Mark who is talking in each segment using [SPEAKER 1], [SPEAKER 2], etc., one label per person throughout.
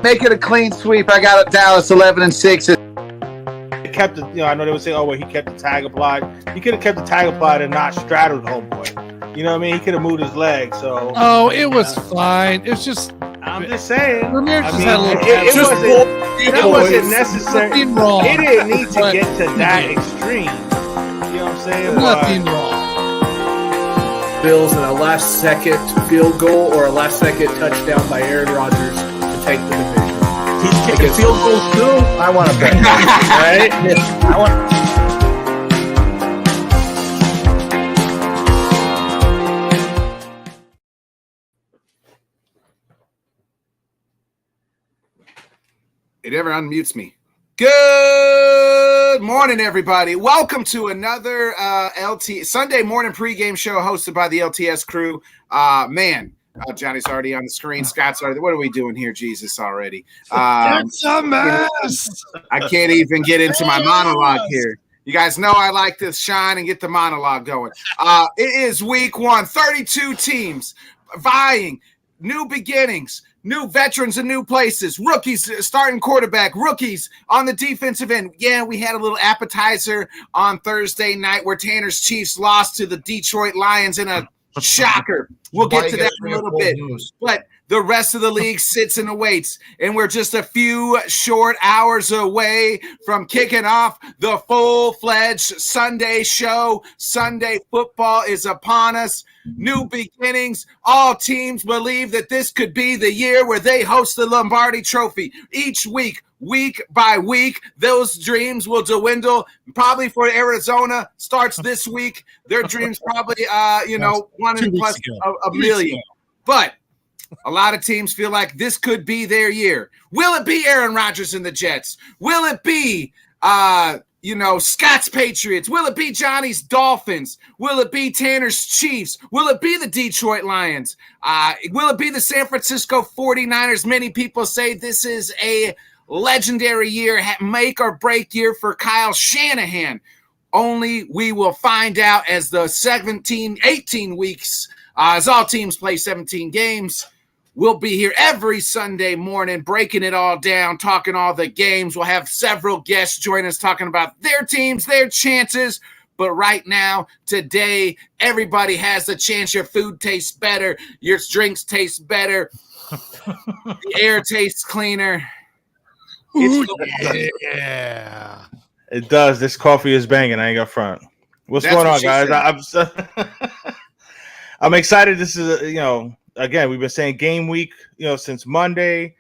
[SPEAKER 1] Make it a clean sweep. I got Dallas 11-6.
[SPEAKER 2] Kept the, I know they would say, oh, well, he kept the tag applied. He could have kept the tag applied and not straddled homeboy. You know what I mean? He could have moved his leg. So.
[SPEAKER 3] Oh, it was fine. It's just.
[SPEAKER 2] I'm just saying.
[SPEAKER 3] Ramirez
[SPEAKER 2] I
[SPEAKER 3] just
[SPEAKER 2] mean,
[SPEAKER 3] had a little.
[SPEAKER 2] it wasn't necessary.
[SPEAKER 3] Nothing wrong.
[SPEAKER 2] It didn't need to get to that extreme. You know what I'm saying?
[SPEAKER 3] Nothing wrong.
[SPEAKER 4] Bills in a last-second field goal or a last-second touchdown by Aaron Rodgers to take the division.
[SPEAKER 1] He's kicking field goals too. I want to bet.
[SPEAKER 2] Right?
[SPEAKER 1] I want. It ever unmutes me. Good morning, everybody. Welcome to another Sunday morning pregame show hosted by the LTS crew. Johnny's already on the screen. Scott's already. What are we doing here, Jesus, already?
[SPEAKER 3] It's a mess.
[SPEAKER 1] I can't even get into my monologue here. You guys know I like to shine and get the monologue going. It is week 1, 32 teams vying, new beginnings, new veterans in new places, rookies starting quarterback, rookies on the defensive end. Yeah, we had a little appetizer on Thursday night where Tanner's Chiefs lost to the Detroit Lions in a shocker. We'll get to that in a little bit. But the rest of the league sits and awaits, and we're just a few short hours away from kicking off the full-fledged Sunday show. Sunday football is upon us. New beginnings. All teams believe that this could be the year where they host the Lombardi Trophy. Each week by week, those dreams will dwindle. Probably for Arizona, starts this week. Their dreams probably, 1 in plus a million. But a lot of teams feel like this could be their year. Will it be Aaron Rodgers and the Jets? Will it be, Scott's Patriots? Will it be Johnny's Dolphins? Will it be Tanner's Chiefs? Will it be the Detroit Lions? Will it be the San Francisco 49ers? Many people say this is a legendary year, make or break year for Kyle Shanahan. Only we will find out as the 18 weeks, as all teams play 17 games. We'll be here every Sunday morning, breaking it all down, talking all the games. We'll have several guests join us talking about their teams, their chances. But right now, today, everybody has the chance. Your food tastes better. Your drinks taste better. The air tastes cleaner.
[SPEAKER 3] Yeah.
[SPEAKER 2] It does. This coffee is banging. I ain't got front. What's
[SPEAKER 1] That's
[SPEAKER 2] going
[SPEAKER 1] what
[SPEAKER 2] on, guys? I'm excited. This is, again, we've been saying game week, since Monday.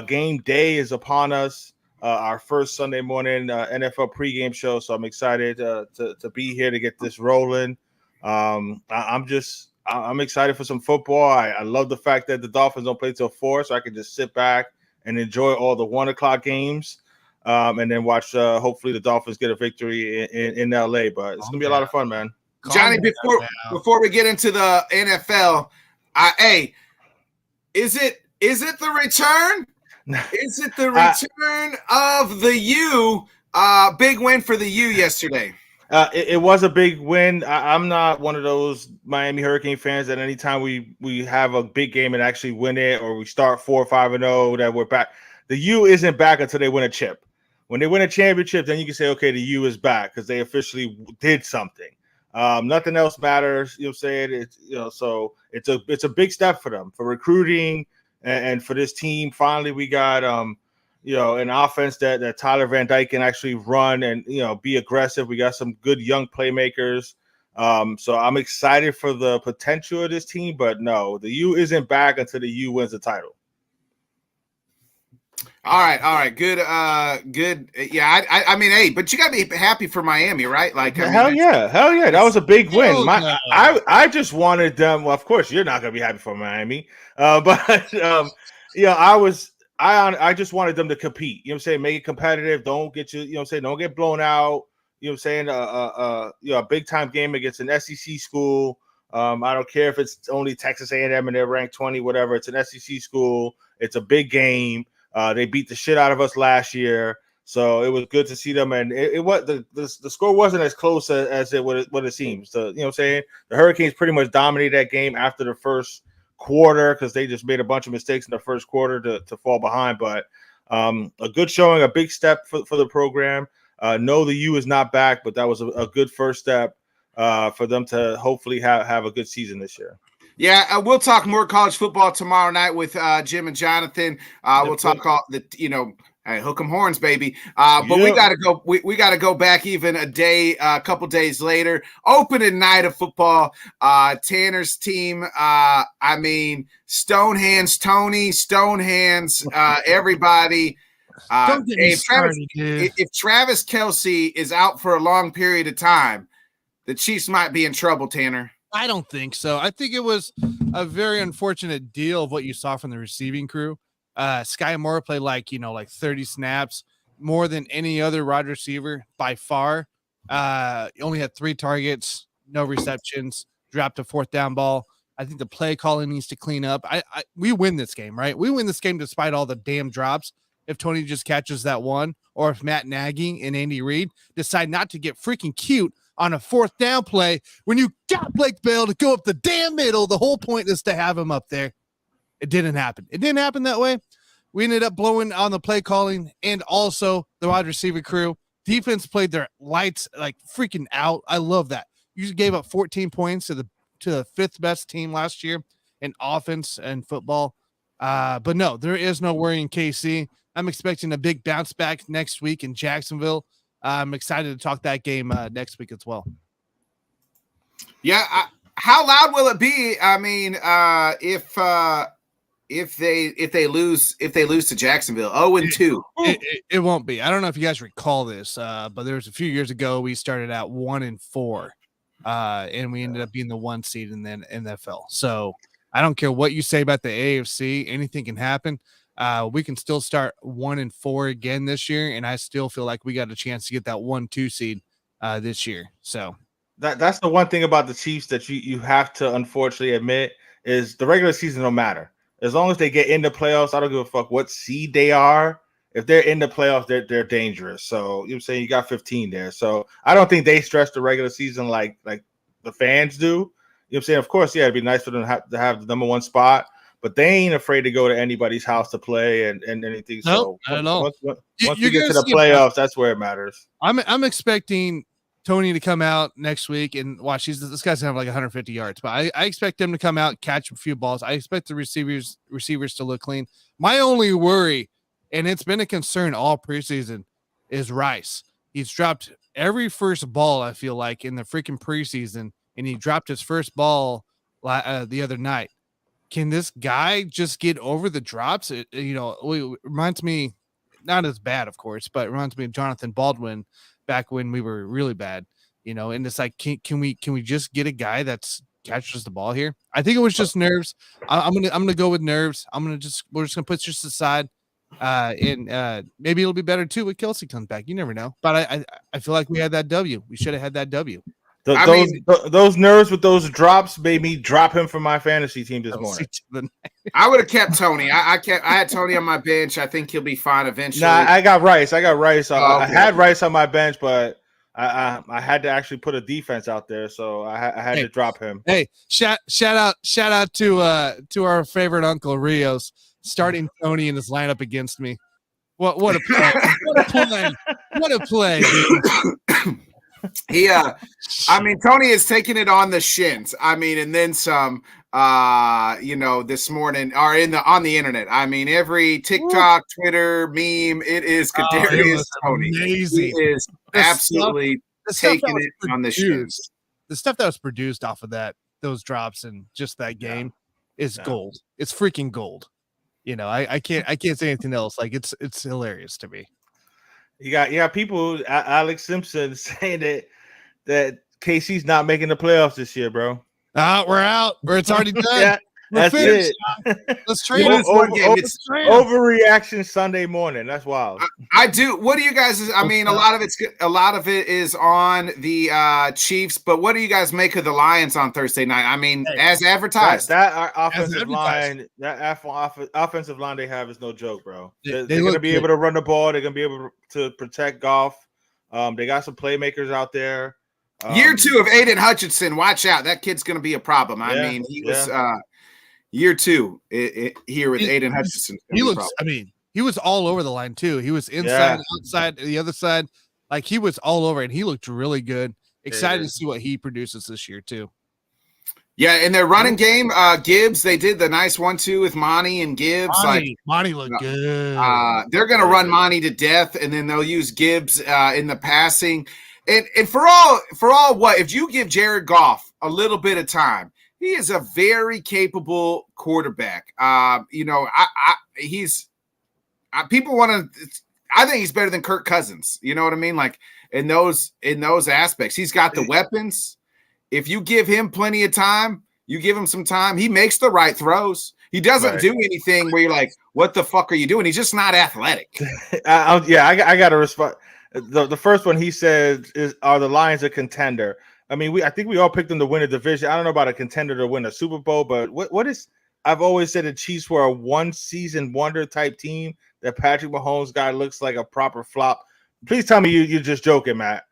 [SPEAKER 2] Game day is upon us. Our first Sunday morning NFL pregame show. So I'm excited to be here to get this rolling. I'm excited for some football. I love the fact that the Dolphins don't play till 4, so I can just sit back and enjoy all the 1:00 games, and then watch. Hopefully, the Dolphins get a victory in LA. But it's gonna be a lot of fun, man.
[SPEAKER 1] Johnny, before we get into the NFL, is it the return? Is it the return of the U? Big win for the U yesterday.
[SPEAKER 2] It was a big win. I'm not one of those Miami Hurricane fans that anytime we have a big game and actually win it, or we start 4-5-0, that we're back. The U isn't back until they win a chip. When they win a championship, then you can say, okay, the U is back because they officially did something. Nothing else matters. You know what I'm saying? So it's a big step for them for recruiting and for this team. Finally, we got an offense that Tyler Van Dyke can actually run and, be aggressive. We got some good young playmakers. So I'm excited for the potential of this team, but no, the U isn't back until the U wins the title.
[SPEAKER 1] All right. Good. Yeah. I mean, hey, but you got to be happy for Miami, right? Like,
[SPEAKER 2] hell yeah. That was a big win. I just wanted them. Well, of course, you're not going to be happy for Miami, but I just wanted them to compete. You know what I'm saying? Make it competitive. Don't get don't get blown out. You know what I'm saying? A big time game against an SEC school. I don't care if it's only Texas A&M and they're ranked 20, whatever. It's an SEC school. It's a big game. They beat the shit out of us last year, so it was good to see them. And it was the score wasn't as close as what it seems. So, you know what I'm saying? The Hurricanes pretty much dominated that game after the first quarter because they just made a bunch of mistakes in the first quarter to fall behind. But a good showing, a big step for the program. No, the U is not back, but that was a good first step for them to hopefully have a good season this year.
[SPEAKER 1] Yeah, we'll talk more college football tomorrow night with Jim and Jonathan. We'll talk all the, hey, hook 'em horns, baby. But we gotta go. We gotta go back even a couple days later. Opening night of football. Tanner's team. Stonehands Tony, Stonehands everybody.
[SPEAKER 3] Don't get me started, dude.
[SPEAKER 1] If Travis Kelce is out for a long period of time, the Chiefs might be in trouble, Tanner.
[SPEAKER 5] I don't think so. I think it was a very unfortunate deal of what you saw from the receiving crew. Sky Moore played like 30 snaps, more than any other wide receiver by far. He only had 3 targets, no receptions, dropped a 4th down ball. I think the play calling needs to clean up. We win this game, right? We win this game despite all the damn drops. If Tony just catches that one, or if Matt Nagy and Andy Reid decide not to get freaking cute on a 4th down play when you got Blake Bell to go up the damn middle. The whole point is to have him up there. It didn't happen. It didn't happen that way. We ended up blowing on the play calling and also the wide receiver crew. Defense played their lights like freaking out. I love that. You gave up 14 points to the 5th best team last year in offense and football. But no, there is no worry in KC. I'm expecting a big bounce back next week in Jacksonville. I'm excited to talk that game next week as well.
[SPEAKER 1] Yeah, how loud will it be? I mean, if they lose to Jacksonville, 0-2,
[SPEAKER 5] it won't be. I don't know if you guys recall this, but there was a few years ago we started out 1-4, and we ended up being the 1 seed in the NFL. So I don't care what you say about the AFC, anything can happen. We can still start 1-4 again this year, and I still feel like we got a chance to get that 1-2 seed this year. So
[SPEAKER 2] that's the one thing about the Chiefs that you have to unfortunately admit is the regular season don't matter. As long as they get into playoffs, I don't give a fuck what seed they are. If they're in the playoffs, they're dangerous. So you know what I'm saying, you got 15 there. So I don't think they stress the regular season like the fans do. You know what I'm saying? Of course, yeah, it'd be nice for them to have the number 1 spot. But they ain't afraid to go to anybody's house to play and anything.
[SPEAKER 5] Nope,
[SPEAKER 2] so
[SPEAKER 5] not at all.
[SPEAKER 2] Once you get to the playoffs, that's where it matters.
[SPEAKER 5] I'm expecting Tony to come out next week and watch. This guy's gonna have like 150 yards, but I expect him to come out, catch a few balls. I expect the receivers to look clean. My only worry, and it's been a concern all preseason, is Rice. He's dropped every first ball, I feel like, in the freaking preseason, and he dropped his first ball the other night. Can this guy just get over the drops? It reminds me, not as bad, of course, but it reminds me of Jonathan Baldwin back when we were really bad, and it's like, can we just get a guy that's catches the ball here? I think it was just nerves. I'm gonna go with nerves. We're just gonna put this aside, and maybe it'll be better too when Kelce comes back. You never know, but I feel like we had that W. We should have had that W.
[SPEAKER 2] Those nerves with those drops made me drop him from my fantasy team this morning.
[SPEAKER 1] I would have kept Tony. I had Tony on my bench. I think he'll be fine eventually.
[SPEAKER 2] Nah, I got Rice. I
[SPEAKER 1] okay.
[SPEAKER 2] had Rice on my bench, but I had to actually put a defense out there, so I had to drop him.
[SPEAKER 5] Hey, shout out to our favorite Uncle Rios starting Tony in his lineup against me. What a play! What a play! Dude.
[SPEAKER 1] Tony is taking it on the shins. And then some. This morning or on the internet. Every TikTok, Twitter meme, it is Kadarius Tony.
[SPEAKER 5] Amazing.
[SPEAKER 1] He is absolutely taking it on the shins.
[SPEAKER 5] The stuff that was produced off of those drops and just that game is gold. It's freaking gold. I can't say anything else. Like it's hilarious to me.
[SPEAKER 2] You got people, Alex Simpson, saying that KC's not making the playoffs this year, bro.
[SPEAKER 5] We're out. Or it's already done.
[SPEAKER 2] Yeah, that's
[SPEAKER 5] finished.
[SPEAKER 2] it.
[SPEAKER 5] Let's trade
[SPEAKER 1] it.
[SPEAKER 2] Overreaction Sunday morning. That's wild.
[SPEAKER 1] I do. What do you guys? A lot of it is on the Chiefs. But what do you guys make of the Lions on Thursday night? As advertised,
[SPEAKER 2] that offensive line, offensive line they have is no joke, bro. They're going to be able to run the ball. They're going to be able to protect Goff. They got some playmakers out there. Year
[SPEAKER 1] 2 of Aiden Hutchinson. Watch out. That kid's going to be a problem. He was year two here with Aiden Hutchinson.
[SPEAKER 5] He looks. I mean, he was all over the line too. He was inside, outside, the other side. Like he was all over, and he looked really good. Excited to see what he produces this year too.
[SPEAKER 1] Yeah, in their running game, Gibbs, they did the nice 1-2 with Monty and Gibbs.
[SPEAKER 5] Monty looked good.
[SPEAKER 1] They're going to run Monty to death, and then they'll use Gibbs in the passing. And for all what, if you give Jared Goff a little bit of time, he is a very capable quarterback. People want to. I think he's better than Kirk Cousins. You know what I mean? Like in those aspects, he's got the weapons. If you give him plenty of time, you give him some time, he makes the right throws. He doesn't do anything where you're like, what the fuck are you doing? He's just not athletic.
[SPEAKER 2] I got to respond. The first one he said are the Lions a contender? I mean, I think we all picked them to win a division. I don't know about a contender to win a Super Bowl, but what is – I've always said the Chiefs were a one-season wonder type team. That Patrick Mahomes guy looks like a proper flop. Please tell me you're just joking, Matt.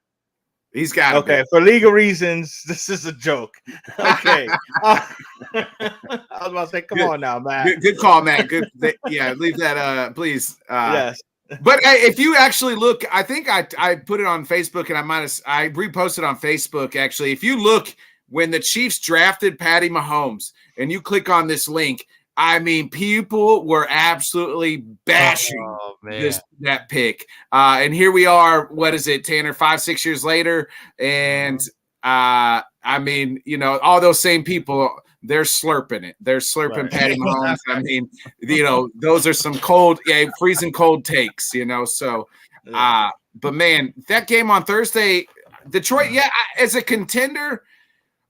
[SPEAKER 1] He's got
[SPEAKER 2] okay. For legal reasons, this is a joke. Okay. I was about to say, come on now, Matt.
[SPEAKER 1] Good call, Matt. Good. Yeah, leave that. Please.
[SPEAKER 2] Yes.
[SPEAKER 1] But if you actually look, I think I put it on Facebook, and I reposted on Facebook. Actually, if you look when the Chiefs drafted Patty Mahomes, and you click on this link. I mean, people were absolutely bashing that pick. And here we are, what is it, Tanner, 5-6 years later? And, I mean, all those same people, they're slurping it. They're slurping Patty Mahomes. I mean, those are some freezing cold takes, So, but, man, that game on Thursday, Detroit, as a contender,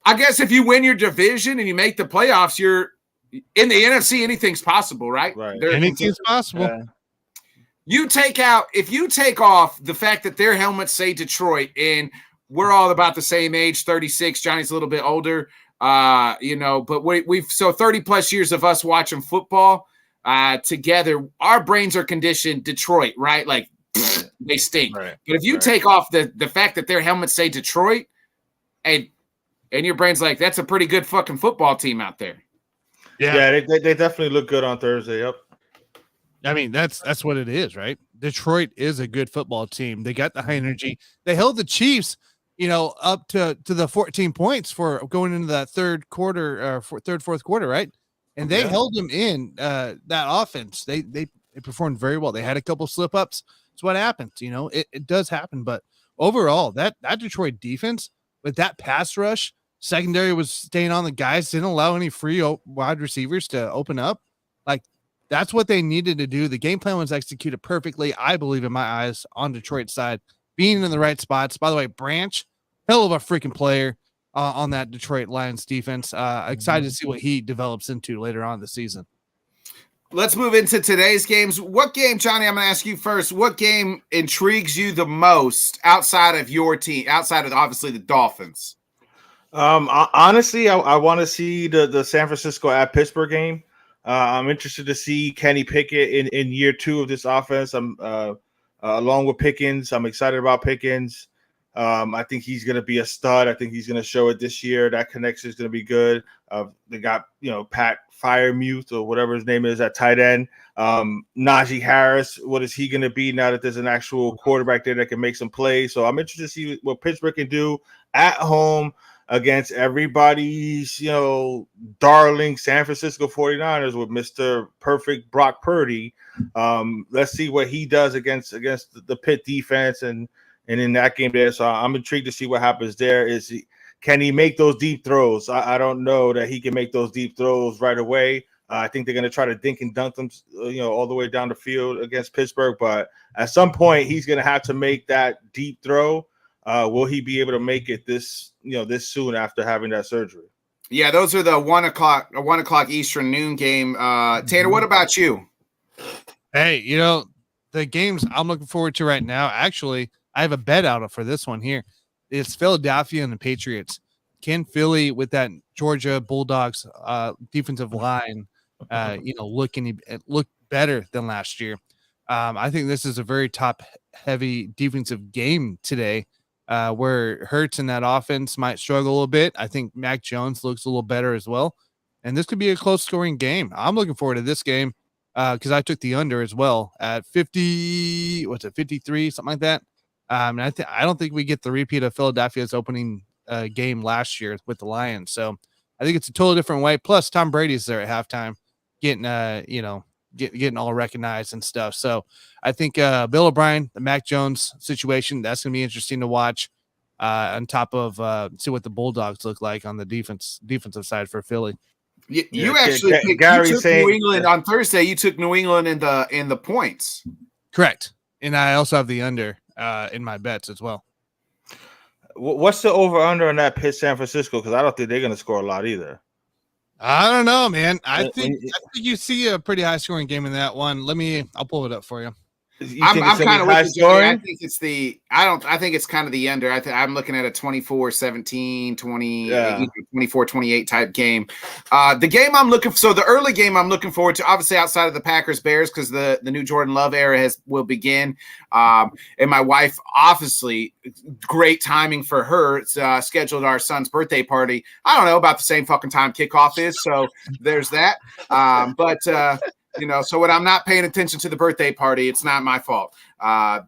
[SPEAKER 1] I guess if you win your division and you make the playoffs, you're – in the NFC, anything's possible, right?
[SPEAKER 5] Anything's possible.
[SPEAKER 1] If you take off the fact that their helmets say Detroit, and we're all about the same age, 36. Johnny's a little bit older, but we've 30 plus years of us watching football together. Our brains are conditioned Detroit, right? Like they stink. Right. But if you take off the fact that their helmets say Detroit, and your brain's like, that's a pretty good fucking football team out there.
[SPEAKER 2] Yeah, they definitely look good on Thursday. Yep.
[SPEAKER 5] I mean, that's what it is, right? Detroit is a good football team. They got the high energy. They held the Chiefs, up to the 14 points for going into that third, fourth quarter, right? And they held them in that offense. They performed very well. They had a couple slip ups. It's what happens, It does happen, but overall, that Detroit defense with that pass rush. Secondary was staying on the guys, didn't allow any free wide receivers to open up. Like, that's what they needed to do. The game plan was executed perfectly, I believe, in my eyes, on Detroit's side, being in the right spots. By the way, Branch, hell of a freaking player on that Detroit Lions defense. Excited to see what he develops into later on the season.
[SPEAKER 1] Let's move into today's games. What game, Johnny, I'm going to ask you first, what game intrigues you the most outside of your team, outside of, obviously, the Dolphins?
[SPEAKER 2] Honestly, I want to see the San Francisco at Pittsburgh game. I'm interested to see Kenny Pickett in year 2 of this offense. I'm along with Pickens. I'm excited about Pickens. I think he's going to be a stud. I think he's going to show it this year. That connection is going to be good. They got Pat Freiermuth or whatever his name is at tight end. Najee Harris, what is he going to be now that there's an actual quarterback there that can make some plays? So I'm interested to see what Pittsburgh can do at home against everybody's, darling San Francisco 49ers with Mr. Perfect Brock Purdy. Let's see what he does against the Pitt defense and in that game there. So I'm intrigued to see what happens there. Can he make those deep throws? I don't know that he can make those deep throws right away. I think they're going to try to dink and dunk them, all the way down the field against Pittsburgh. But at some point, he's going to have to make that deep throw. Will he be able to make it this soon after having that surgery?
[SPEAKER 1] Yeah, those are the 1 o'clock Eastern noon game. Tanner, what about you?
[SPEAKER 5] Hey, the games I'm looking forward to right now. Actually, I have a bet out for this one here. It's Philadelphia and the Patriots. Can Philly with that Georgia Bulldogs defensive line, look better than last year? I think this is a very top-heavy defensive game today. Where Hurts in that offense might struggle a little bit. I think Mac Jones looks a little better as well. and this could be a close scoring game. I'm looking forward to this game because I took the under as well at 50. What's it, 53, something like that. And I don't think we get the repeat of Philadelphia's opening game last year with the Lions. So I think it's a totally different way. Plus, Tom Brady's there at halftime, getting getting all recognized and stuff. So I think Bill O'Brien, the Mac Jones situation, that's gonna be interesting to watch. On top of see what the Bulldogs look like on the defensive side for Philly.
[SPEAKER 1] You actually picked, Gary you took New England on Thursday. You took New England in the points.
[SPEAKER 5] Correct, and I also have the under in my bets as well.
[SPEAKER 2] What's the over/under on that Pitt San Francisco? Because I don't think they're going to score a lot either.
[SPEAKER 5] I don't know, man. I think you see a pretty high scoring game in that one. I'll pull it up for you.
[SPEAKER 1] I'm kind of with you, Joey. I think it's I think it's kind of the under. I'm looking at a 24-17, 24-28 type game. The game I'm looking for, so the early game I'm looking forward to, obviously outside of the Packers Bears, because the new Jordan Love era will begin. And my wife, obviously, great timing for her. It's scheduled our son's birthday party. I don't know, about the same fucking time kickoff is. So there's that. So when I'm not paying attention to the birthday party, it's not my fault. But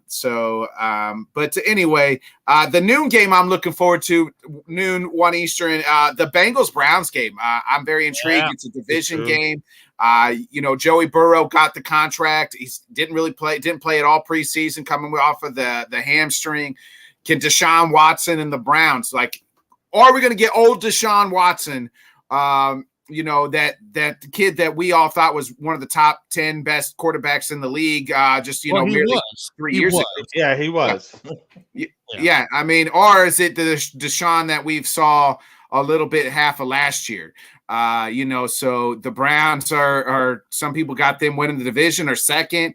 [SPEAKER 1] anyway, the noon game I'm looking forward to, noon, 1 Eastern, the Bengals-Browns game. I'm very intrigued. Yeah, it's a division game. Joey Burrow got the contract. He didn't play at all preseason, coming off of the hamstring. Can Deshaun Watson and the Browns, are we going to get old Deshaun Watson? That kid that we all thought was one of the top 10 best quarterbacks in the league, merely 3 years ago.
[SPEAKER 2] Yeah, he was.
[SPEAKER 1] Yeah. I mean, or is it the Deshaun that we've saw a little bit half of last year? So the Browns are some people got them winning the division or second.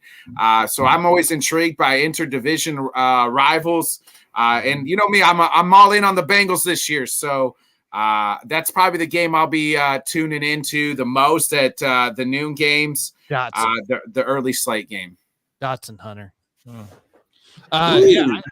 [SPEAKER 1] So I'm always intrigued by interdivision rivals. And you know me, I'm all in on the Bengals this year. So that's probably the game I'll be tuning into the most at the noon games. The early slate game.
[SPEAKER 5] Dotson Hunter.
[SPEAKER 1] I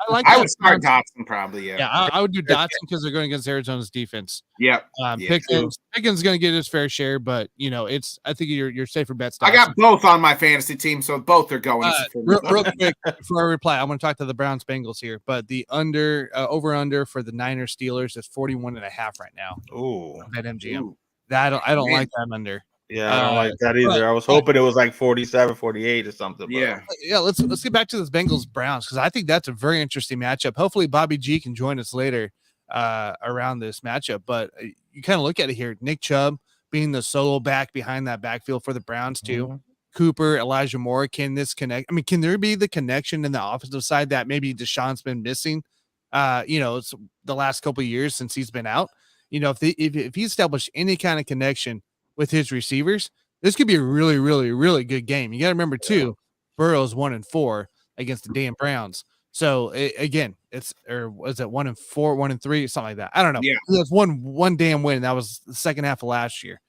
[SPEAKER 1] like that. I would start Dotson probably.
[SPEAKER 5] I would do Dotson because they're going against Arizona's defense. Pickens going to get his fair share, but I think you're safer bets.
[SPEAKER 1] Dotson. I got both on my fantasy team, so both are going.
[SPEAKER 5] Real quick before I reply, I want to talk to the Browns Bengals here, but the over under for the Niners Steelers is 41.5 right now.
[SPEAKER 2] Ooh,
[SPEAKER 5] at MGM. I don't like that under.
[SPEAKER 2] Yeah, I don't like that either. I was hoping it was like 47, 48 or something.
[SPEAKER 1] Yeah.
[SPEAKER 5] Let's get back to this Bengals Browns because I think that's a very interesting matchup. Hopefully Bobby G can join us later around this matchup. But you kind of look at it here. Nick Chubb being the solo back behind that backfield for the Browns too. Mm-hmm. Cooper, Elijah Moore. Can this connect? I mean, can there be the connection in the offensive side that maybe Deshaun's been missing? It's the last couple of years since he's been out. If he established any kind of connection with his receivers, this could be a really, really, really good game. You got to remember too, Burrow's 1-4 against the damn Browns. So was it 1-4, 1-3, something like that? I don't know.
[SPEAKER 1] Yeah,
[SPEAKER 5] that's one damn win. That was the second half of last year.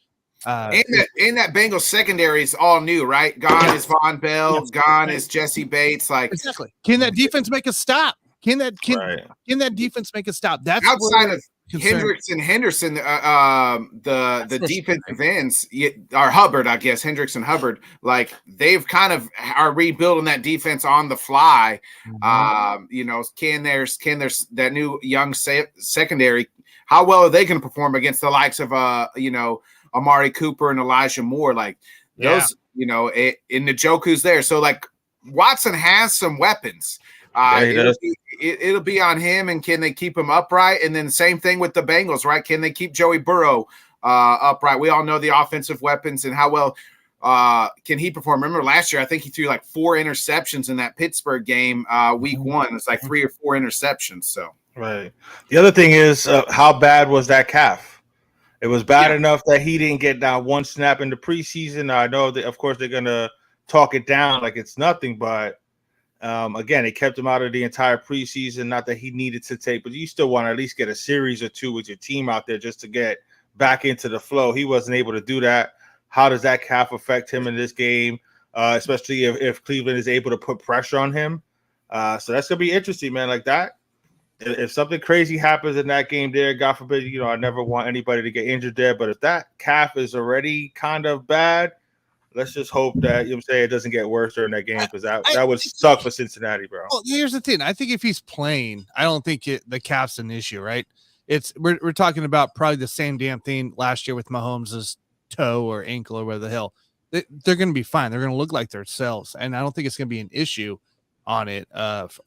[SPEAKER 1] And that Bengals secondary is all new, right? Gone is Von Bell. Gone is Jesse Bates.
[SPEAKER 5] Exactly. Can that defense make a stop? Can that defense make a stop? That's
[SPEAKER 1] outside of Hendricks and Henderson, the defensive ends are Hubbard, I guess. Hendricks and Hubbard, they've kind of are rebuilding that defense on the fly. Mm-hmm. Can there's that new young secondary? How well are they going to perform against the likes of Amari Cooper and Elijah Moore? Those, in the Njoku's there. So Watson has some weapons. It'll be on him, and can they keep him upright? And then the same thing with the Bengals, right? Can they keep Joey Burrow upright? We all know the offensive weapons and how well can he perform. Remember last year, I think he threw 4 interceptions in that Pittsburgh game week 1. It's 3 or 4 interceptions. So
[SPEAKER 2] right. The other thing is how bad was that calf? It was bad enough that he didn't get down one snap in the preseason. I know that, of course, they're going to talk it down like it's nothing, but again, it kept him out of the entire preseason. Not that he needed to take, but you still want to at least get a series or 2 with your team out there just to get back into the flow. He wasn't able to do that. How does that calf affect him in this game, especially if Cleveland is able to put pressure on him? So that's going to be interesting, man, like that. if something crazy happens in that game there, God forbid, I never want anybody to get injured there. But if that calf is already kind of bad, let's just hope that it doesn't get worse during that game, because that would suck for Cincinnati, bro.
[SPEAKER 5] Well, here's the thing. I think if he's playing, I don't think the calf's an issue, right? We're talking about probably the same damn thing last year with Mahomes' toe or ankle or whatever the hell. They're going to be fine. They're going to look like themselves, and I don't think it's going to be an issue on it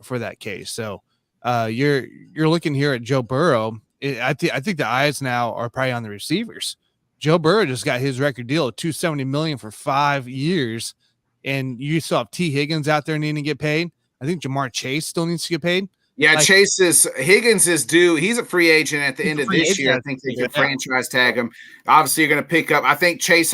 [SPEAKER 5] for that case. So you're looking here at Joe Burrow. I think the eyes now are probably on the receivers. Joe Burrow just got his record deal of $270 million for 5 years, and you still have T. Higgins out there needing to get paid. I think Jamar Chase still needs to get paid.
[SPEAKER 1] Yeah, Higgins is due. He's a free agent at the end of this year. I think they can franchise tag him. Obviously, you're going to pick up. I think Chase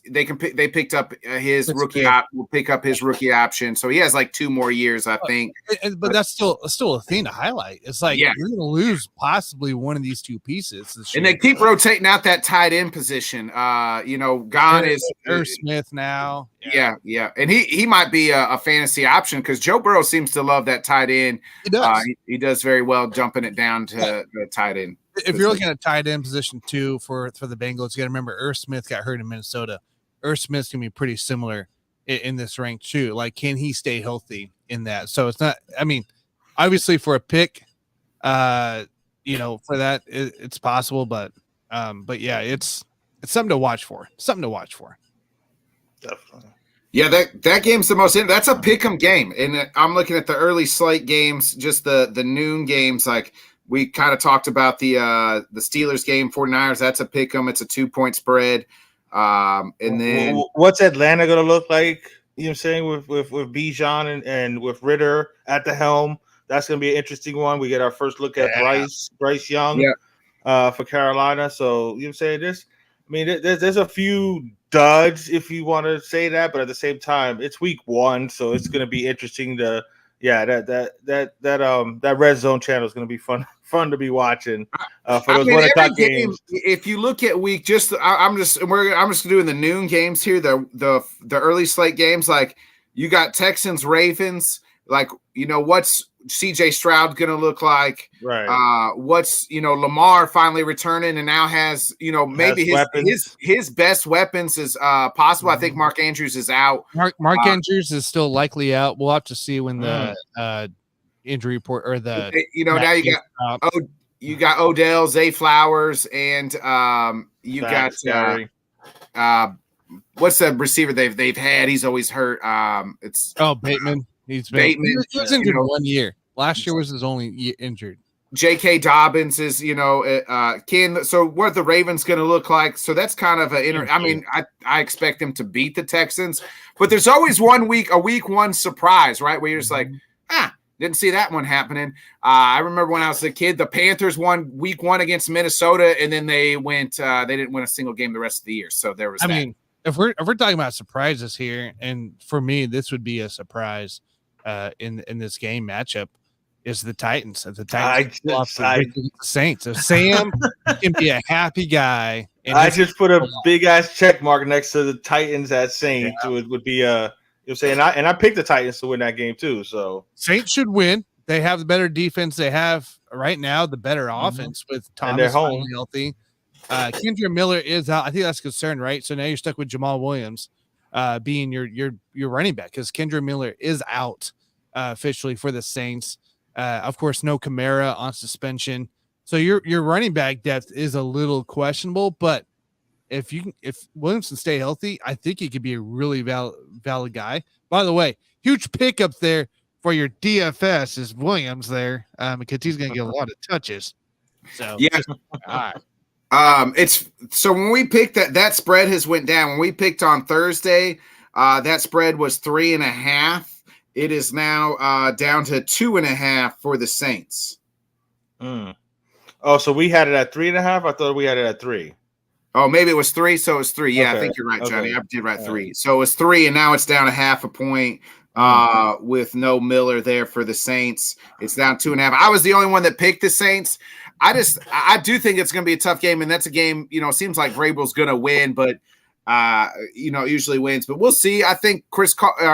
[SPEAKER 1] they picked up his rookie will pick up his rookie option, so he has like 2 more years, I think.
[SPEAKER 5] But that's still a thing to highlight. It's like you're going to lose possibly one of these 2 pieces this year.
[SPEAKER 1] And they keep rotating out that tight end position. Gone is
[SPEAKER 5] Irv Smith now.
[SPEAKER 1] Yeah, and he might be a fantasy option because Joe Burrow seems to love that tight end.
[SPEAKER 5] He does.
[SPEAKER 1] He does very well jumping it down to the tight end.
[SPEAKER 5] If you're looking at tight end position 2 for the Bengals, you got to remember Irv Smith got hurt in Minnesota. Irv Smith's gonna be pretty similar in this rank too. Like, can he stay healthy in that? So it's not. I mean, obviously for a pick, for that it's possible, but yeah, it's something to watch for.
[SPEAKER 2] Definitely.
[SPEAKER 1] Yeah, that game's the most. That's a pick'em game, and I'm looking at the early slate games, just the noon games. Like we kind of talked about the Steelers game, 49ers. That's a pick'em. It's a 2-point spread. And then
[SPEAKER 2] what's Atlanta going to look like? You know what I'm saying, with Bijan and with Ritter at the helm. That's going to be an interesting one. We get our first look at Bryce Young for Carolina. So you know what I'm saying, there's a few duds, if you want to say that, but at the same time, it's week 1, so it's going to be interesting to that red zone channel is going to be fun to be watching for those 1 o'clock games.
[SPEAKER 1] If you look at week, I'm just doing the noon games here, the early slate games. Like you got Texans Ravens. Like, what's CJ Stroud going to look like?
[SPEAKER 2] Right.
[SPEAKER 1] What's, Lamar finally returning and now has, maybe his best weapons is possible. I think Mark Andrews is out.
[SPEAKER 5] Mark Andrews is still likely out. We'll have to see when the injury report or the
[SPEAKER 1] now you got Odell, Zay Flowers, and you got what's the receiver they've had? He's always hurt. It's
[SPEAKER 5] Bateman. He was injured 1 year. Last year was his only injured.
[SPEAKER 1] J.K. Dobbins is, so what are the Ravens going to look like? So that's kind of I mean, I expect them to beat the Texans, but there's always a week 1 surprise, right? Where you're just like, didn't see that one happening. I remember when I was a kid, the Panthers won week 1 against Minnesota, and then they didn't win a single game the rest of the year. So there was
[SPEAKER 5] mean, if we're talking about surprises here, and for me, this would be a surprise in this game matchup, is the Titans. If the Titans the Saints, if Sam can be a happy guy,
[SPEAKER 2] and I just put a big ass check mark next to the Titans at Saints. It would be I picked the Titans to win that game too. So
[SPEAKER 5] Saints should win. They have the better defense. They have right now the better offense with Thomas finally healthy. Kendre Miller is out. I think that's a concern, right? So now you're stuck with Jamal Williams being your running back because Kendre Miller is out officially for the Saints. Of course, no Kamara on suspension. So your running back depth is a little questionable, but if Williams can stay healthy, I think he could be a really valid guy. By the way, huge pickup there for your DFS is Williams there because he's going to get a lot of touches. So all
[SPEAKER 1] right. It's so when we picked that spread has went down. When we picked on Thursday, that spread was 3.5. It is now down to 2.5 for the Saints.
[SPEAKER 2] Oh, so we had it at 3.5. I thought we had it at 3.
[SPEAKER 1] Oh, maybe it was 3. So it's 3. Yeah,
[SPEAKER 2] okay.
[SPEAKER 1] I think you're right, Johnny.
[SPEAKER 2] Okay.
[SPEAKER 1] I did write 3. So it was 3, and now it's down a 0.5 point with no Miller there for the Saints. It's down 2.5. I was the only one that picked the Saints. I do think it's going to be a tough game, and that's a game, it seems like Vrabel's going to win, but usually wins, but we'll see. I think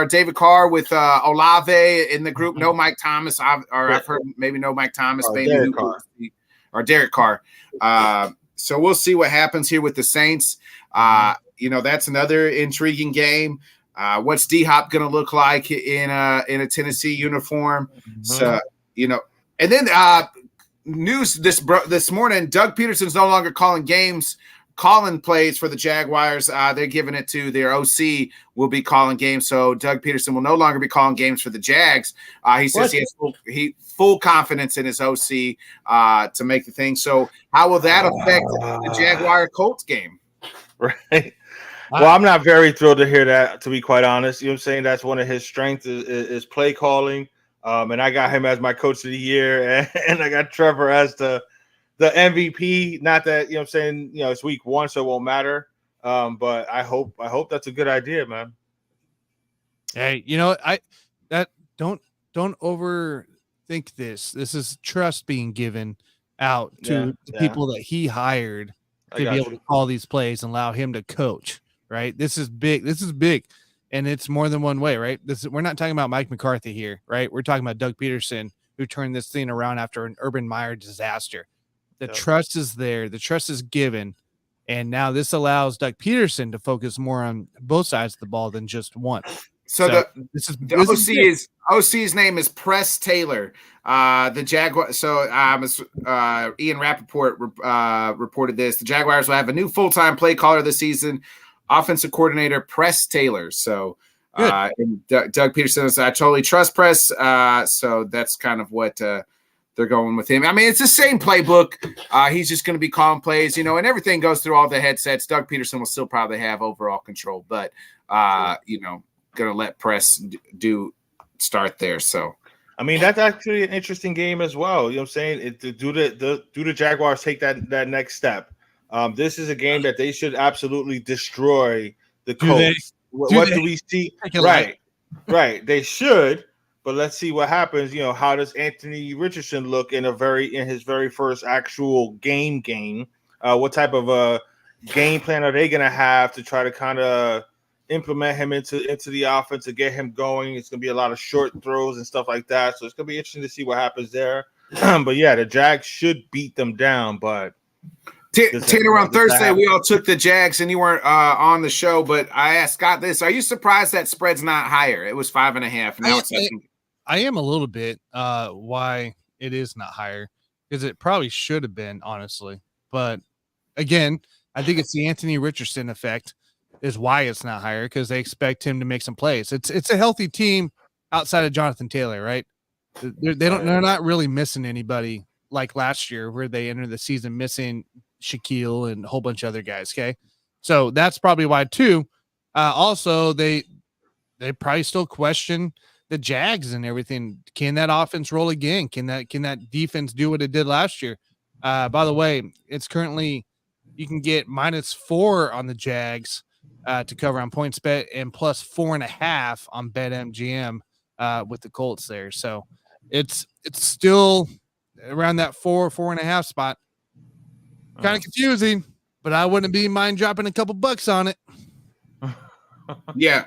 [SPEAKER 1] David Carr with Olave in the group. No Mike Thomas. I've heard maybe no Mike Thomas. Maybe or Derek Carr. So we'll see what happens here with the Saints. That's another intriguing game. What's D-Hop going to look like in a Tennessee uniform? Mm-hmm. So, and then news this morning, Doug Peterson's no longer calling plays for the Jaguars. They're giving it to their OC will be calling games. So Doug Peterson will no longer be calling games for the Jags. He says he has full confidence in his OC to make the thing. So how will that affect the Jaguar Colts game?
[SPEAKER 2] Right. Well, I'm not very thrilled to hear that, to be quite honest. You know what I'm saying? That's one of his strengths is play calling. And I got him as my coach of the year, and I got Trevor as the MVP. Not that, what I'm saying, it's week 1, so it won't matter. But I hope that's a good idea, man.
[SPEAKER 5] Hey, don't overthink this. This is trust being given out to the people that he hired to be able to call these plays and allow him to coach. Right. This is big. And it's more than one way, right? We're not talking about Mike McCarthy here, right? We're talking about Doug Peterson, who turned this thing around after an Urban Meyer disaster. The trust is there. The trust is given. And now this allows Doug Peterson to focus more on both sides of the ball than just one.
[SPEAKER 1] So the OC's name is Press Taylor. The Jaguar. So Ian Rappaport reported this. The Jaguars will have a new full-time play caller this season. Offensive coordinator Press Taylor. So and Doug Peterson says, I totally trust Press. So that's kind of what they're going with him. I mean, it's the same playbook. He's just going to be calling plays, and everything goes through all the headsets. Doug Peterson will still probably have overall control, but going to let Press start there. So
[SPEAKER 2] I mean, that's actually an interesting game as well. You know what I'm saying? Do the Jaguars take that next step? This is a game that they should absolutely destroy the Colts. What do we see? Right. They should, but let's see what happens. How does Anthony Richardson look in his very first actual game? What type of a game plan are they going to have to try to kind of implement him into the offense to get him going? It's going to be a lot of short throws and stuff like that. So it's going to be interesting to see what happens there. But yeah, the Jags should beat them down, but.
[SPEAKER 1] Tanner, on Thursday, we all took the Jags, and you weren't on the show, but I asked Scott this. Are you surprised that spread's not higher? It was 5.5. Now it's
[SPEAKER 5] I am a little bit why it is not higher, because it probably should have been, honestly. But, again, I think it's the Anthony Richardson effect is why it's not higher, because they expect him to make some plays. It's a healthy team outside of Jonathan Taylor, right? They're not really missing anybody like last year where they entered the season missing Shaquille and a whole bunch of other guys. Okay. So that's probably why too. Also they probably still question the Jags and everything. Can that offense roll again? Can that defense do what it did last year? By the way, it's currently, you can get -4 on the Jags to cover on PointsBet and +4.5 on BetMGM with the Colts there. So it's still around that 4.5 spot. Kind of confusing, but I wouldn't be mind dropping a couple bucks on it.
[SPEAKER 1] Yeah.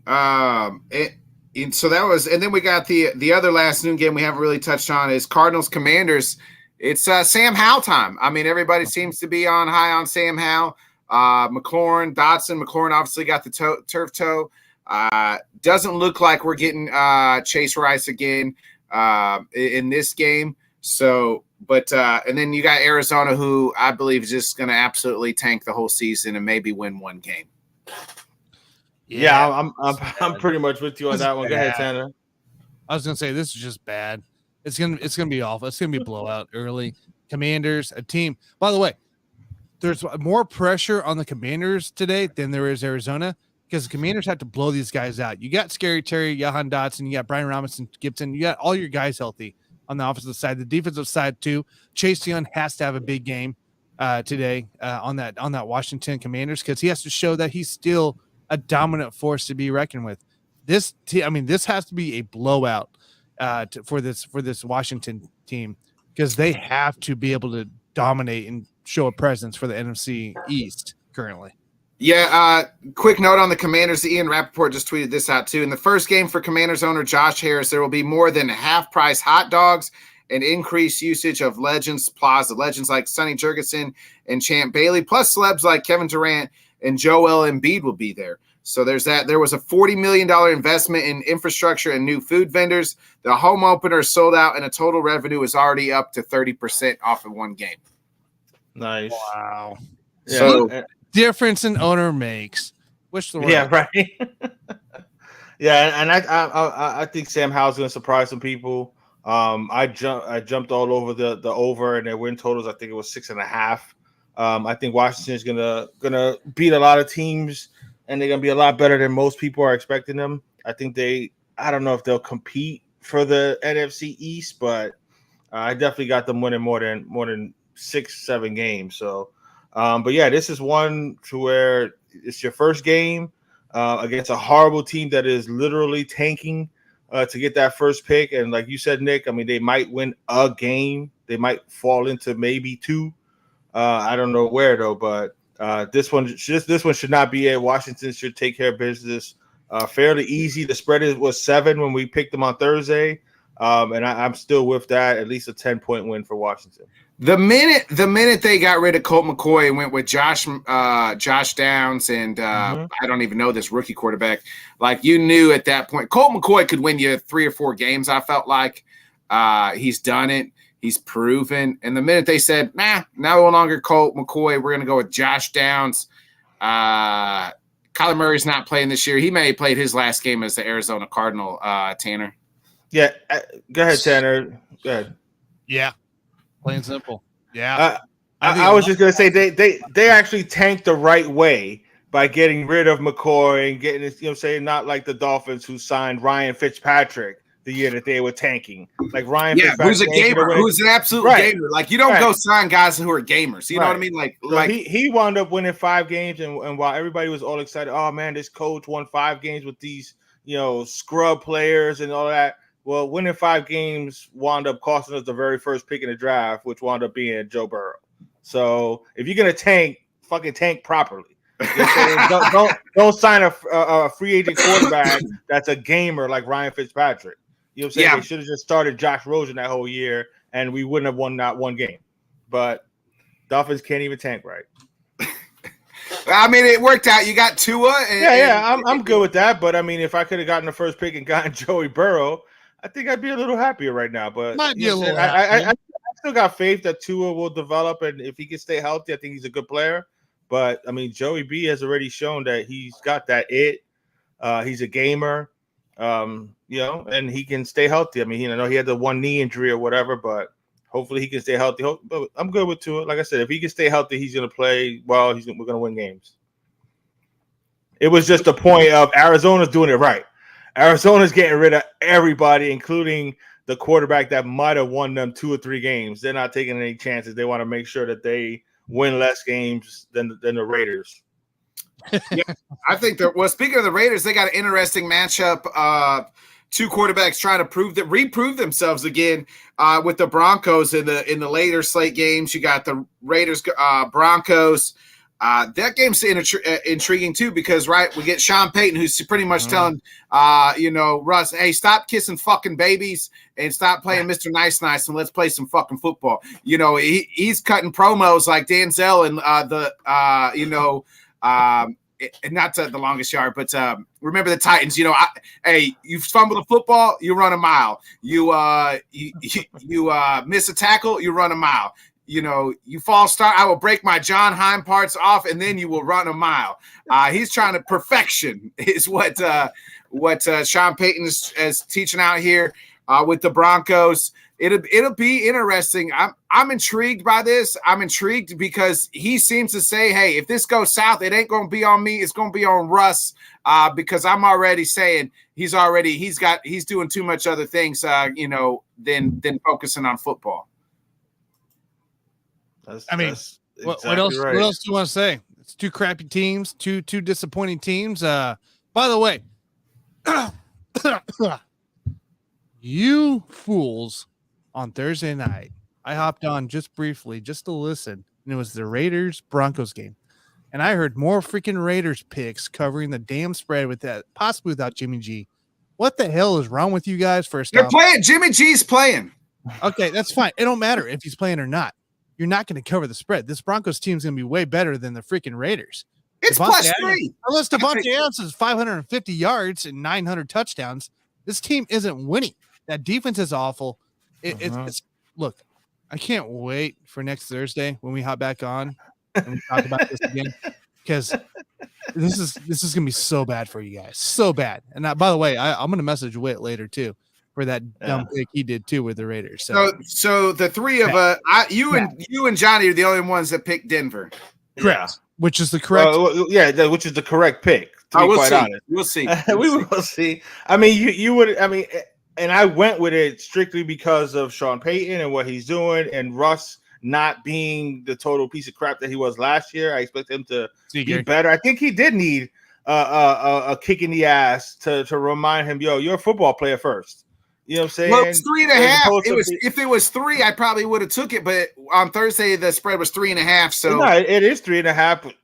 [SPEAKER 1] And so that was, and then we got the other last noon game we haven't really touched on is Cardinals Commanders. It's Sam Howell time. I mean, everybody seems to be high on Sam Howell. McLaurin, Dotson. McLaurin obviously got the turf toe. Doesn't look like we're getting Chase Rice again in this game. So, but and then you got Arizona, who I believe is just going to absolutely tank the whole season and maybe win one game.
[SPEAKER 2] Yeah, I'm pretty much with you on that one. Go ahead, Tanner.
[SPEAKER 5] I was gonna say this is just bad. It's gonna be awful. It's gonna be a blowout early. Commanders, a team. By the way, there's more pressure on the Commanders today than there is Arizona, because the Commanders have to blow these guys out. You got Scary Terry, Jahan Dotson, you got Brian Robinson, Gibson, you got all your guys healthy on the offensive side. The defensive side too. Chase Young has to have a big game today on that Washington Commanders, because he has to show that he's still a dominant force to be reckoned with. This has to be a blowout for this Washington team, because they have to be able to dominate and show a presence for the NFC East currently.
[SPEAKER 1] Yeah, quick note on the Commanders. Ian Rappaport just tweeted this out too. In the first game for Commanders owner Josh Harris, there will be more than half-price hot dogs and increased usage of Legends Plaza. Legends like Sonny Jurgensen and Champ Bailey, plus celebs like Kevin Durant and Joel Embiid will be there. So there's that. There was a $40 million investment in infrastructure and new food vendors. The home opener sold out, and the total revenue is already up to 30% off of one game.
[SPEAKER 2] Nice.
[SPEAKER 5] Wow.
[SPEAKER 2] Yeah.
[SPEAKER 1] So
[SPEAKER 5] difference an owner makes. Wish the world.
[SPEAKER 2] Yeah, right. Yeah, and I think Sam Howell's going to surprise some people. I jumped all over the over and their win totals. I think it was 6.5. I think Washington is gonna beat a lot of teams, and they're gonna be a lot better than most people are expecting them. I think I don't know if they'll compete for the NFC East, but I definitely got them winning more than 6-7 games. So, but yeah, this is one to where it's your first game against a horrible team that is literally tanking to get that first pick. And like you said, Nick, I mean, they might win a game. They might fall into maybe 2. I don't know where though, but this one should not be it. Washington should take care of business fairly easy. The spread was 7 when we picked them on Thursday, and I'm still with that. At least a 10-point win for Washington.
[SPEAKER 1] The minute they got rid of Colt McCoy and went with Josh Downs and I don't even know this rookie quarterback, like you knew at that point, Colt McCoy could win you 3 or 4 games. I felt like he's done it. He's proven. And the minute they said, now no longer Colt McCoy, we're going to go with Josh Downs. Kyler Murray's not playing this year. He may have played his last game as the Arizona Cardinal, Tanner.
[SPEAKER 2] Yeah, go ahead, Tanner. Go ahead.
[SPEAKER 5] Yeah, plain simple. Yeah.
[SPEAKER 2] I was just going to say they actually tanked the right way by getting rid of McCoy and getting, not like the Dolphins who signed Ryan Fitzpatrick the year that they were tanking, like Ryan.
[SPEAKER 1] Yeah, who's a gamer, who's an absolute gamer. Like you don't go sign guys who are gamers. You know what I mean? Like
[SPEAKER 2] he wound up winning 5 games, and while everybody was all excited, oh man, this coach won 5 games with these scrub players and all that. Well, winning 5 games wound up costing us the very first pick in the draft, which wound up being Joe Burrow. So if you're gonna tank, fucking tank properly. don't sign a free agent quarterback that's a gamer like Ryan Fitzpatrick. You know what I'm saying? They should have just started Josh Rosen that whole year, and we wouldn't have won not one game. But Dolphins can't even tank right.
[SPEAKER 1] I mean, it worked out. You got Tua.
[SPEAKER 2] I'm good with that. But I mean, if I could have gotten the first pick and gotten Joey Burrow, I think I'd be a little happier right now. But
[SPEAKER 5] might be a little.
[SPEAKER 2] I still got faith that Tua will develop, and if he can stay healthy, I think he's a good player. But I mean, Joey B has already shown that he's got that it. He's a gamer. And he can stay healthy. I mean, I know he had the one knee injury or whatever, but hopefully he can stay healthy. But I'm good with Tua. Like I said, if he can stay healthy, he's going to play well. We're going to win games. It was just a point of Arizona's doing it right. Arizona's getting rid of everybody, including the quarterback that might have won them 2 or 3 games. They're not taking any chances. They want to make sure that they win less games than the Raiders.
[SPEAKER 1] Yeah, I think speaking of the Raiders, they got an interesting matchup. 2 quarterbacks trying to reprove themselves again with the Broncos in the later slate games. You got the Raiders, Broncos. That game's intriguing too because we get Sean Payton who's pretty much telling Russ, hey, stop kissing fucking babies and stop playing Mr. Nice and let's play some fucking football. He's cutting promos like Denzel and not the longest yard, but remember the Titans. Hey, you fumble the football, you run a mile. You miss a tackle, you run a mile. You false start, I will break my John Hine parts off, and then you will run a mile. He's trying to perfection is what Sean Payton is teaching out here with the Broncos. It'll be interesting. I'm intrigued by this. I'm intrigued because he seems to say, hey, if this goes south, it ain't going to be on me. It's going to be on Russ because I'm already saying he's doing too much other things, than focusing on football.
[SPEAKER 5] What else? Right. What else do you want to say? It's 2 crappy teams, two disappointing teams. By the way, you fools. On Thursday night, I hopped on just briefly, just to listen, and it was the Raiders-Broncos game. and I heard more freaking Raiders picks covering the damn spread with that, possibly without Jimmy G. What the hell is wrong with you guys? First
[SPEAKER 1] They're
[SPEAKER 5] off,
[SPEAKER 1] playing. Jimmy G's playing.
[SPEAKER 5] okay, that's fine. It don't matter if he's playing or not. You're not going to cover the spread. This Broncos team is going to be way better than the freaking Raiders.
[SPEAKER 1] It's
[SPEAKER 5] Devontae
[SPEAKER 1] +3.
[SPEAKER 5] Unless Devontae Adams has 550 yards and 900 touchdowns, this team isn't winning. That defense is awful. It's look, I can't wait for next Thursday when we hop back on and we talk about this again, because this is gonna be so bad for you guys, so bad. And by the way, I'm gonna message Whit later too for that dumb pick he did too with the Raiders.
[SPEAKER 1] So the three of you and Johnny are the only ones that picked Denver.
[SPEAKER 5] Correct. Which is the correct?
[SPEAKER 2] Which is the correct pick. To be quite honest,
[SPEAKER 1] we'll see.
[SPEAKER 2] We will see. I mean, you would. I mean. And I went with it strictly because of Sean Payton and what he's doing, and Russ not being the total piece of crap that he was last year. I expect him to be better. I think he did need a kick in the ass to remind him, yo, you're a football player first. You know what I'm saying?
[SPEAKER 1] Well, it's 3.5. If it was 3, I probably would have took it. But on Thursday, the spread was 3.5. So
[SPEAKER 2] no, it is 3.5.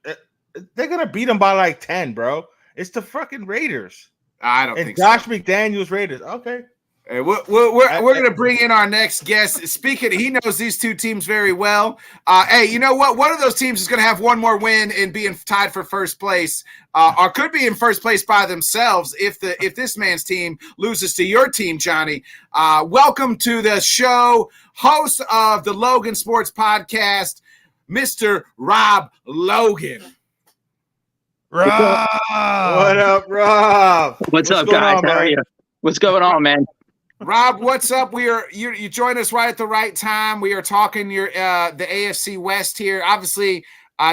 [SPEAKER 2] They're gonna beat them by like 10, bro. It's the fucking Raiders.
[SPEAKER 1] I don't think
[SPEAKER 2] Josh
[SPEAKER 1] so.
[SPEAKER 2] McDaniels Raiders. Okay.
[SPEAKER 1] Hey, we're going to bring in our next guest. Speaking, he knows these two teams very well. Hey, you know what? One of those teams is going to have one more win and be tied for first place, or could be in first place by themselves if this man's team loses to your team, Johnny. Welcome to the show, host of the Logan Sports Podcast, Mr. Rob Logan.
[SPEAKER 2] Rob, what up, Rob?
[SPEAKER 6] What's up, guys? How are you? What's going on, man?
[SPEAKER 1] Rob, what's up? You joined us right at the right time. We are talking the AFC West here. Obviously,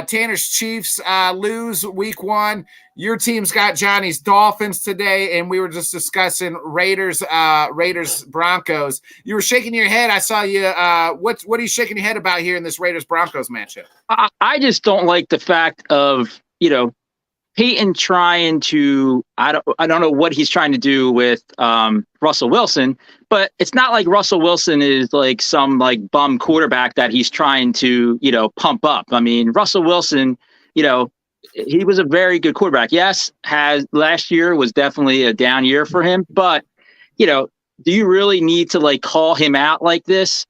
[SPEAKER 1] Tanner's Chiefs lose week 1. Your team's got Johnny's Dolphins today, and we were just discussing Raiders Broncos. You were shaking your head. I saw you. What are you shaking your head about here in this Raiders Broncos matchup?
[SPEAKER 6] I just don't like the fact of Peyton trying to, I don't know what he's trying to do with Russell Wilson, but it's not like Russell Wilson is like some like bum quarterback that he's trying to, pump up. I mean, Russell Wilson, he was a very good quarterback. Yes, last year was definitely a down year for him, but, do you really need to like call him out like this?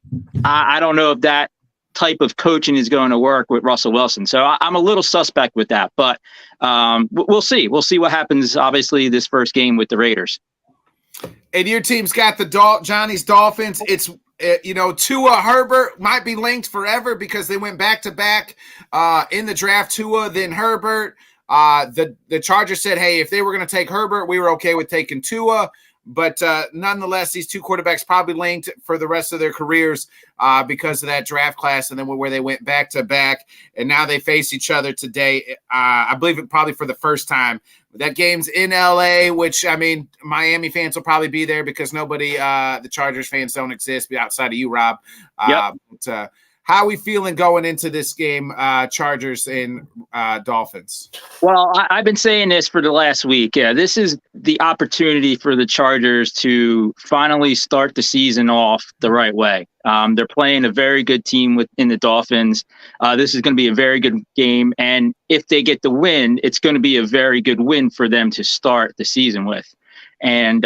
[SPEAKER 6] I don't know if that type of coaching is going to work with Russell Wilson. So I'm a little suspect with that, but we'll see. We'll see what happens, obviously, this first game with the Raiders.
[SPEAKER 1] And your team's got Johnny's Dolphins. It's, Tua Herbert might be linked forever because they went back-to-back in the draft, Tua, then Herbert. The Chargers said, hey, if they were going to take Herbert, we were okay with taking Tua. But nonetheless, these two quarterbacks probably linked for the rest of their careers because of that draft class and then where they went back-to-back. And now they face each other today, I believe it probably for the first time. That game's in L.A., which, I mean, Miami fans will probably be there because nobody, the Chargers fans don't exist outside of you, Rob.
[SPEAKER 6] Yep.
[SPEAKER 1] But, how are we feeling going into this game, Chargers and Dolphins?
[SPEAKER 6] Well, I've been saying this for the last week. Yeah, this is the opportunity for the Chargers to finally start the season off the right way. They're playing a very good team in the Dolphins. This is going to be a very good game. And if they get the win, it's going to be a very good win for them to start the season with. And,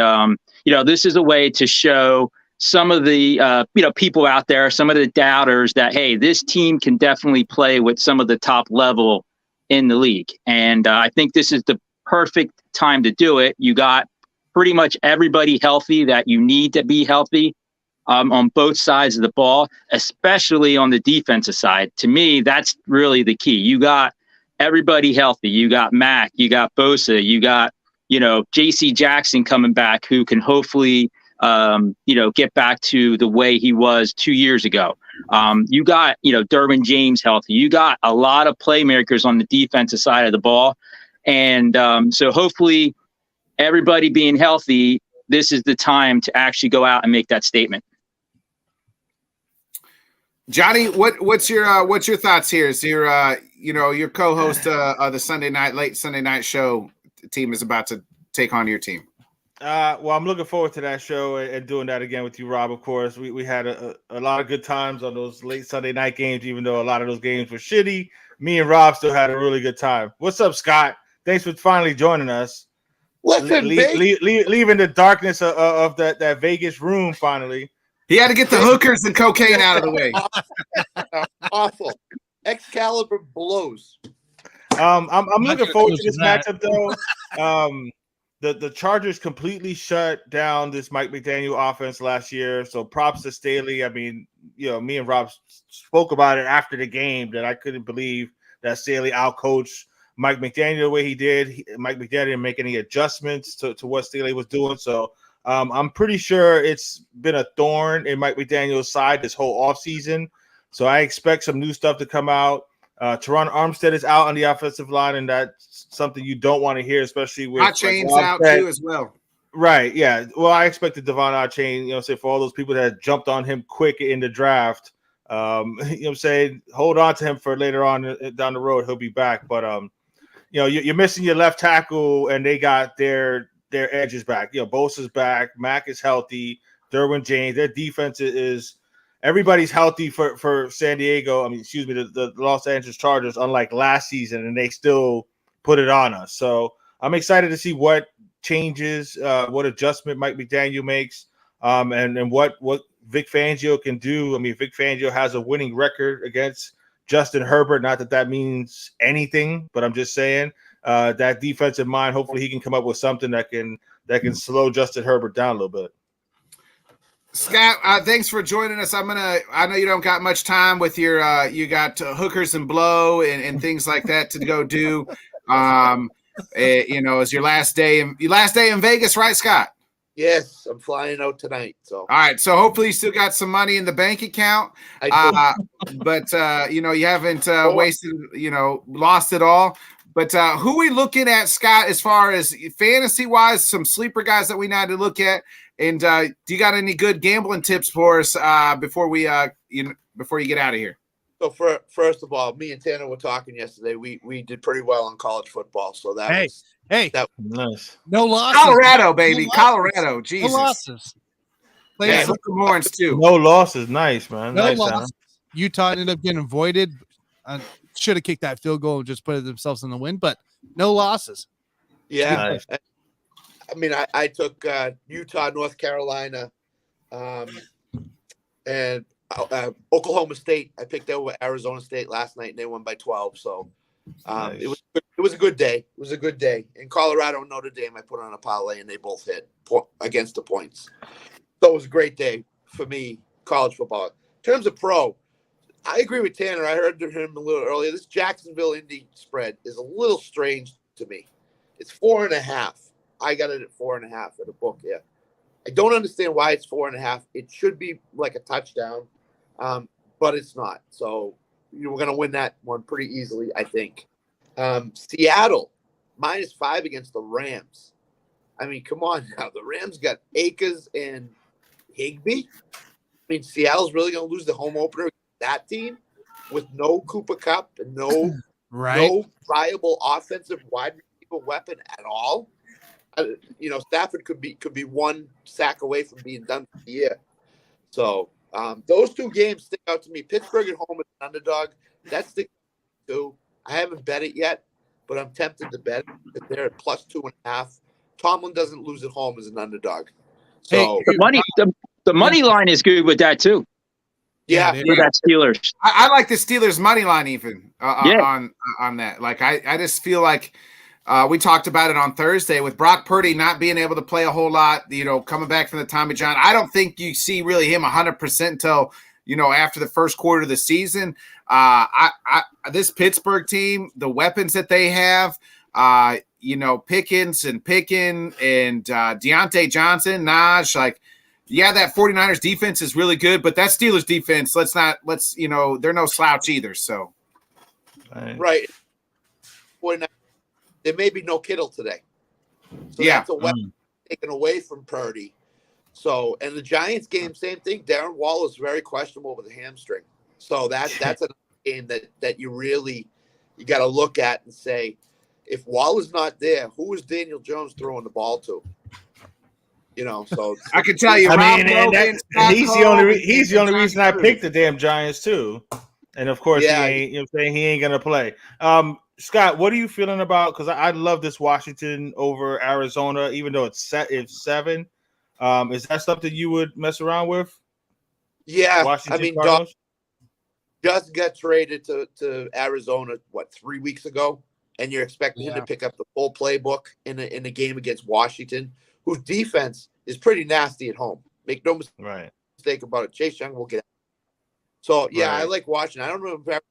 [SPEAKER 6] this is a way to show some of the, people out there, some of the doubters that, hey, this team can definitely play with some of the top level in the league. And I think this is the perfect time to do it. You got pretty much everybody healthy that you need to be healthy on both sides of the ball, especially on the defensive side. To me, that's really the key. You got everybody healthy. You got Mac, you got Bosa, you got, JC Jackson coming back who can hopefully get back to the way he was 2 years ago. You got, Derwin James healthy. You got a lot of playmakers on the defensive side of the ball. And so hopefully everybody being healthy, this is the time to actually go out and make that statement.
[SPEAKER 1] Johnny, what's your thoughts here? Is your co-host of the late Sunday night show team is about to take on your team.
[SPEAKER 2] Well, I'm looking forward to that show and doing that again with you, Rob. Of course, we had a lot of good times on those late Sunday night games, even though a lot of those games were shitty. Me and Rob still had a really good time. What's up, Scott? Thanks for finally joining us.
[SPEAKER 7] Listen,
[SPEAKER 2] leaving the darkness of that Vegas room finally.
[SPEAKER 1] He had to get the hookers and cocaine out of the way.
[SPEAKER 7] Awful. Excalibur blows.
[SPEAKER 2] I'm looking forward to this matchup though. The Chargers completely shut down this Mike McDaniel offense last year. So props to Staley. I mean, me and Rob spoke about it after the game that I couldn't believe that Staley outcoached Mike McDaniel the way he did. Mike McDaniel didn't make any adjustments to what Staley was doing. So I'm pretty sure it's been a thorn in Mike McDaniel's side this whole offseason. So I expect some new stuff to come out. Teron Armstead is out on the offensive line, and that's something you don't want to hear, especially with
[SPEAKER 1] Chain's out too as well.
[SPEAKER 2] Right, yeah. Well, I expected Devon Achane, say for all those people that jumped on him quick in the draft, saying hold on to him for later on down the road. He'll be back, but you're missing your left tackle, and they got their edges back. Bosa's back, Mack is healthy, Derwin James. Their defense is. Everybody's healthy for San Diego. The Los Angeles Chargers, unlike last season, and they still put it on us. So I'm excited to see what changes, what adjustment Mike McDaniel makes, and what Vic Fangio can do. I mean, Vic Fangio has a winning record against Justin Herbert. Not that means anything, but I'm just saying that defensive mind. Hopefully, he can come up with something that can slow Justin Herbert down a little bit.
[SPEAKER 1] Scott, thanks for joining us. I know you don't got much time with your, you got hookers and blow and things like that to go do. It's your last day in Vegas, right, Scott?
[SPEAKER 7] Yes, I'm flying out tonight. So
[SPEAKER 1] all right. So hopefully you still got some money in the bank account. But you haven't wasted, lost it all. But who are we looking at, Scott, as far as fantasy wise, some sleeper guys that we need to look at? And do you got any good gambling tips for us before we before you get out of here?
[SPEAKER 7] So first of all, me and Tanner were talking yesterday. We did pretty well on college football. So that was
[SPEAKER 2] nice.
[SPEAKER 5] No losses.
[SPEAKER 1] Colorado, baby. Colorado. Jesus.
[SPEAKER 5] No losses.
[SPEAKER 1] Yeah, hook 'em horns too.
[SPEAKER 2] No losses. Nice, man.
[SPEAKER 5] No
[SPEAKER 2] nice,
[SPEAKER 5] losses. Utah ended up getting voided. Should have kicked that field goal and just put themselves in the win, but no losses.
[SPEAKER 7] Yeah.
[SPEAKER 2] Nice.
[SPEAKER 7] I mean, I took Utah, North Carolina, and Oklahoma State. I picked over Arizona State last night, and they won by 12. So
[SPEAKER 2] nice.
[SPEAKER 7] It was a good day. It was a good day. In Colorado and Notre Dame, I put on a parlay, and they both hit against the points. So it was a great day for me, college football. In terms of pro, I agree with Tanner. I heard him a little earlier. This Jacksonville Indy spread is a little strange to me. It's 4.5. I got it at 4.5 at a book. Yeah, I don't understand why it's 4.5. It should be like a touchdown, but it's not. So we're going to win that one pretty easily, I think. Seattle -5 against the Rams. I mean, come on now. The Rams got Akers and Higbee. I mean, Seattle's really going to lose the home opener against that team with no Cooper Kupp and no viable offensive wide receiver weapon at all. Stafford could be one sack away from being done for the year. So those two games stick out to me. Pittsburgh at home is an underdog. That sticks out too. I haven't bet it yet, but I'm tempted to bet it. They're at +2.5. Tomlin doesn't lose at home as an underdog. So
[SPEAKER 6] the money line is good with that too.
[SPEAKER 7] Yeah,
[SPEAKER 6] for that Steelers.
[SPEAKER 1] I like the Steelers money line even on that. Like I just feel like. We talked about it on Thursday with Brock Purdy not being able to play a whole lot, coming back from the Tommy John. I don't think you see really him 100% until, after the first quarter of the season. This Pittsburgh team, the weapons that they have, Pickens and Deontay Johnson, Najee, that 49ers defense is really good, but that Steelers defense, they're no slouch either. So,
[SPEAKER 7] right. 49ers. There may be no Kittle today. So that's a weapon taken away from Purdy. So, and the Giants game, same thing. Darren Waller is very questionable with a hamstring. So that's a game that you got to look at and say, if Waller's not there, who is Daniel Jones throwing the ball to? So
[SPEAKER 1] I can tell you,
[SPEAKER 2] I
[SPEAKER 1] Rob
[SPEAKER 2] mean,
[SPEAKER 1] Logan,
[SPEAKER 2] and he's the only
[SPEAKER 1] Scott Cole,
[SPEAKER 2] reason I picked the damn Giants too. And of course,
[SPEAKER 7] Yeah.
[SPEAKER 2] he ain't. You know, what I'm saying he ain't gonna play. Scott, what are you feeling about? Because I love this Washington over Arizona, even though it's 7. Is that something you would mess around with?
[SPEAKER 7] Yeah,
[SPEAKER 2] Washington Cardinals?
[SPEAKER 7] just got traded to Arizona 3 weeks ago, and you're expecting him to pick up the full playbook in a game against Washington, whose defense is pretty nasty at home. Make no mistake about it. Chase Young will get out. So I like Washington. I don't know if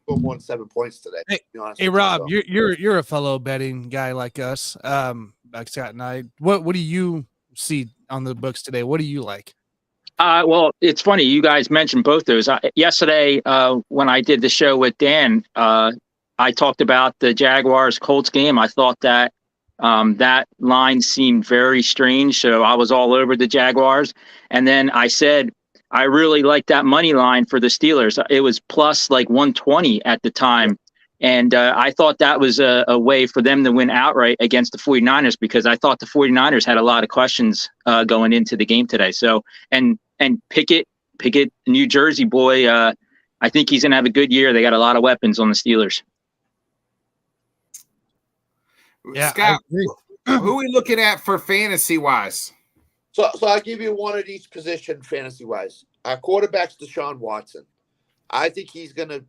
[SPEAKER 7] go more than 7 points today.
[SPEAKER 5] Hey,
[SPEAKER 7] to be honest
[SPEAKER 5] hey
[SPEAKER 7] with
[SPEAKER 5] Rob,
[SPEAKER 7] you,
[SPEAKER 5] you're a fellow betting guy like us, like Scott and I. What do you see on the books today? What do you like?
[SPEAKER 6] Well, it's funny. You guys mentioned both those. Yesterday, when I did the show with Dan, I talked about the Jaguars-Colts game. I thought that that line seemed very strange, so I was all over the Jaguars. And then I said, I really like that money line for the Steelers. It was plus like 120 at the time. And I thought that was a way for them to win outright against the 49ers, because I thought the 49ers had a lot of questions going into the game today. So, and Pickett, New Jersey boy, I think he's going to have a good year. They got a lot of weapons on the Steelers.
[SPEAKER 5] Yeah,
[SPEAKER 1] Scott, who are we looking at for fantasy-wise?
[SPEAKER 7] So I'll give you one at each position fantasy-wise. Our quarterback's Deshaun Watson. I think he's gonna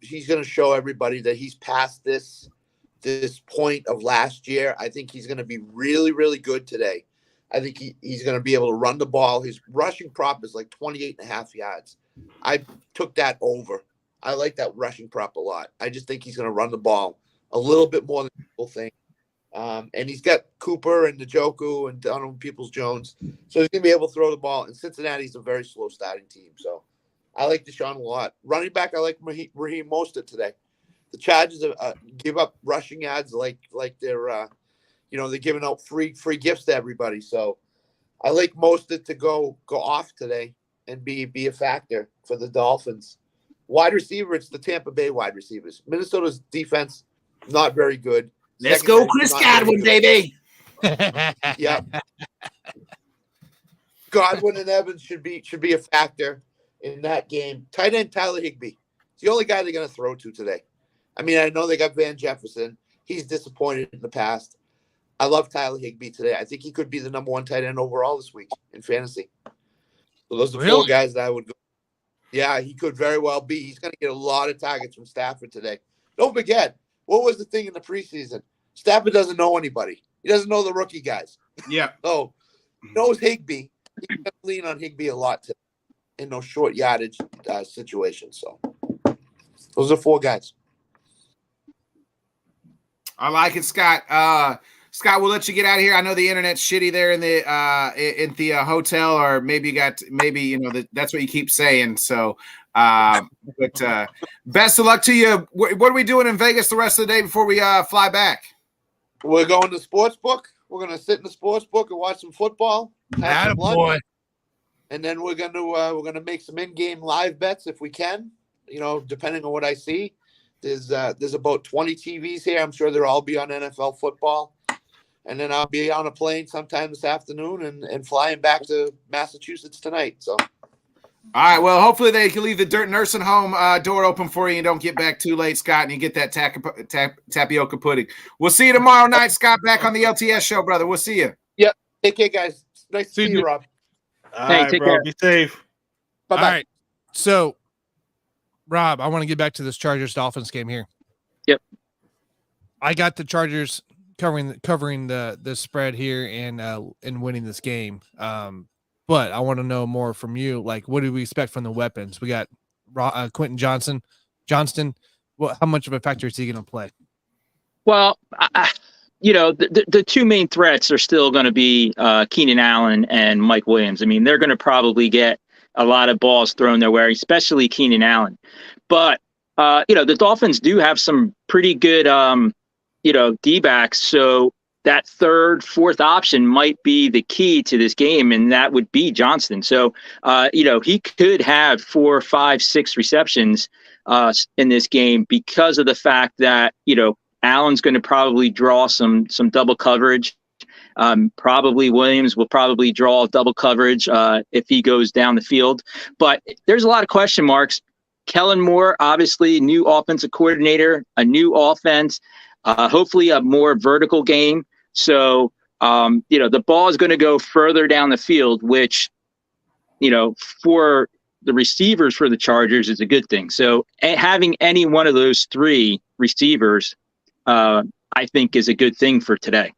[SPEAKER 7] show everybody that he's past this point of last year. I think he's gonna be really, really good today. I think he's gonna be able to run the ball. His rushing prop is like 28.5 yards. I took that over. I like that rushing prop a lot. I just think he's gonna run the ball a little bit more than people think. And he's got Cooper and Njoku and Donovan Peoples-Jones, so he's gonna be able to throw the ball. And Cincinnati's a very slow starting team, so I like Deshaun a lot. Running back, I like Raheem Mostert today. The Chargers give up rushing yards like they're they're giving out free gifts to everybody. So I like Mostert to go off today and be a factor for the Dolphins. Wide receiver, it's the Tampa Bay wide receivers. Minnesota's defense not very good.
[SPEAKER 1] Let's go, Chris Godwin, baby.
[SPEAKER 7] Yeah. Godwin and Evans should be a factor in that game. Tight end Tyler Higbee. It's the only guy they're going to throw to today. I mean, I know they got Van Jefferson. He's disappointed in the past. I love Tyler Higbee today. I think he could be the number 1 tight end overall this week in fantasy. So those are 4 guys that I would go. Yeah, he could very well be. He's going to get a lot of targets from Stafford today. Don't forget, what was the thing in the preseason? Stafford doesn't know anybody. He doesn't know the rookie guys.
[SPEAKER 1] Yeah.
[SPEAKER 7] So he knows Higbee. He's going to lean on Higbee a lot today in those short yardage situations. So those are 4 guys.
[SPEAKER 1] I like it, Scott. Scott, we'll let you get out of here. I know the internet's shitty there in the hotel, or maybe that's what you keep saying. So, but best of luck to you. What are we doing in Vegas the rest of the day before we fly back?
[SPEAKER 7] We're going to the sports book. We're going to sit in the sports book and watch some football. Have some lunch, and then we're going to make some in-game live bets if we can. Depending on what I see. There's about 20 TVs here. I'm sure they'll all be on NFL football. And then I'll be on a plane sometime this afternoon and flying back to Massachusetts tonight. So,
[SPEAKER 1] all right. Well, hopefully they can leave the nursing home door open for you and don't get back too late, Scott, and you get that tapioca pudding. We'll see you tomorrow night, Scott, back on the LTS show, brother. We'll see you.
[SPEAKER 7] Yep. Take care, guys. Nice to see you, Rob.
[SPEAKER 2] All right,
[SPEAKER 6] take
[SPEAKER 2] bro.
[SPEAKER 6] care.
[SPEAKER 2] Be safe.
[SPEAKER 7] Bye-bye.
[SPEAKER 5] All right. So, Rob, I want to get back to this Chargers-Dolphins game here.
[SPEAKER 6] Yep.
[SPEAKER 5] I got the Chargers covering the spread here and winning this game. But I want to know more from you. Like, what do we expect from the weapons? We got Quentin Johnston. How much of a factor is he going to play?
[SPEAKER 6] Well, the 2 main threats are still going to be Keenan Allen and Mike Williams. I mean, they're going to probably get a lot of balls thrown their way, especially Keenan Allen. But, the Dolphins do have some pretty good, D-backs. So that 3rd, 4th option might be the key to this game, and that would be Johnston. So, he could have 4, 5, 6 receptions in this game because of the fact that, Allen's going to probably draw some double coverage. Probably Williams will probably draw double coverage if he goes down the field. But there's a lot of question marks. Kellen Moore, obviously, new offensive coordinator, a new offense, hopefully a more vertical game. So, the ball is going to go further down the field, which, for the receivers for the Chargers is a good thing. So having any one of those three receivers, I think, is a good thing for today.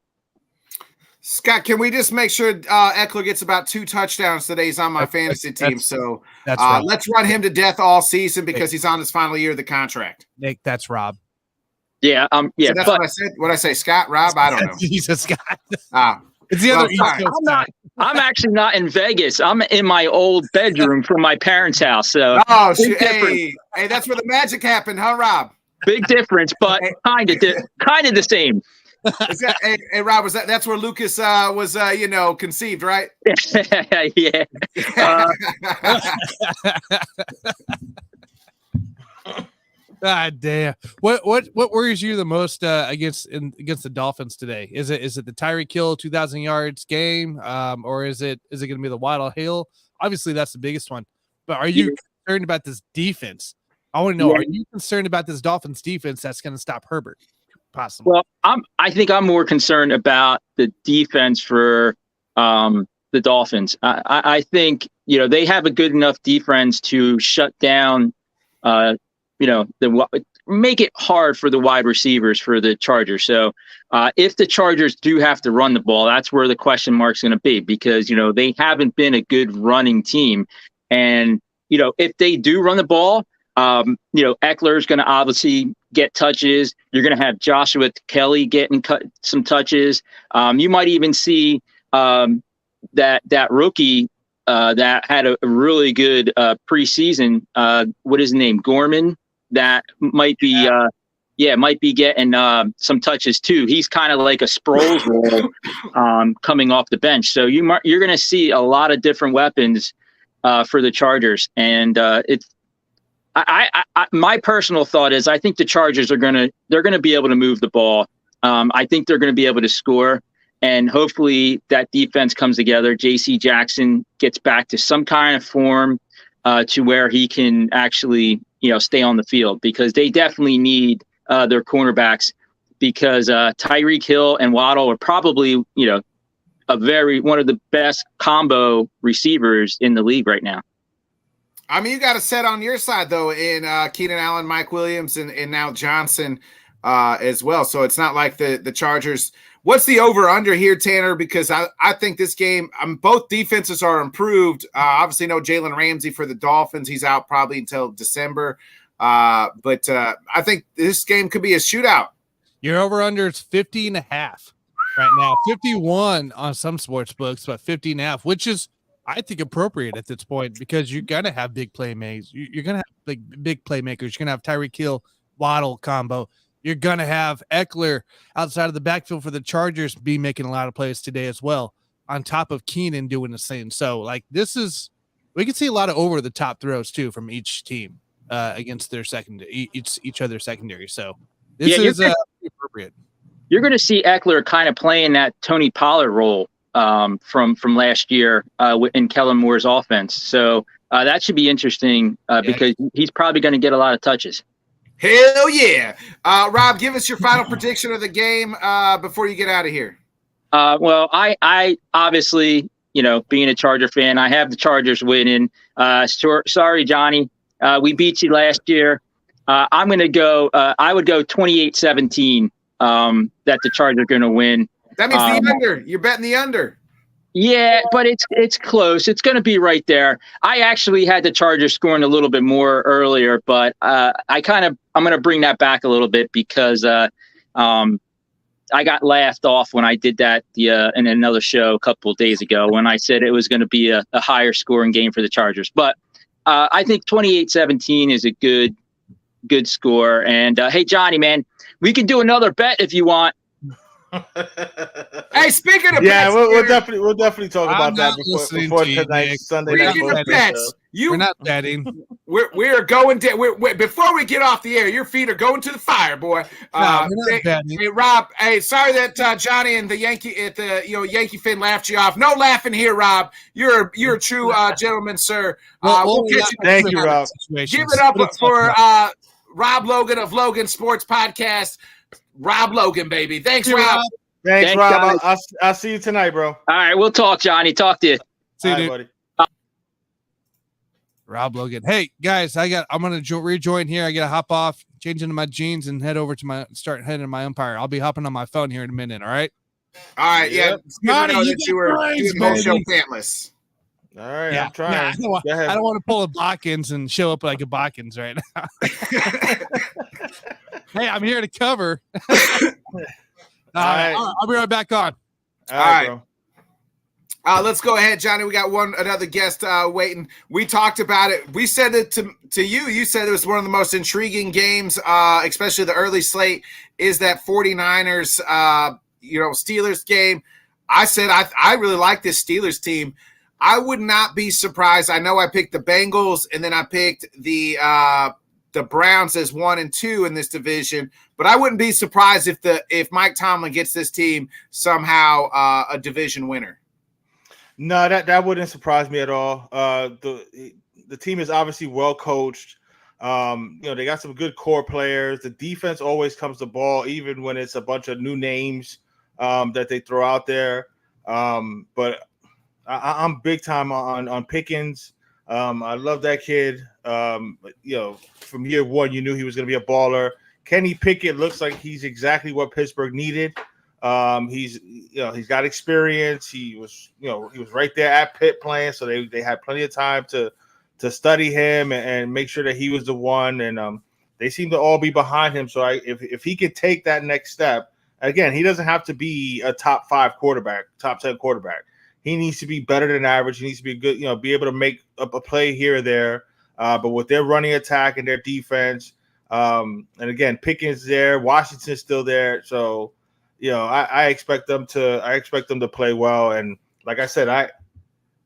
[SPEAKER 1] Scott, can we just make sure Eckler gets about 2 touchdowns today? He's on my fantasy team, so let's run him to death all season because he's on his final year of the contract.
[SPEAKER 5] Nick, that's Rob.
[SPEAKER 6] Yeah,
[SPEAKER 1] So that's what I said. What I say, Scott, Rob? I don't know.
[SPEAKER 5] He's a Scott.
[SPEAKER 1] It's
[SPEAKER 5] the other.
[SPEAKER 6] I'm actually not in Vegas. I'm in my old bedroom from my parents' house. So
[SPEAKER 1] hey, that's where the magic happened, huh, Rob?
[SPEAKER 6] Big difference, but kind of the same.
[SPEAKER 1] Hey, Rob, that's where Lucas was conceived, right?
[SPEAKER 6] Yeah.
[SPEAKER 5] God damn. What worries you the most against the Dolphins today? Is it the Tyreek Hill 2,000 yards game, or is it going to be the Waddle Hill? Obviously, that's the biggest one. But are you concerned about this defense? I want to know: Are you concerned about this Dolphins defense that's going to stop Herbert? Possibly.
[SPEAKER 6] Well, I think I'm more concerned about the defense for the Dolphins. I think they have a good enough defense to shut down. Make it hard for the wide receivers for the Chargers. So if the Chargers do have to run the ball, that's where the question mark's going to be because, they haven't been a good running team. And, if they do run the ball, Eckler is going to obviously get touches. You're going to have Joshua Kelly getting some touches. You might even see that rookie that had a really good preseason. What is his name? Gorman. That might be, might be getting some touches too. He's kind of like a Sproles role coming off the bench. So you're going to see a lot of different weapons for the Chargers. And my personal thought is I think the Chargers they're going to be able to move the ball. I think they're going to be able to score. And hopefully that defense comes together. J.C. Jackson gets back to some kind of form to where he can actually, stay on the field because they definitely need their cornerbacks because Tyreek Hill and Waddle are probably, one of the best combo receivers in the league right now.
[SPEAKER 1] I mean, you got a set on your side, though, in Keenan Allen, Mike Williams, and now Johnson as well. So it's not like the Chargers. What's the over-under here, Tanner? Because I think this game, both defenses are improved. Obviously, no Jalen Ramsey for the Dolphins. He's out probably until December. But I think this game could be a shootout.
[SPEAKER 5] Your over-under is 50.5 right now. 51 on some sports books, but 50.5, which is, I think, appropriate at this point because you're going to have big playmakers. You're going to have big playmakers. You're going to have Tyreek Hill, Waddle combo. You're going to have Eckler outside of the backfield for the Chargers be making a lot of plays today as well, on top of Keenan doing the same. So, we can see a lot of over-the-top throws, too, from each team against their each other's secondary. So, this is appropriate.
[SPEAKER 6] You're going to see Eckler kind of playing that Tony Pollard role from last year in Kellen Moore's offense. So, that should be interesting because he's probably going to get a lot of touches.
[SPEAKER 1] Hell yeah. Rob, give us your final prediction of the game before you get out of here.
[SPEAKER 6] Well, I obviously, being a Charger fan, I have the Chargers winning. Sorry, Johnny. We beat you last year. I'm going to go I would go 28-17 that the Chargers are going to win.
[SPEAKER 1] That means the under. You're betting the under.
[SPEAKER 6] Yeah, but it's close. It's going to be right there. I actually had the Chargers scoring a little bit more earlier, but I'm going to bring that back a little bit because I got laughed off when I did that in another show a couple of days ago when I said it was going to be a higher scoring game for the Chargers. But I think 28-17 is a good score. And hey, Johnny, man, we can do another bet if you want.
[SPEAKER 1] Hey, speaking of
[SPEAKER 2] bets, we'll definitely talk
[SPEAKER 5] I'm
[SPEAKER 2] about that before tonight's Sunday night.
[SPEAKER 1] Speaking of bets,
[SPEAKER 5] we're not betting.
[SPEAKER 1] we're going down. Before we get off the air, your feet are going to the fire, boy. Hey, Rob. Hey, sorry that Johnny and the Yankee fan laughed you off. No laughing here, Rob. You're a true gentleman, sir. We'll get you.
[SPEAKER 2] Thank you, Rob.
[SPEAKER 1] Give it up for Rob Logan of Logan Sports Podcast. Rob Logan, baby. Thanks, Rob.
[SPEAKER 2] Thanks, Rob. I'll see you tonight, bro.
[SPEAKER 6] All right, we'll talk, Johnny. Talk to you.
[SPEAKER 5] See you,
[SPEAKER 2] All right,
[SPEAKER 5] dude.
[SPEAKER 2] buddy.
[SPEAKER 5] Rob Logan. Hey guys, I'm gonna rejoin here. I gotta hop off, change into my jeans, and head over to start heading to my umpire. I'll be hopping on my phone here in a minute. All right.
[SPEAKER 1] All right. Yeah.
[SPEAKER 5] Johnny,
[SPEAKER 1] know that you were doing whole show pantless.
[SPEAKER 2] All right.
[SPEAKER 5] Yeah.
[SPEAKER 2] I'm trying.
[SPEAKER 5] I don't want to pull a Botkins and show up like a Botkins right now. Hey, I'm here to cover. All right. I'll be right back on.
[SPEAKER 2] All right, bro.
[SPEAKER 1] Let's go ahead, Johnny. We got another guest waiting. We talked about it. We said it to you. You said it was one of the most intriguing games, especially the early slate, is that 49ers, Steelers game. I said I really like this Steelers team. I would not be surprised. I know I picked the Bengals, and then I picked the Browns as 1 and 2 in this division, but I wouldn't be surprised if Mike Tomlin gets this team somehow a division winner.
[SPEAKER 2] No, that wouldn't surprise me at all. The team is obviously well coached. They got some good core players. The defense always comes to ball, even when it's a bunch of new names that they throw out there. But I'm big time on Pickens. I love that kid. From year one, you knew he was going to be a baller. Kenny Pickett looks like he's exactly what Pittsburgh needed. He's got experience. He was right there at Pitt playing, so they had plenty of time to study him and make sure that he was the one. And they seem to all be behind him. So if he could take that next step, again, he doesn't have to be a top 5 quarterback, top 10 quarterback. He needs to be better than average. He needs to be good, be able to make a play here or there. But with their running attack and their defense, and again, Pickens there, Washington's still there. So, I expect them to play well. And like I said,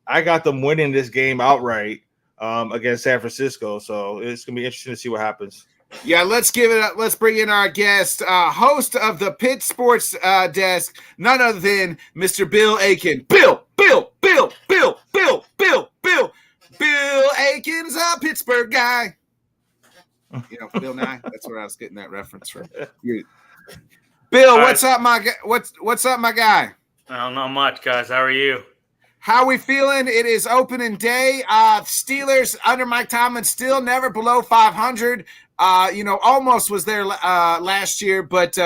[SPEAKER 2] I got them winning this game outright against San Francisco. So it's gonna be interesting to see what happens.
[SPEAKER 1] Yeah, let's give it up. Let's bring in our guest, host of the Pitt Sports Desk, none other than Mr. Bill Aiken. Bill Aiken's a Pittsburgh guy. Bill Nye. That's where I was getting that reference from. Bill, what's up, my guy? What's up, my guy?
[SPEAKER 8] Not much, guys. How are you?
[SPEAKER 1] How we feeling? It is opening day. Steelers under Mike Tomlin still never below 500. Almost was there last year, but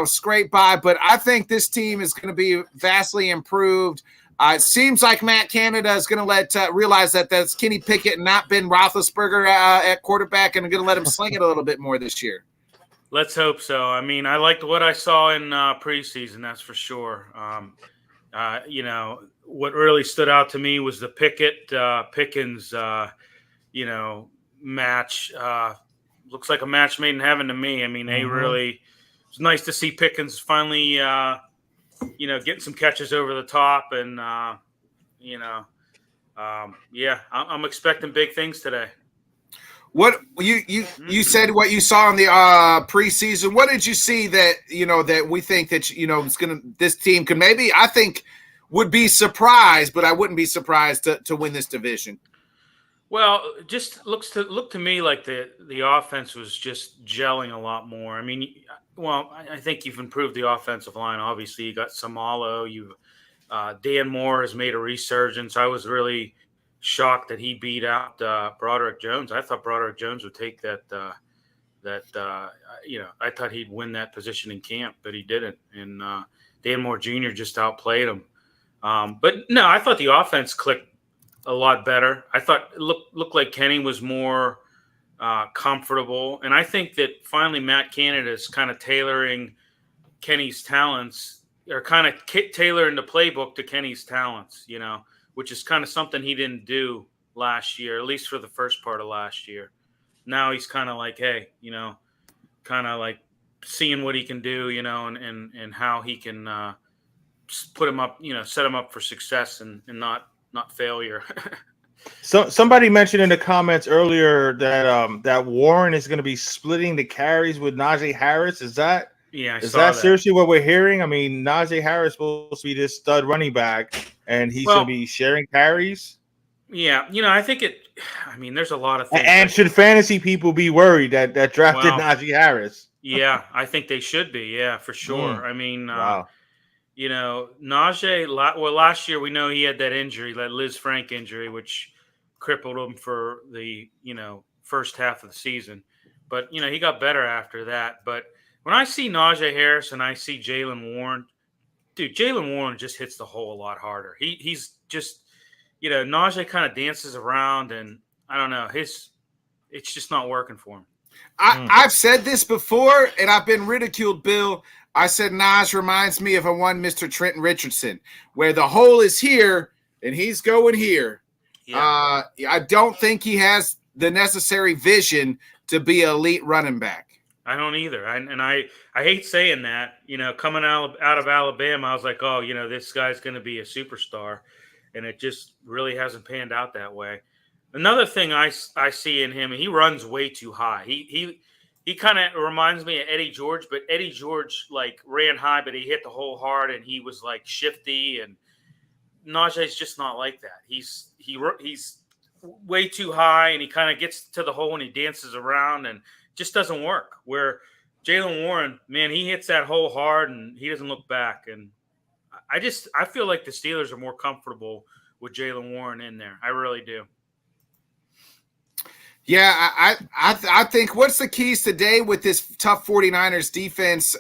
[SPEAKER 1] scraped by. But I think this team is going to be vastly improved. It seems like Matt Canada is going to realize that that's Kenny Pickett and not Ben Roethlisberger at quarterback, and going to let him sling it a little bit more this year.
[SPEAKER 8] Let's hope so. I mean, I liked what I saw in preseason, that's for sure. What really stood out to me was the Pickens, match. Looks like a match made in heaven to me. I mean, it's nice to see Pickens finally, getting some catches over the top. And, I'm expecting big things today.
[SPEAKER 1] What you said what you saw in the preseason. What did you see that that we think that this team could maybe I think would be surprised, but I wouldn't be surprised to win this division.
[SPEAKER 8] Well, just look to me like the offense was just gelling a lot more. I mean, I think you've improved the offensive line. Obviously, you got Samalo. Dan Moore has made a resurgence. I was really shocked that he beat out Broderick Jones. I thought Broderick Jones would take that. I thought he'd win that position in camp, but he didn't. And Dan Moore Jr. just outplayed him. But no, I thought the offense clicked a lot better. I thought it looked like Kenny was more comfortable. And I think that finally Matt Canada is kind of tailoring Kenny's talents, or kind of tailoring the playbook to Kenny's talents, which is kind of something he didn't do last year, at least for the first part of last year. Now he's kind of like, hey, kind of like seeing what he can do, and how he can put him up, set him up for success and not failure.
[SPEAKER 2] So somebody mentioned in the comments earlier that that Warren is going to be splitting the carries with Najee Harris. Is that seriously what we're hearing? I mean, Najee Harris is supposed to be this stud running back, and he's going to be sharing carries.
[SPEAKER 8] Yeah, I think it. I mean, there's a lot of things.
[SPEAKER 2] And should fantasy people be worried that drafted Najee Harris?
[SPEAKER 8] Yeah, I think they should be. Yeah, for sure. I mean,
[SPEAKER 2] wow.
[SPEAKER 8] Najee. Well, last year we know he had that injury, that Liz Frank injury, which crippled him for the first half of the season. But he got better after that. But when I see Najee Harris and I see Jaylen Warren, dude, Jaylen Warren just hits the hole a lot harder. He's just Najee kind of dances around, and I don't know, it's just not working for him.
[SPEAKER 1] I've said this before, and I've been ridiculed, Bill. I said Naj reminds me of a one Mr. Trenton Richardson, where the hole is here and he's going here. Yeah. I don't think he has the necessary vision to be an elite running back.
[SPEAKER 8] I don't either. I hate saying that. Coming out of Alabama, I was like, oh, this guy's going to be a superstar, and it just really hasn't panned out that way. Another thing I see in him, he runs way too high. He kind of reminds me of Eddie George, but Eddie George ran high, but he hit the hole hard, and he was shifty. And Najee's just not like that. He's way too high, and he kind of gets to the hole and he dances around, and just doesn't work. Where Jaylen Warren, man, he hits that hole hard and he doesn't look back. And I feel like the Steelers are more comfortable with Jaylen Warren in there. I really do.
[SPEAKER 1] Yeah, I think what's the keys today with this tough 49ers defense?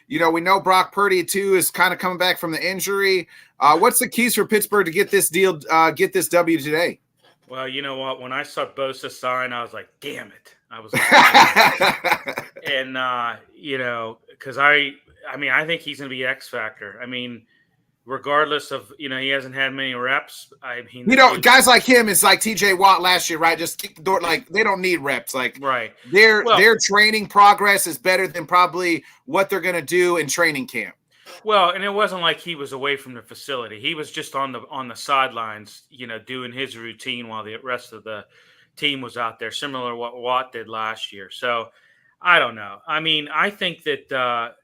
[SPEAKER 1] We know Brock Purdy too is kind of coming back from the injury. What's the keys for Pittsburgh to get this W today?
[SPEAKER 8] Well, you know what? When I saw Bosa sign, I was like, damn it. I was like, and because I think he's going to be X factor. I mean, regardless of, he hasn't had many reps. I mean,
[SPEAKER 1] guys like him is like TJ Watt last year, right? Just kick the door. They don't need reps.
[SPEAKER 8] Right.
[SPEAKER 1] Their training progress is better than probably what they're going to do in training camp.
[SPEAKER 8] Well, and it wasn't like he was away from the facility. He was just on the sidelines, doing his routine while the rest of the team was out there, similar to what Watt did last year. So I don't know. I mean, I think that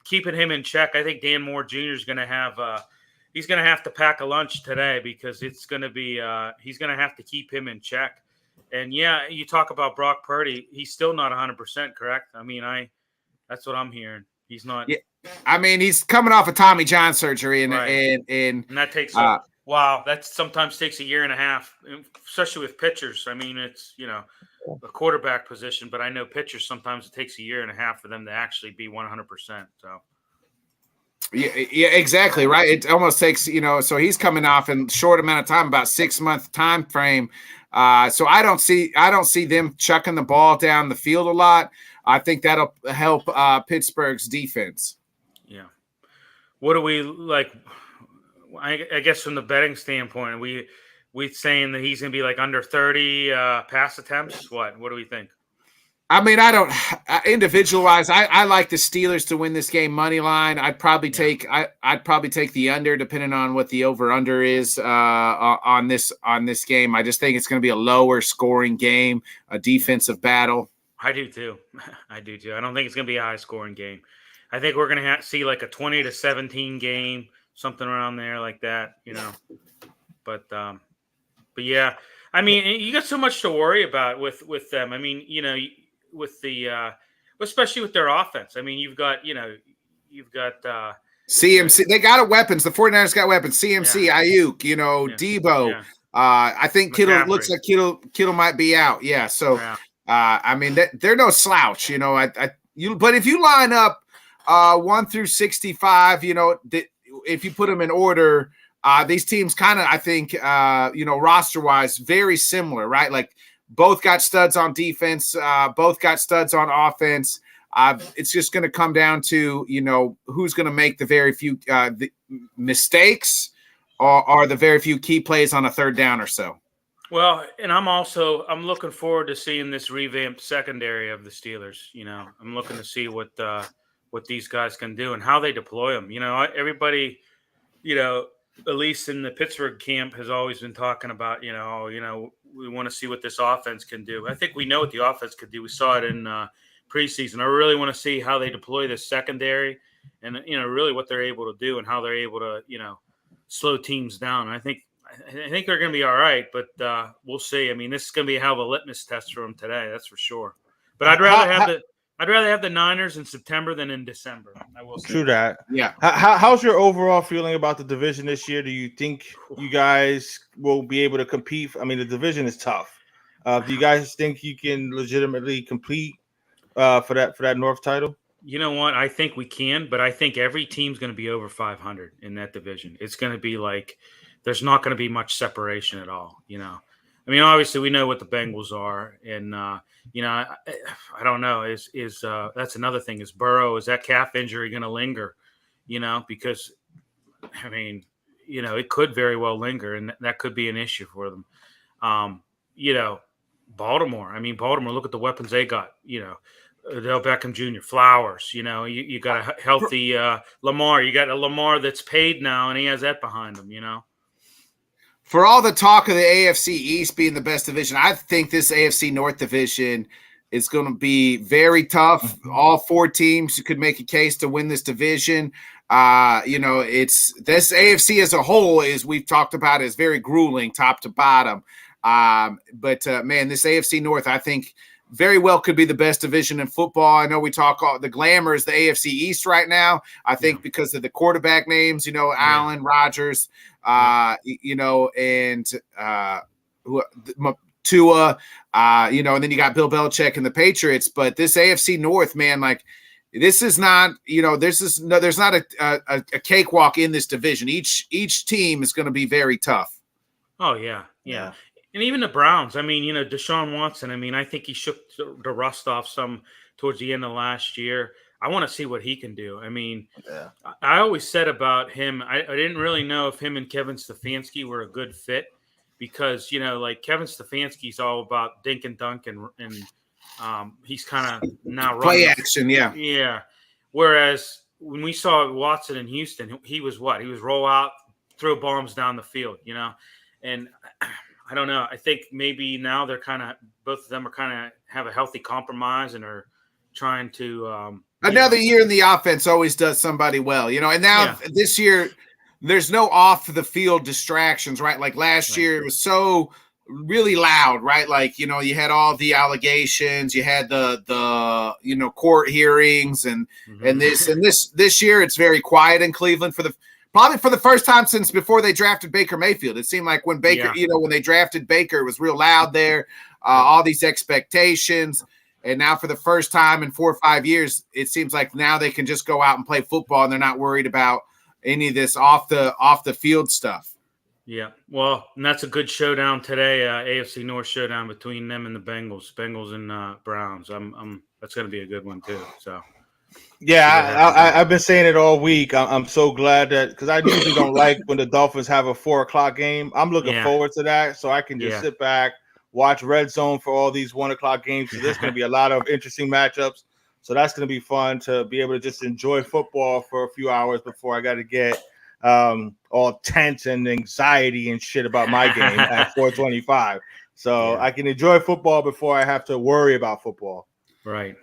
[SPEAKER 8] keeping him in check, I think Dan Moore Jr. is going to have he's going to have to pack a lunch today, because it's going to be he's going to have to keep him in check. And yeah, you talk about Brock Purdy, he's still not 100%, correct? I mean, that's what I'm hearing. He's not.
[SPEAKER 1] Yeah. I mean, he's coming off a Tommy John surgery, and
[SPEAKER 8] that takes wow. That sometimes takes a year and a half, especially with pitchers. I mean, it's a quarterback position, but I know pitchers sometimes it takes a year and a half for them to actually be 100%. So.
[SPEAKER 1] Yeah, exactly right. It almost takes so he's coming off in short amount of time, about 6-month time frame. So I don't see them chucking the ball down the field a lot. I think that'll help Pittsburgh's defense.
[SPEAKER 8] Yeah. What do we like? I guess from the betting standpoint, we saying that he's going to be under 30 pass attempts. What do we think?
[SPEAKER 1] I mean, I don't individualize. I like the Steelers to win this game money line. I'd probably take the under, depending on what the over under is on this game. I just think it's going to be a lower scoring game, a defensive battle.
[SPEAKER 8] I do too. I don't think it's going to be a high scoring game. I think we're going to see a 20-17 game, something around there like that, But yeah, I mean, you got so much to worry about with them. I mean, with the especially with their offense. I mean, you've got
[SPEAKER 1] CMC. They got weapons. The 49ers got weapons. CMC, Ayuk, Debo. Yeah. I think Kittle looks like Kittle might be out. Yeah. So, I mean, they're no slouch. But if you line up 1 through 65, if you put them in order, these teams kind of, I think, roster wise, very similar, right? Both got studs on defense, both got studs on offense. It's just going to come down to, who's going to make the very few the mistakes or the very few key plays on a third down or so.
[SPEAKER 8] Well, and I'm looking forward to seeing this revamped secondary of the Steelers. I'm looking to see what these guys can do and how they deploy them. Everybody, at least in the Pittsburgh camp, has always been talking about, we want to see what this offense can do. I think we know what the offense could do. We saw it in preseason. I really want to see how they deploy this secondary and, really what they're able to do and how they're able to, slow teams down. And I think they're going to be all right, but we'll see. I mean, this is going to be a hell of a litmus test for them today. That's for sure. But I'd rather have the Niners in September than in December. I will say.
[SPEAKER 2] True that.
[SPEAKER 1] Yeah.
[SPEAKER 2] How's your overall feeling about the division this year? Do you think you guys will be able to compete? I mean, the division is tough. Do you guys think you can legitimately compete for that North title?
[SPEAKER 8] You know what? I think we can, but I think every team's going to be over 500 in that division. It's going to be like there's not going to be much separation at all. I mean, obviously we know what the Bengals are, and I don't know. Is that's another thing? Is Burrow, is that calf injury going to linger? Because I mean, it could very well linger, and that could be an issue for them. Baltimore. I mean, Baltimore. Look at the weapons they got. Odell Beckham Jr., Flowers. You got a healthy Lamar. You got a Lamar that's paid now, and he has that behind him.
[SPEAKER 1] For all the talk of the AFC East being the best division, I think this AFC North division is going to be very tough. All four teams could make a case to win this division. It's this AFC as a whole, as we've talked about, is very grueling top to bottom. But this AFC North, I think, very well could be the best division in football. I know we talk all the glamour is the AFC East right now. I think because of the quarterback names, Allen, Rodgers, and Tua, and then you got Bill Belichick and the Patriots. But this AFC North, man, like this is not, there's not a cakewalk in this division. Each team is going to be very tough.
[SPEAKER 8] Oh yeah. And even the Browns, I mean, Deshaun Watson, I mean, I think he shook the rust off some towards the end of last year. I want to see what he can do. I mean, I always said about him, I didn't really know if him and Kevin Stefanski were a good fit because, like Kevin Stefanski's all about dink and dunk and he's kind of now running.
[SPEAKER 1] Play action, yeah.
[SPEAKER 8] Yeah. Whereas when we saw Watson in Houston, he was what? He was roll out, throw bombs down the field, and I don't know. I think maybe now they're both of them are have a healthy compromise and are trying to.
[SPEAKER 1] Another year in the offense always does somebody well, and now this year there's no off the field distractions, right? Like last year it was so really loud, right? Like, you had all the allegations, you had the court hearings and this year it's very quiet in Cleveland probably for the first time since before they drafted Baker Mayfield. It seemed like when Baker, when they drafted Baker, it was real loud there, all these expectations. And now for the first time in 4 or 5 years, it seems like now they can just go out and play football and they're not worried about any of this off the field stuff.
[SPEAKER 8] Yeah. Well, and that's a good showdown today, AFC North showdown between them and the Bengals and Browns. That's going to be a good one too. So.
[SPEAKER 2] Yeah, I've been saying it all week. I'm so glad that because I usually don't like when the Dolphins have a 4:00 game. I'm looking forward to that, so I can just sit back, watch Red Zone for all these 1:00 games. So there's going to be a lot of interesting matchups. So that's going to be fun to be able to just enjoy football for a few hours before I got to get all tense and anxiety and shit about my game at 4:25. So I can enjoy football before I have to worry about football.
[SPEAKER 8] Right.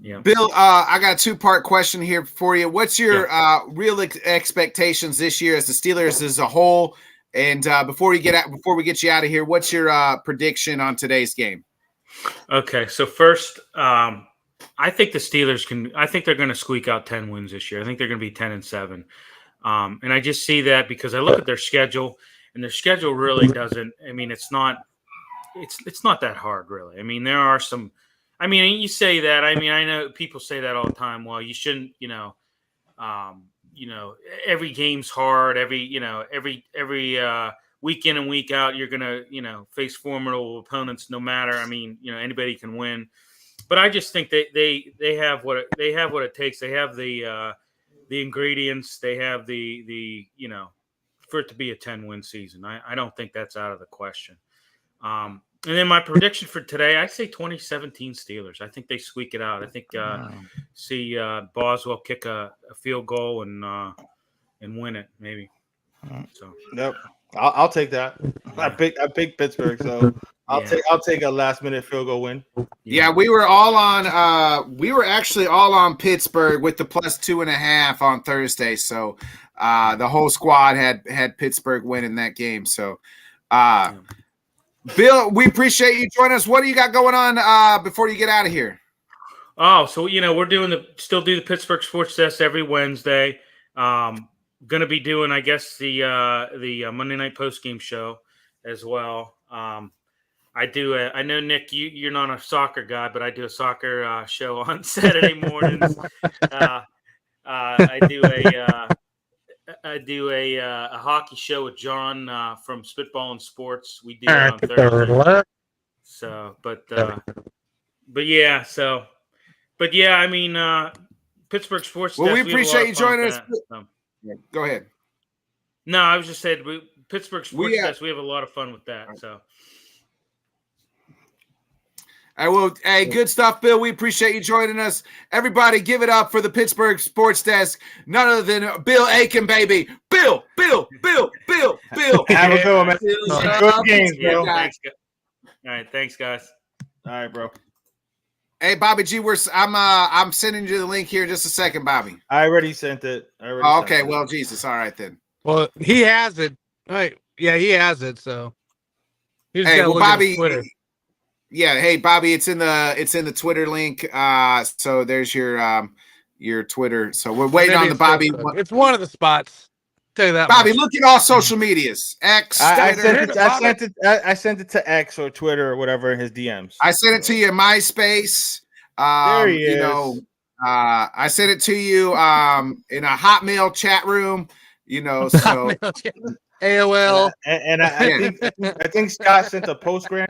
[SPEAKER 8] Yeah,
[SPEAKER 1] Bill, I got a 2-part question here for you. What's your real expectations this year as the Steelers as a whole? And before we get you out of here, what's your prediction on today's game?
[SPEAKER 8] Okay, so first, I think the Steelers I think they're going to squeak out 10 wins this year. I think they're going to be 10-7, and I just see that because I look at their schedule, and their schedule really doesn't. I mean, it's not that hard, really. I mean, there are some. I mean, you say that. I mean, I know people say that all the time. Well, you shouldn't, every game's hard. Every week in and week out, you're gonna, face formidable opponents. No matter. I mean, anybody can win. But I just think they have what it takes. They have the ingredients. They have the for it to be a 10-win season. I don't think that's out of the question. And then my prediction for today, I say 2017 Steelers. I think they squeak it out. I think see Boswell kick a field goal and win it, maybe. So
[SPEAKER 2] Yep, I'll take that. I picked Pittsburgh, so I'll take a last minute field goal win.
[SPEAKER 1] Yeah, we were all on. We were actually all on Pittsburgh with the plus 2.5 on Thursday. So the whole squad had Pittsburgh winning that game. So, Bill, we appreciate you joining us. What do you got going on before you get out of here?
[SPEAKER 8] Oh, so we're still do the Pittsburgh Sports Desk every Wednesday. Going to be doing, I guess, the Monday Night Post Game show as well. I do. I know, Nick, you're not a soccer guy, but I do a soccer show on Saturday mornings. I do a hockey show with John from Spitball and Sports. We do that on Thursday. So, but yeah, so. But yeah, I mean, Pittsburgh Sports.
[SPEAKER 1] Well, we appreciate you joining us.
[SPEAKER 8] So.
[SPEAKER 1] Go ahead.
[SPEAKER 8] No, I was just saying, Pittsburgh Sports Desk. We have a lot of fun with that. So.
[SPEAKER 1] Hey, good stuff, Bill. We appreciate you joining us. Everybody, give it up for the Pittsburgh Sports Desk. None other than Bill Aiken, baby. Bill.
[SPEAKER 2] Have a good one, man. Good games, bro.
[SPEAKER 8] Thanks, all right, thanks, guys.
[SPEAKER 2] All right, bro.
[SPEAKER 1] Hey, Bobby G, I'm sending you the link here in just a second, Bobby.
[SPEAKER 2] I already sent it.
[SPEAKER 1] Okay, well, Jesus. All right, then.
[SPEAKER 5] Well, he has it. Right. Yeah, he has it. So.
[SPEAKER 1] Hey, well, Bobby. Yeah, hey, Bobby, it's in the Twitter link. So there's your Twitter. So we're waiting on the Bobby.
[SPEAKER 5] It's one of the spots. Tell you that,
[SPEAKER 1] Bobby.
[SPEAKER 5] much.
[SPEAKER 1] Look at all social medias. X.
[SPEAKER 2] I sent it to X or Twitter or whatever in his DMs.
[SPEAKER 1] I sent it to you in MySpace.
[SPEAKER 2] There he is.
[SPEAKER 1] I sent it to you in a Hotmail chat room. So
[SPEAKER 5] AOL.
[SPEAKER 2] And I think Scott sent a postgram.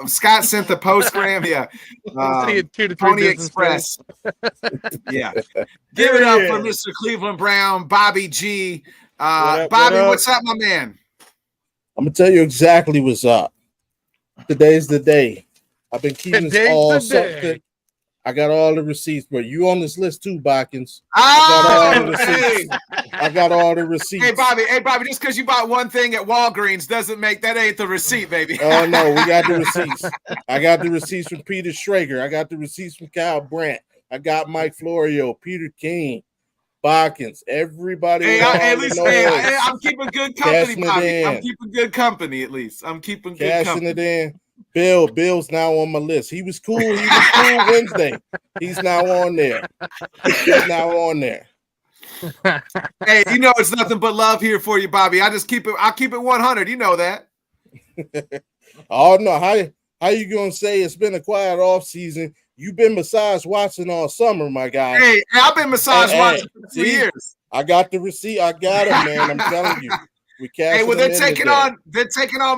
[SPEAKER 1] Scott sent the postgram. Yeah.
[SPEAKER 5] 2 to 3
[SPEAKER 1] Pony Express. Yeah. Give it up for Mr. Cleveland Brown, Bobby G. Bobby, what's up, my man?
[SPEAKER 3] I'm gonna tell you exactly what's up. Today's the day. I've been keeping this all something. I got all the receipts, but you on this list too, Botkins. I got all the receipts.
[SPEAKER 1] Hey, Bobby, just because you bought one thing at Walgreens doesn't make that ain't the receipt, baby.
[SPEAKER 3] Oh, no, we got the receipts. I got the receipts from Peter Schrager. I got the receipts from Kyle Brandt. I got Mike Florio, Peter King, Botkins, everybody.
[SPEAKER 1] I'm keeping good company, Bobby. I'm keeping good company, at least. I'm keeping good
[SPEAKER 3] Cashing
[SPEAKER 1] company.
[SPEAKER 3] it in. Bill's now on my list. He was cool. Wednesday. He's now on there.
[SPEAKER 1] Hey, it's nothing but love here for you, Bobby. I'll keep it 100. You know that.
[SPEAKER 3] Oh no, how you gonna say it's been a quiet off season? You've been massage watching all summer, my guy.
[SPEAKER 1] Hey, I've been massage watching for 2 years.
[SPEAKER 3] I got the receipt. I got him, man. I'm telling you.
[SPEAKER 1] Hey, well, they're taking on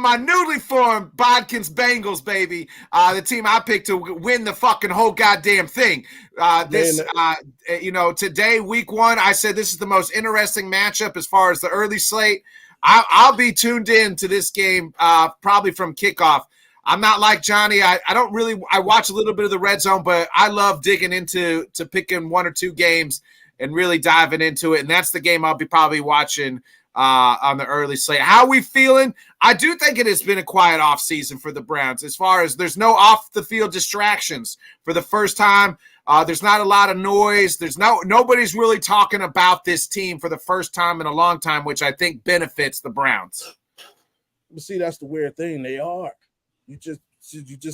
[SPEAKER 1] my newly formed Bodkins Bengals, baby. The team I picked to win the fucking whole goddamn thing. Today, week 1, I said this is the most interesting matchup as far as the early slate. I'll be tuned in to this game probably from kickoff. I'm not like Johnny. I watch a little bit of the red zone, but I love digging into picking 1 or 2 games and really diving into it. And that's the game I'll be probably watching on the early slate. How are we feeling? I do think it has been a quiet off season for the Browns as far as there's no off the field distractions for the first time. There's not a lot of noise. Nobody's really talking about this team for the first time in a long time, which I think benefits the Browns.
[SPEAKER 3] But see, that's the weird thing. They are. You just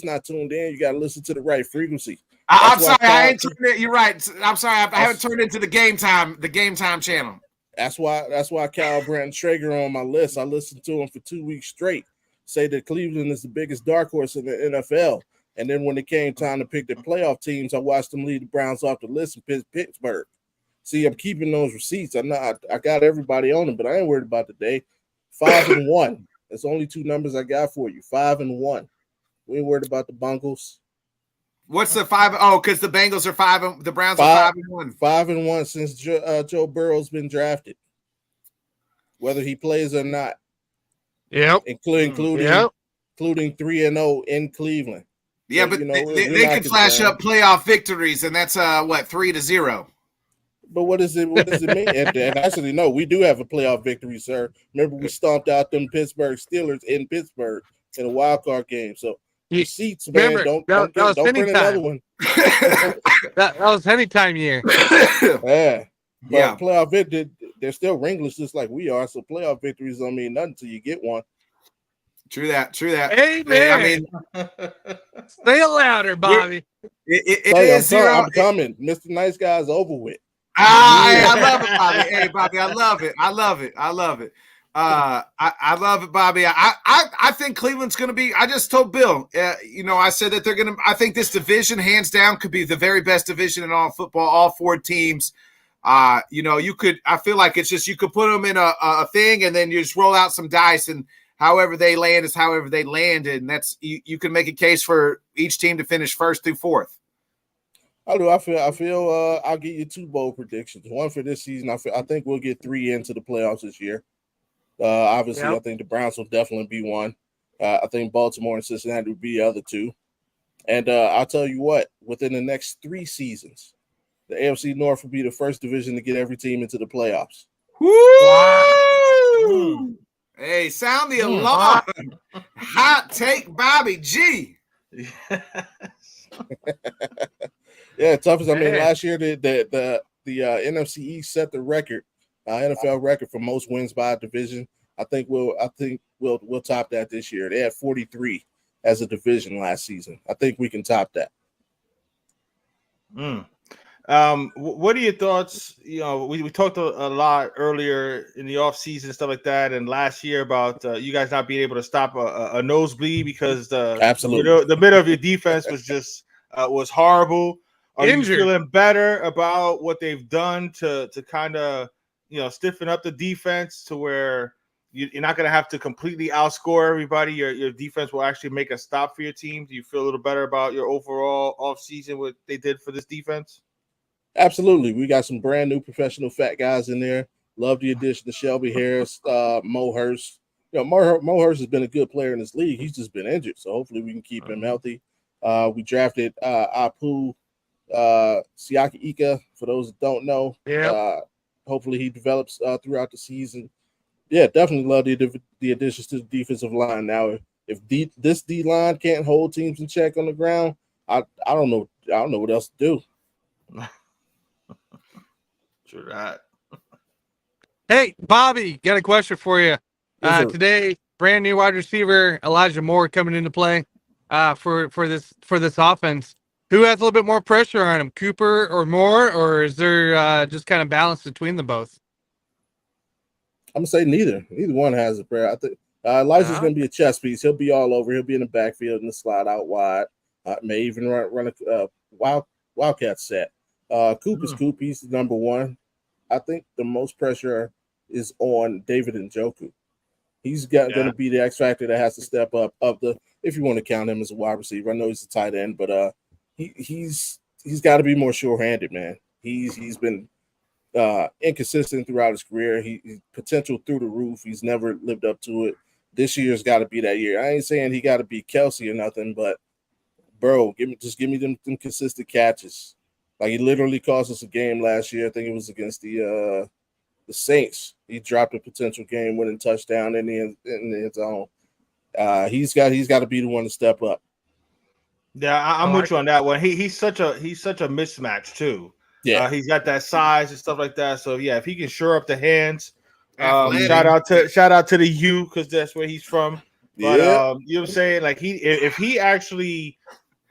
[SPEAKER 3] not tuned in. You got to listen to the right frequency.
[SPEAKER 1] I'm sorry, I ain't turned it. You're right. I'm sorry, I haven't turned into the game time channel.
[SPEAKER 3] That's why Kyle Brandt and Schrager on my list. I listened to him for 2 weeks straight. Say that Cleveland is the biggest dark horse in the NFL. And then when it came time to pick the playoff teams, I watched them lead the Browns off the list and Pittsburgh. See, I'm keeping those receipts. I got everybody on them, but I ain't worried about the day. 5-1. That's only 2 numbers I got for you. 5-1. We ain't worried about the Bengals.
[SPEAKER 1] What's the 5? Oh, because the Bengals are 5. The Browns are 5-1.
[SPEAKER 3] 5-1 since Joe Burrow's been drafted, whether he plays or not.
[SPEAKER 5] Yep.
[SPEAKER 3] Including 3-0 in Cleveland.
[SPEAKER 1] Yeah, so, but they can flash up playoff victories, and that's 3-0.
[SPEAKER 3] But what does it mean? And actually, no, we do have a playoff victory, sir. Remember, we stomped out them Pittsburgh Steelers in Pittsburgh in a wild card game. So receipts, man.
[SPEAKER 5] Remember,
[SPEAKER 3] Don't
[SPEAKER 5] that was
[SPEAKER 3] print
[SPEAKER 5] anytime.
[SPEAKER 3] another one.
[SPEAKER 5] That was anytime year.
[SPEAKER 3] Yeah. But
[SPEAKER 1] Yeah.
[SPEAKER 3] playoff victory, they're still ringless just like we are. So playoff victories don't mean nothing until you get one.
[SPEAKER 1] True that.
[SPEAKER 5] Amen.
[SPEAKER 1] I mean,
[SPEAKER 5] Say it louder, Bobby.
[SPEAKER 1] it
[SPEAKER 3] Hey,
[SPEAKER 1] is zero.
[SPEAKER 3] I'm coming. Mr. Nice Guy's over with.
[SPEAKER 1] I love it, Bobby. Hey, Bobby, I love it. I love it. I love it. I love it, Bobby. I think Cleveland's going to be. I just told Bill. I said that they're going to. I think this division, hands down, could be the very best division in all football. All four teams. You could. I feel like it's just you could put them in a thing, and then you just roll out some dice, and however they land is however they landed, and that's you can make a case for each team to finish first through fourth.
[SPEAKER 3] I do. I feel. I'll give you two bold predictions. One for this season. I think we'll get 3 into the playoffs this year. Obviously,
[SPEAKER 5] Yep.
[SPEAKER 3] I think the Browns will definitely be one. I think Baltimore and Cincinnati will be the other two. And I'll tell you what, within the next 3 seasons, the AFC North will be the first division to get every team into the playoffs.
[SPEAKER 1] Woo! Hey, sound the alarm. Hot take, Bobby G.
[SPEAKER 3] Yeah, toughest. I mean,
[SPEAKER 5] Man.
[SPEAKER 3] last year the NFC East set the record, NFL record for most wins by a division. I think we'll top that this year. They had 43 as a division last season. I think we can top that.
[SPEAKER 2] What are your thoughts? We talked a lot earlier in the off season, stuff like that, and last year about you guys not being able to stop a nosebleed because
[SPEAKER 3] Absolutely.
[SPEAKER 2] the middle of your defense was just was horrible. Are
[SPEAKER 5] Injured.
[SPEAKER 2] you feeling better about what they've done to kind of stiffen up the defense to where you're not going to have to completely outscore everybody? Your defense will actually make a stop for your team. Do you feel a little better about your overall offseason, what they did for this defense?
[SPEAKER 3] Absolutely. We got some brand new professional fat guys in there. Love the addition of Shelby Harris, Mo Hurst. Mo Hurst has been a good player in this league. He's just been injured, so hopefully we can keep him healthy. We drafted Apu Siaki Ika, for those that don't know.
[SPEAKER 5] Yeah.
[SPEAKER 3] Hopefully he develops throughout the season. Yeah, definitely love the additions to the defensive line. Now, if this D line can't hold teams in check on the ground, I don't know what else to do.
[SPEAKER 2] Sure that.
[SPEAKER 5] Hey, Bobby, got a question for you.
[SPEAKER 3] Yes, sir.
[SPEAKER 5] Today, brand new wide receiver Elijah Moore coming into play for this offense. Who has a little bit more pressure on him, Cooper or Moore, or is there just kind of balance between them both?
[SPEAKER 3] I'm gonna say neither. Neither one has a prayer. I think Elijah's
[SPEAKER 5] Uh-huh.
[SPEAKER 3] gonna be a chess piece. He'll be all over. He'll be in the backfield and the slide out wide. May even run a wildcat set. Coop is Coop. He's the number one. I think the most pressure is on David Njoku. He's going to be the X factor that has to step up if you want to count him as a wide receiver. I know he's a tight end, but he's got to be more sure-handed, man. He's been inconsistent throughout his career. He's potential through the roof. He's never lived up to it. This year's got to be that year. I ain't saying he got to be Kelsey or nothing, but bro, give me them consistent catches. Like he literally cost us a game last year. I think it was against the Saints. He dropped a potential game-winning touchdown in the end zone. He's got to be the one to step up.
[SPEAKER 2] Yeah, I'm with you on that one. He's such a mismatch too.
[SPEAKER 3] Yeah,
[SPEAKER 2] he's got that size and stuff like that. So yeah, if he can shore up the hands,
[SPEAKER 1] Athletic.
[SPEAKER 2] shout out to the U because that's where he's from. But
[SPEAKER 3] Yeah.
[SPEAKER 2] you know what I'm saying? Like if he actually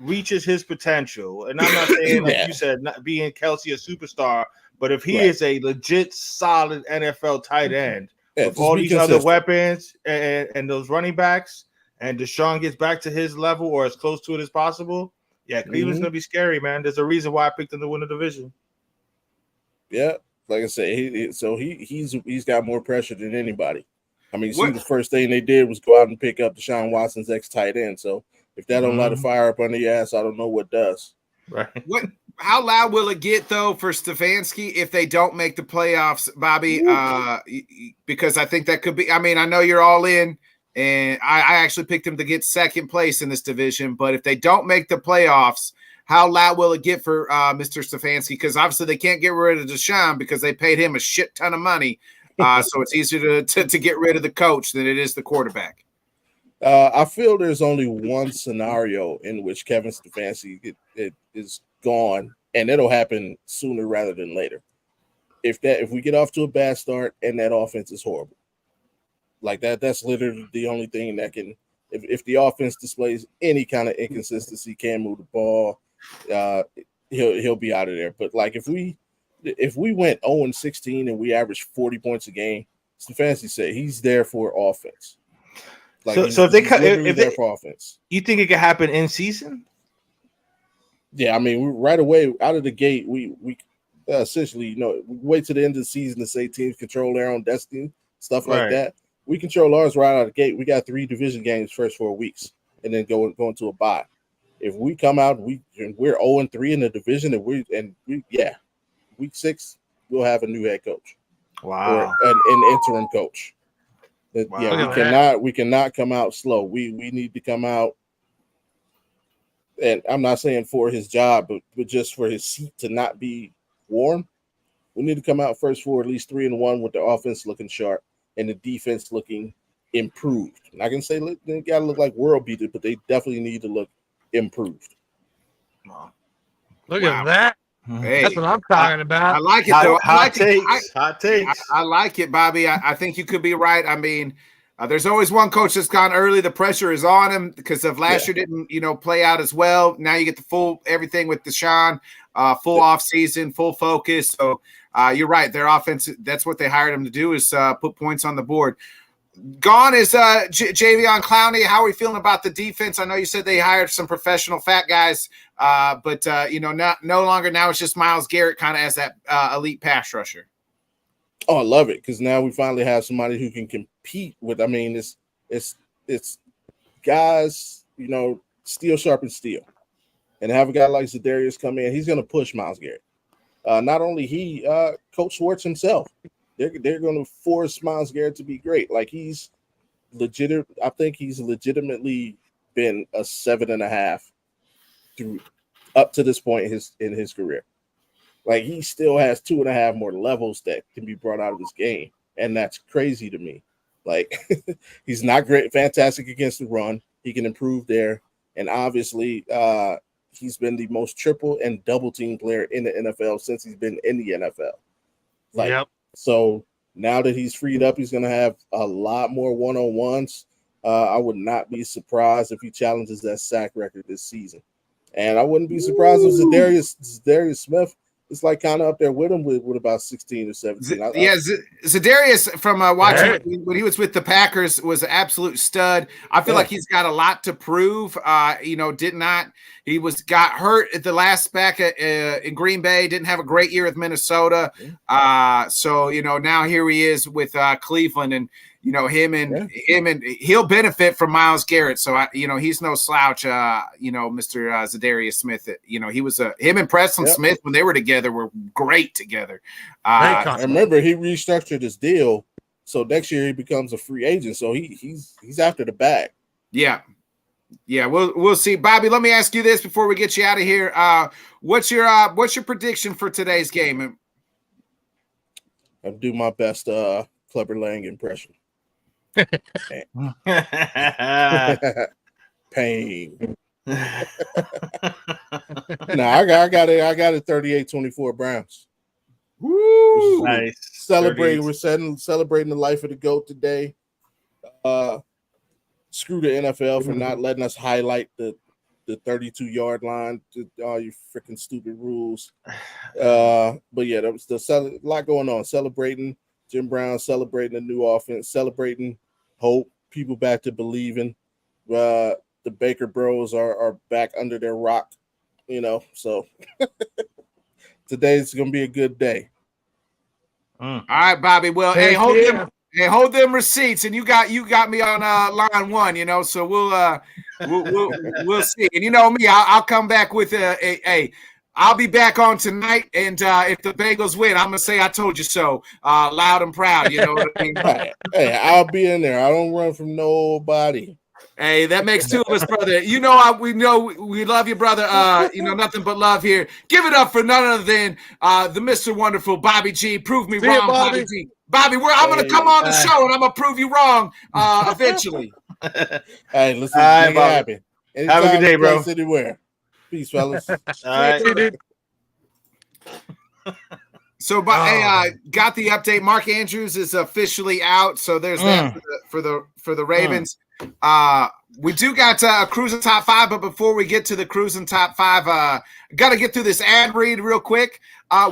[SPEAKER 2] reaches his potential, and I'm not saying like
[SPEAKER 3] Yeah.
[SPEAKER 2] you said, not being Kelsey a superstar, but if he
[SPEAKER 3] Right.
[SPEAKER 2] is a legit solid NFL tight end
[SPEAKER 3] Yeah,
[SPEAKER 2] with
[SPEAKER 3] just
[SPEAKER 2] all
[SPEAKER 3] be
[SPEAKER 2] these other
[SPEAKER 3] consistent.
[SPEAKER 2] weapons and those running backs, and Deshaun gets back to his level or as close to it as possible, yeah, Cleveland's gonna be scary, man. There's a reason why I picked them to win the division.
[SPEAKER 3] Yeah, like I said, he's got more pressure than anybody. I mean, you see,
[SPEAKER 1] What-
[SPEAKER 3] the first thing they did was go out and pick up Deshaun Watson's ex tight end. So if that don't light a fire up under your ass, I don't know what does.
[SPEAKER 2] Right.
[SPEAKER 1] How loud will it get though for Stefanski if they don't make the playoffs, Bobby? Because I think that could be. I mean, I know you're all in, and I actually picked him to get second place in this division. But if they don't make the playoffs, how loud will it get for Mr. Stefanski? Because obviously they can't get rid of Deshaun because they paid him a shit ton of money. So it's easier to get rid of the coach than it is the quarterback.
[SPEAKER 3] I feel there's only one scenario in which Kevin Stefanski is gone, and it'll happen sooner rather than later. If we get off to a bad start and that offense is horrible, like that's literally the only thing that can. If the offense displays any kind of inconsistency, can't move the ball, he'll be out of there. But like if we went 0-16 and we averaged 40 points a game, Stefanski said he's there for offense. Like
[SPEAKER 2] so if they
[SPEAKER 3] for offense,
[SPEAKER 2] you think it could happen in season?
[SPEAKER 3] Yeah, I mean, right away out of the gate, we essentially, we wait to the end of the season to say teams control their own destiny, stuff like that. We control ours right out of the gate. We got 3 division games first 4 weeks, and then go into a bye. If we come out, we're 0-3 in the division, and week 6 we'll have a new head coach.
[SPEAKER 2] Wow,
[SPEAKER 3] or an interim coach.
[SPEAKER 2] Wow.
[SPEAKER 3] Yeah, we cannot come out slow. We need to come out, and I'm not saying for his job, but just for his seat to not be warm. We need to come out first 4 at least 3-1 with the offense looking sharp and the defense looking improved. And I can say they got to look like world beaters, but they definitely need to look improved.
[SPEAKER 2] Wow.
[SPEAKER 9] Look at that.
[SPEAKER 1] Hey,
[SPEAKER 9] that's what I'm talking about.
[SPEAKER 1] I like it though.
[SPEAKER 2] Hot takes.
[SPEAKER 1] I like it, Bobby. I think you could be right. I mean, there's always one coach that's gone early. The pressure is on him because of last year didn't play out as well. Now you get the full everything with Deshaun, full off season, full focus. So you're right. Their offense, that's what they hired him to do, is put points on the board. Gone is Jadeveon Clowney. How are we feeling about the defense? I know you said they hired some professional fat guys, but no longer. Now it's just Myles Garrett kind of as that elite pass rusher.
[SPEAKER 3] Oh, I love it because now we finally have somebody who can compete with. I mean, it's guys, steel sharpens steel, and have a guy like Za'Darius come in. He's going to push Myles Garrett. Not only he, Coach Schwartz himself. They're going to force Myles Garrett to be great. Like he's legit. I think he's legitimately been a 7.5 through up to this point in his career. Like he still has 2.5 more levels that can be brought out of his game, and that's crazy to me. Like he's not great, fantastic against the run. He can improve there, and obviously he's been the most triple and double team player in the NFL since he's been in the NFL. So now that he's freed up, he's going to have a lot more one-on-ones. I would not be surprised if he challenges that sack record this season. And I wouldn't be surprised if Za'Darius Smith is like kind of up there with him with about 16 or 17.
[SPEAKER 1] Za'Darius from watching when he was with the Packers was an absolute stud. I feel like he's got a lot to prove. He got hurt at the last back in Green Bay, didn't have a great year with Minnesota. So now here he is with Cleveland, and him and he'll benefit from Myles Garrett. So he's no slouch. Mr. Za'Darius Smith. He was him and Preston Smith when they were together were great together.
[SPEAKER 3] I remember he restructured his deal, so next year he becomes a free agent. So he's after the bag.
[SPEAKER 1] Yeah, we'll see. Bobby, let me ask you this before we get you out of here. What's your prediction for today's game?
[SPEAKER 3] I'll do my best Clubber Lang impression. Pain. I got it 38-24 Browns.
[SPEAKER 2] Woo! Nice.
[SPEAKER 3] Celebrating the life of the GOAT today. Screw the NFL for not letting us highlight the 32-yard line. All you freaking stupid rules. But yeah, there was a lot going on. Celebrating Jim Brown, celebrating the new offense, celebrating hope, people back to believing. The Baker Bros are back under their rock, so today's going to be a good day.
[SPEAKER 1] All right, Bobby. Well, hold them receipts, and you got me on line one, so we'll see. And me, I'll come back with I'll be back on tonight, and if the Bengals win, I'm gonna say I told you so, loud and proud. You know what I mean?
[SPEAKER 3] Hey, I'll be in there. I don't run from nobody.
[SPEAKER 1] Hey, that makes two of us, brother. We know we love you, brother. Nothing but love here. Give it up for none other than the Mr. Wonderful Bobby G. Prove me
[SPEAKER 9] See ya,
[SPEAKER 1] wrong,
[SPEAKER 9] Bobby.
[SPEAKER 1] Bobby G. Bobby, I'm going to come on the show and I'm going to prove you wrong eventually.
[SPEAKER 3] Hey, listen,
[SPEAKER 2] All right,
[SPEAKER 3] make it
[SPEAKER 2] Bobby.
[SPEAKER 3] happen.
[SPEAKER 2] Have a good day, bro.
[SPEAKER 3] Anywhere. Peace, fellas.
[SPEAKER 2] All right.
[SPEAKER 1] So, got the update. Mark Andrews is officially out. So there's that for the Ravens. We do got a cruising top 5, but before we get to the cruising top 5, got to get through this ad read real quick.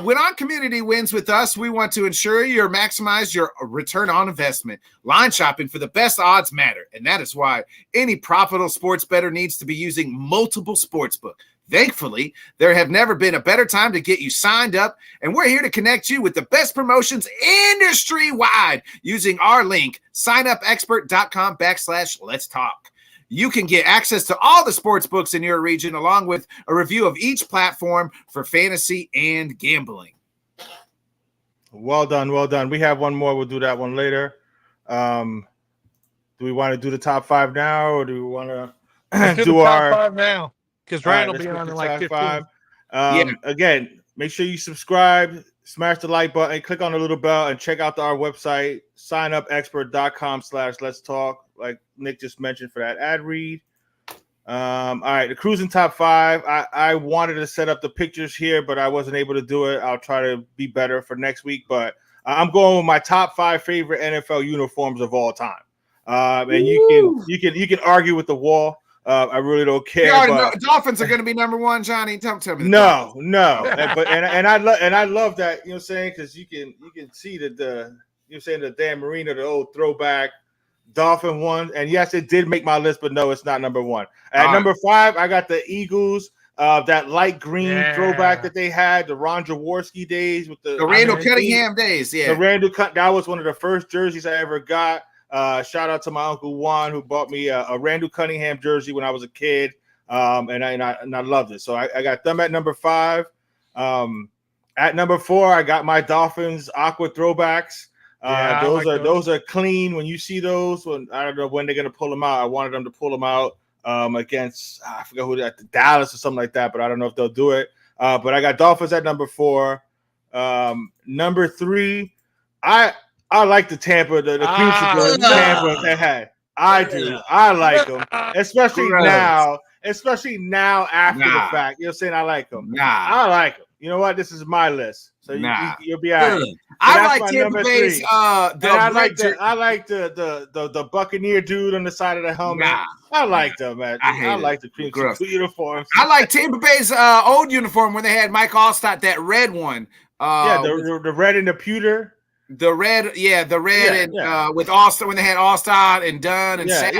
[SPEAKER 1] When On Community wins with us, we want to ensure you maximize your return on investment. Line shopping for the best odds matter, and that is why any profitable sports bettor needs to be using multiple sportsbook. Thankfully, there have never been a better time to get you signed up, and we're here to connect you with the best promotions industry-wide using our link, signupexpert.com/let's talk. You can get access to all the sports books in your region, along with a review of each platform for fantasy and gambling.
[SPEAKER 2] Well done, well done. We have one more. We'll do that one later. Do we want to do the top 5 now, or do we want to
[SPEAKER 9] do our top 5 now? Because Ryan will be on in like 15.
[SPEAKER 2] Again, make sure you subscribe, smash the like button, click on the little bell, and check out our website, signupexpert.com/let's talk, like Nick just mentioned for that ad read. All right, the cruising top 5. I wanted to set up the pictures here, but I wasn't able to do it. I'll try to be better for next week, but I'm going with my top 5 favorite NFL uniforms of all time. And you can argue with the wall. I really don't care.
[SPEAKER 1] You already know Dolphins are going to be number 1, Johnny. Tell me.
[SPEAKER 2] No. and I love that. You know what I'm saying? Because you can see that the Dan Marino, the old throwback Dolphin one. And yes, it did make my list, but no, it's not number 1. At number 5, I got the Eagles. That light green throwback that they had, the Ron Jaworski days with the
[SPEAKER 1] Randall Cunningham days. Yeah,
[SPEAKER 2] the Randall that was one of the first jerseys I ever got. Shout out to my uncle Juan, who bought me a Randall Cunningham jersey when I was a kid, and I loved it. So I got them at number 5. At number 4, I got my Dolphins Aqua throwbacks. Those are clean. When you see those, I don't know when they're gonna pull them out. I wanted them to pull them out against I forgot who at the Dallas or something like that, but I don't know if they'll do it. But I got Dolphins at number 4. Number 3, I like the Tampa, the creamsicle Tampa they had. I do. I like them, especially now after the fact. You know what I'm saying? I like them. I like them. You know what? This is my list, so you'll be all right. So
[SPEAKER 1] I like Tampa Bay's.
[SPEAKER 2] I like the Buccaneer dude on the side of the helmet. I like them, man. I like the creamsicle uniforms.
[SPEAKER 1] I like Tampa Bay's old uniform when they had Mike Allstott, that red one.
[SPEAKER 2] The red and the pewter.
[SPEAKER 1] The red, and with Allstott when they had Allstott and Dunn and
[SPEAKER 2] with the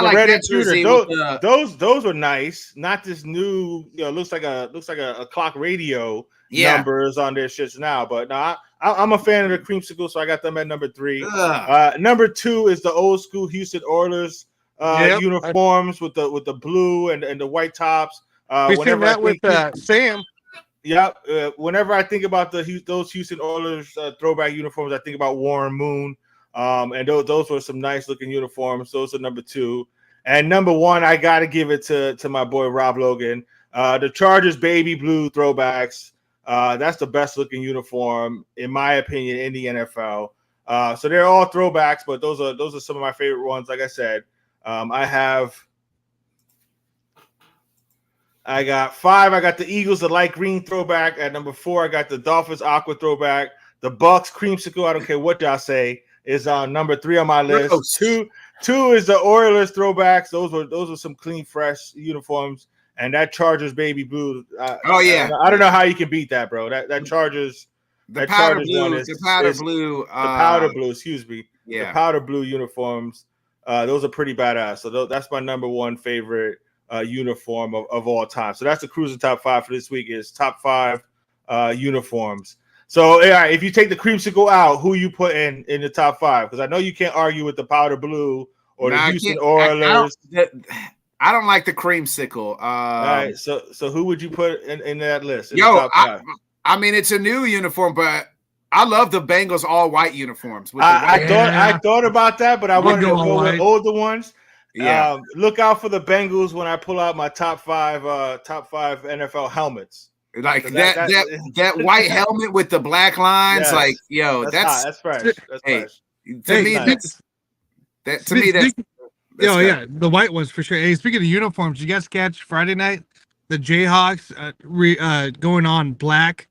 [SPEAKER 1] like
[SPEAKER 2] red
[SPEAKER 1] that
[SPEAKER 2] and pewter.
[SPEAKER 1] jersey
[SPEAKER 2] Those were nice. Not this new, looks like a clock radio numbers on their shits now. But no, I'm a fan of the creamsicle, so I got them at number 3. Number 2 is the old school Houston Oilers uniforms with the blue and the white tops.
[SPEAKER 9] We seen that with Sam.
[SPEAKER 2] Yeah, whenever I think about those Houston Oilers throwback uniforms, I think about Warren Moon, and those were some nice looking uniforms. Those are number 2, and number 1, I got to give it to my boy Rob Logan, the Chargers baby blue throwbacks. That's the best looking uniform in my opinion in the NFL. So they're all throwbacks, but those are some of my favorite ones. Like I said, I got 5. I got the Eagles, the light green throwback. At number 4, I got the Dolphins aqua throwback. The Bucks creamsicle, I don't care what y'all say, is on number 3 on my list. 2 is the Oilers throwbacks. Those were some clean, fresh uniforms. And that Chargers baby blue. I don't know how you can beat that, bro. That Chargers.
[SPEAKER 1] The powder blue. The powder blue.
[SPEAKER 2] Excuse me.
[SPEAKER 1] Yeah.
[SPEAKER 2] The powder blue uniforms. Those are pretty badass. So that's my number 1 favorite uniform of all time. So that's the cruising top 5 for this week. Is top 5 uniforms. So if you take the creamsicle out, who you put in the top 5? Because I know you can't argue with the powder blue or the Houston Oilers.
[SPEAKER 1] I don't like the creamsicle.
[SPEAKER 2] All right, so who would you put in that list?
[SPEAKER 1] I mean, it's a new uniform, but I love the Bengals all white uniforms. With the
[SPEAKER 2] I thought about that, but I wanted to go with older ones.
[SPEAKER 1] Yeah.
[SPEAKER 2] Look out for the Bengals when I pull out my top five NFL helmets.
[SPEAKER 1] Like that white helmet with the black lines, like that's
[SPEAKER 2] fresh. That's fresh.
[SPEAKER 1] To me,
[SPEAKER 9] the white ones for sure. Hey, speaking of uniforms, you guys catch Friday night the Jayhawks going on black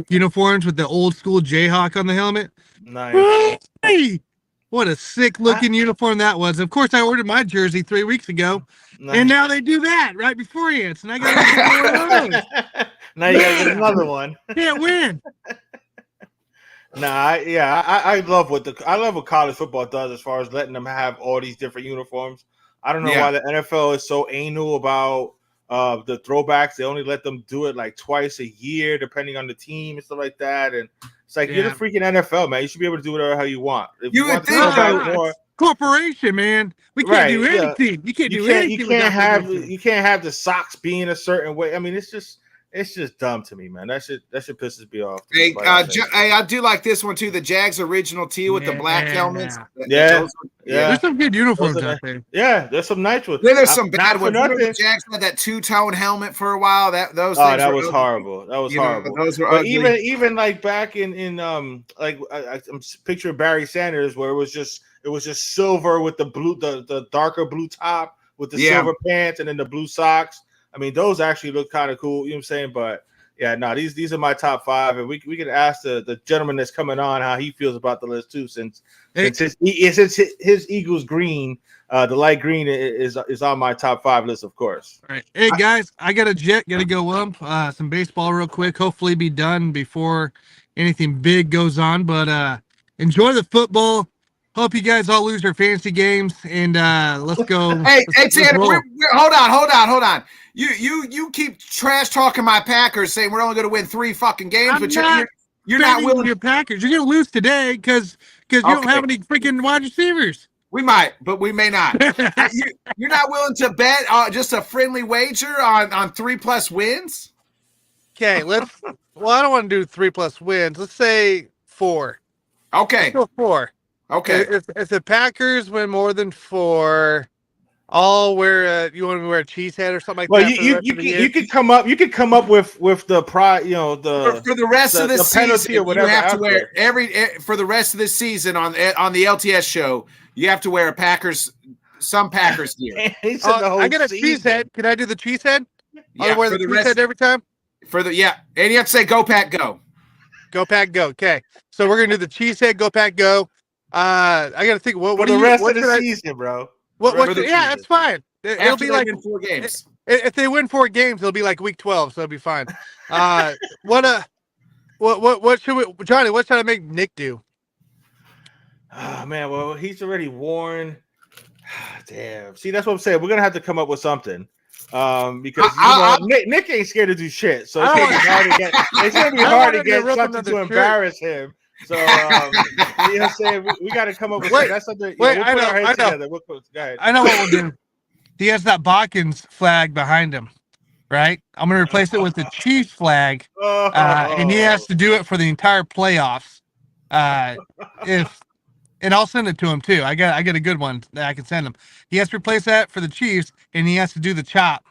[SPEAKER 9] uniforms with the old school Jayhawk on the helmet?
[SPEAKER 2] Nice.
[SPEAKER 9] Hey, what a sick looking uniform that was. Of course, I ordered my jersey 3 weeks ago, and now they do that right beforehand. So now I got to get one of those.
[SPEAKER 2] Now you got to get another one.
[SPEAKER 9] Can't win.
[SPEAKER 2] I love what college football does as far as letting them have all these different uniforms. I don't know why the NFL is so anal about the throwbacks. They only let them do it like twice a year, depending on the team and stuff like that. And it's like you're the freaking NFL, man. You should be able to do whatever the hell you want. If you want
[SPEAKER 9] think corporation, man. We can't do anything. You can't do anything.
[SPEAKER 2] You can't have the socks being a certain way. I mean, it's just dumb to me, man. That shit pisses me off.
[SPEAKER 1] Hey, I do like this one too. The Jags original teal with the black helmets.
[SPEAKER 9] There's some good uniforms out there.
[SPEAKER 2] Yeah, there's some nice ones.
[SPEAKER 1] Then there's some bad ones. The Jags had that two-tone helmet for a while. That was
[SPEAKER 2] horrible. That was horrible.
[SPEAKER 1] Those were
[SPEAKER 2] ugly. Even like back in like I'm picturing Barry Sanders where it was just silver with the blue, the darker blue top with the silver pants and then the blue socks. I mean, those actually look kind of cool, you know what I'm saying? But yeah, no, these are my top five, and we can ask the gentleman that's coming on how he feels about the list too, since his Eagles green, the light green is on my top five list, of course.
[SPEAKER 9] All right, hey guys, I got to go some baseball real quick. Hopefully, be done before anything big goes on. But enjoy the football. Hope you guys all lose your fantasy games, and let's go.
[SPEAKER 1] Hey, Tanner, hold on. You keep trash talking my Packers, saying we're only going to win 3 fucking games, but you're not willing.
[SPEAKER 9] Your Packers, you're going to lose today because you don't have any freaking wide receivers.
[SPEAKER 1] We might, but we may not. You're not willing to bet just a friendly wager on 3+ wins.
[SPEAKER 5] Okay, well, I don't want to do 3+ wins. Let's say 4.
[SPEAKER 1] Okay,
[SPEAKER 5] let's go 4.
[SPEAKER 1] Okay.
[SPEAKER 5] If the Packers win more than 4, I'll wear you want to wear a cheese head or something like that.
[SPEAKER 2] You could come up with the pride,
[SPEAKER 1] for the rest of the season or whatever. You have to wear for the rest of the season on the LTS show. You have to wear some Packers gear.
[SPEAKER 5] I get a cheese head. Can I do the cheese head? I'll wear the cheese head every time.
[SPEAKER 1] And you have to say "Go Pack Go."
[SPEAKER 5] Go Pack Go. Okay, so we're gonna do the cheese head. Go Pack Go. I gotta think. What
[SPEAKER 2] for the rest of the season, bro?
[SPEAKER 5] That's fine. It'll be like
[SPEAKER 1] 4 games.
[SPEAKER 5] If they win 4 games, it'll be like week 12, so it'll be fine. What should we, Johnny? What should I make Nick do?
[SPEAKER 2] Oh man, well he's already worn. Damn. See, that's what I'm saying. We're gonna have to come up with something. Because Nick ain't scared to do shit, so it's gonna be hard to get something to embarrass him. So you know what I'm saying? We got to come up with that's something. We'll put our heads together. Go ahead.
[SPEAKER 9] I know what we'll do. He has that Botkins flag behind him, right? I'm gonna replace it with the Chiefs flag, and he has to do it for the entire playoffs. And I'll send it to him too. I got a good one that I can send him. He has to replace that for the Chiefs, and he has to do the chop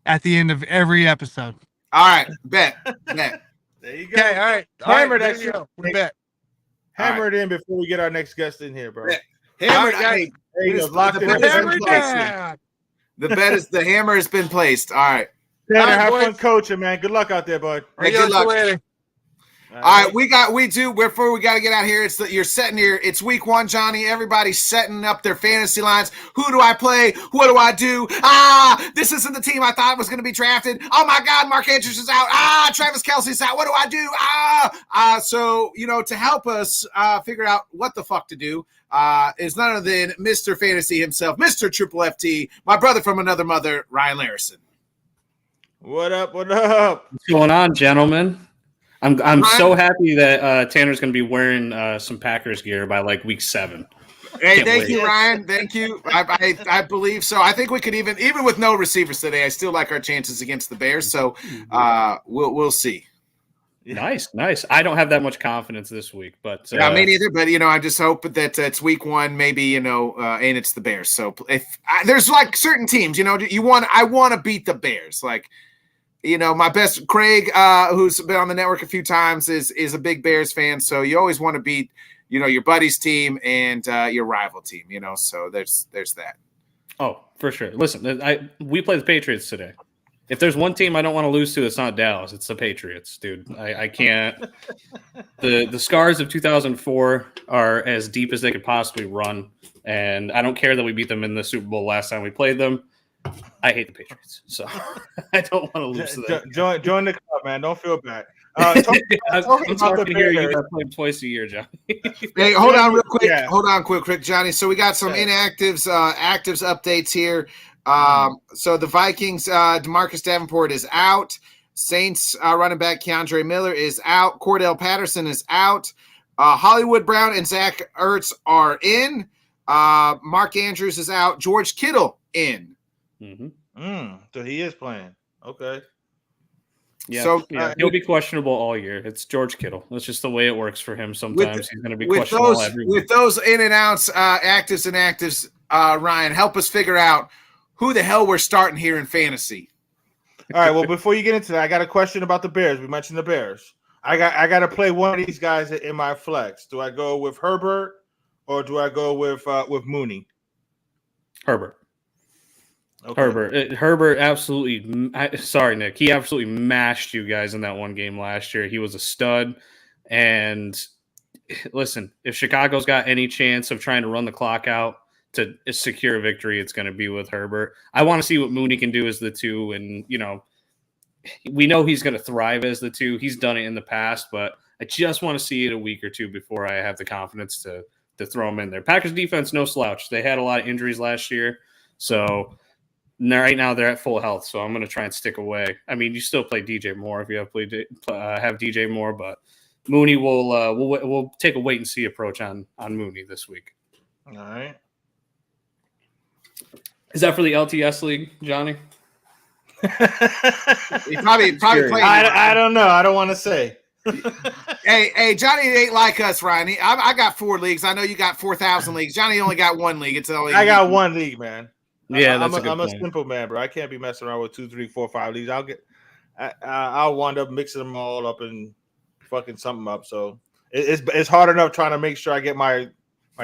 [SPEAKER 9] at the end of every episode.
[SPEAKER 1] All right, bet.
[SPEAKER 2] There you go.
[SPEAKER 5] Okay, all right.
[SPEAKER 2] Hammer that shit.
[SPEAKER 5] We bet.
[SPEAKER 2] Hammer it in before we get our next guest in here, bro.
[SPEAKER 1] Hammer, the hammer has been placed. All right.
[SPEAKER 2] Tanner, have fun coaching, man. Good luck out there, bud.
[SPEAKER 1] Hey, good luck. All right, before we got to get out here. It's week 1, Johnny. Everybody's setting up their fantasy lines. Who do I play? What do I do? This isn't the team I thought was going to be drafted. Oh my God, Mark Andrews is out. Travis Kelce's out. What do I do? So, to help us figure out what the fuck to do is none other than Mr. Fantasy himself, Mr. Triple FT, my brother from another mother, Ryan Larison.
[SPEAKER 2] What up? What up?
[SPEAKER 10] What's going on, gentlemen? I'm so happy that Tanner's going to be wearing some Packers gear by like week 7.
[SPEAKER 1] Hey, thank you, Ryan. Thank you. I believe so. I think we could even with no receivers today, I still like our chances against the Bears. So we'll see.
[SPEAKER 10] Nice. I don't have that much confidence this week, but
[SPEAKER 1] yeah, me neither. But I just hope that it's week one, maybe and it's the Bears. So if there's like certain teams, I want to beat the Bears. Like, my best Craig, who's been on the network a few times, is a big Bears fan. So you always want to beat, your buddy's team and your rival team. So there's that.
[SPEAKER 10] Oh, for sure. Listen, we play the Patriots today. If there's one team I don't want to lose to, it's not Dallas. It's the Patriots, dude. I can't. The scars of 2004 are as deep as they could possibly run, and I don't care that we beat them in the Super Bowl last time we played them. I hate the Patriots, so I don't want to lose to them.
[SPEAKER 2] Join the club, man. Don't feel bad.
[SPEAKER 10] I'm talking to hear you play twice a year, Johnny.
[SPEAKER 1] Hey, hold on real quick. Yeah. Hold on quick, Johnny. So we got some inactives, actives updates here. So the Vikings, DeMarcus Davenport is out. Saints running back Keandre Miller is out. Cordell Patterson is out. Hollywood Brown and Zach Ertz are in. Mark Andrews is out. George Kittle in.
[SPEAKER 2] So he is playing. Okay.
[SPEAKER 10] Yeah, so he'll be questionable all year. It's George Kittle. That's just the way it works for him. Sometimes he's going to be questionable every week.
[SPEAKER 1] With those in and outs, actives and actives, Ryan, help us figure out who the hell we're starting here in fantasy.
[SPEAKER 2] All right. Well, before you get into that, I got a question about the Bears. We mentioned the Bears. I got to play one of these guys in my flex. Do I go with Herbert or do I go with Mooney?
[SPEAKER 10] Herbert. Okay. Herbert absolutely. Sorry, Nick. He absolutely mashed you guys in that one game last year. He was a stud. And listen, if Chicago's got any chance of trying to run the clock out to secure a victory, it's going to be with Herbert. I want to see what Mooney can do as the two. And, we know he's going to thrive as the two. He's done it in the past, but I just want to see it a week or two before I have the confidence to throw him in there. Packers defense, no slouch. They had a lot of injuries last year. So right now they're at full health, so I'm going to try and stick away. I mean, you still play DJ Moore if you have DJ Moore, but Mooney we'll take a wait and see approach on Mooney this week.
[SPEAKER 2] All right.
[SPEAKER 10] Is that for the LTS league, Johnny?
[SPEAKER 1] He probably playing.
[SPEAKER 2] I don't know. I don't want to say.
[SPEAKER 1] Hey, Johnny ain't like us, Ryan. I got 4 leagues. I know you got 4,000 leagues. Johnny only got 1 league. It's only
[SPEAKER 2] I got 1 league, man.
[SPEAKER 10] Yeah,
[SPEAKER 2] I'm a simple man, bro. I can't be messing around with 2, 3, 4, 5 leagues. I'll wind up mixing them all up and fucking something up. So it's hard enough trying to make sure I get my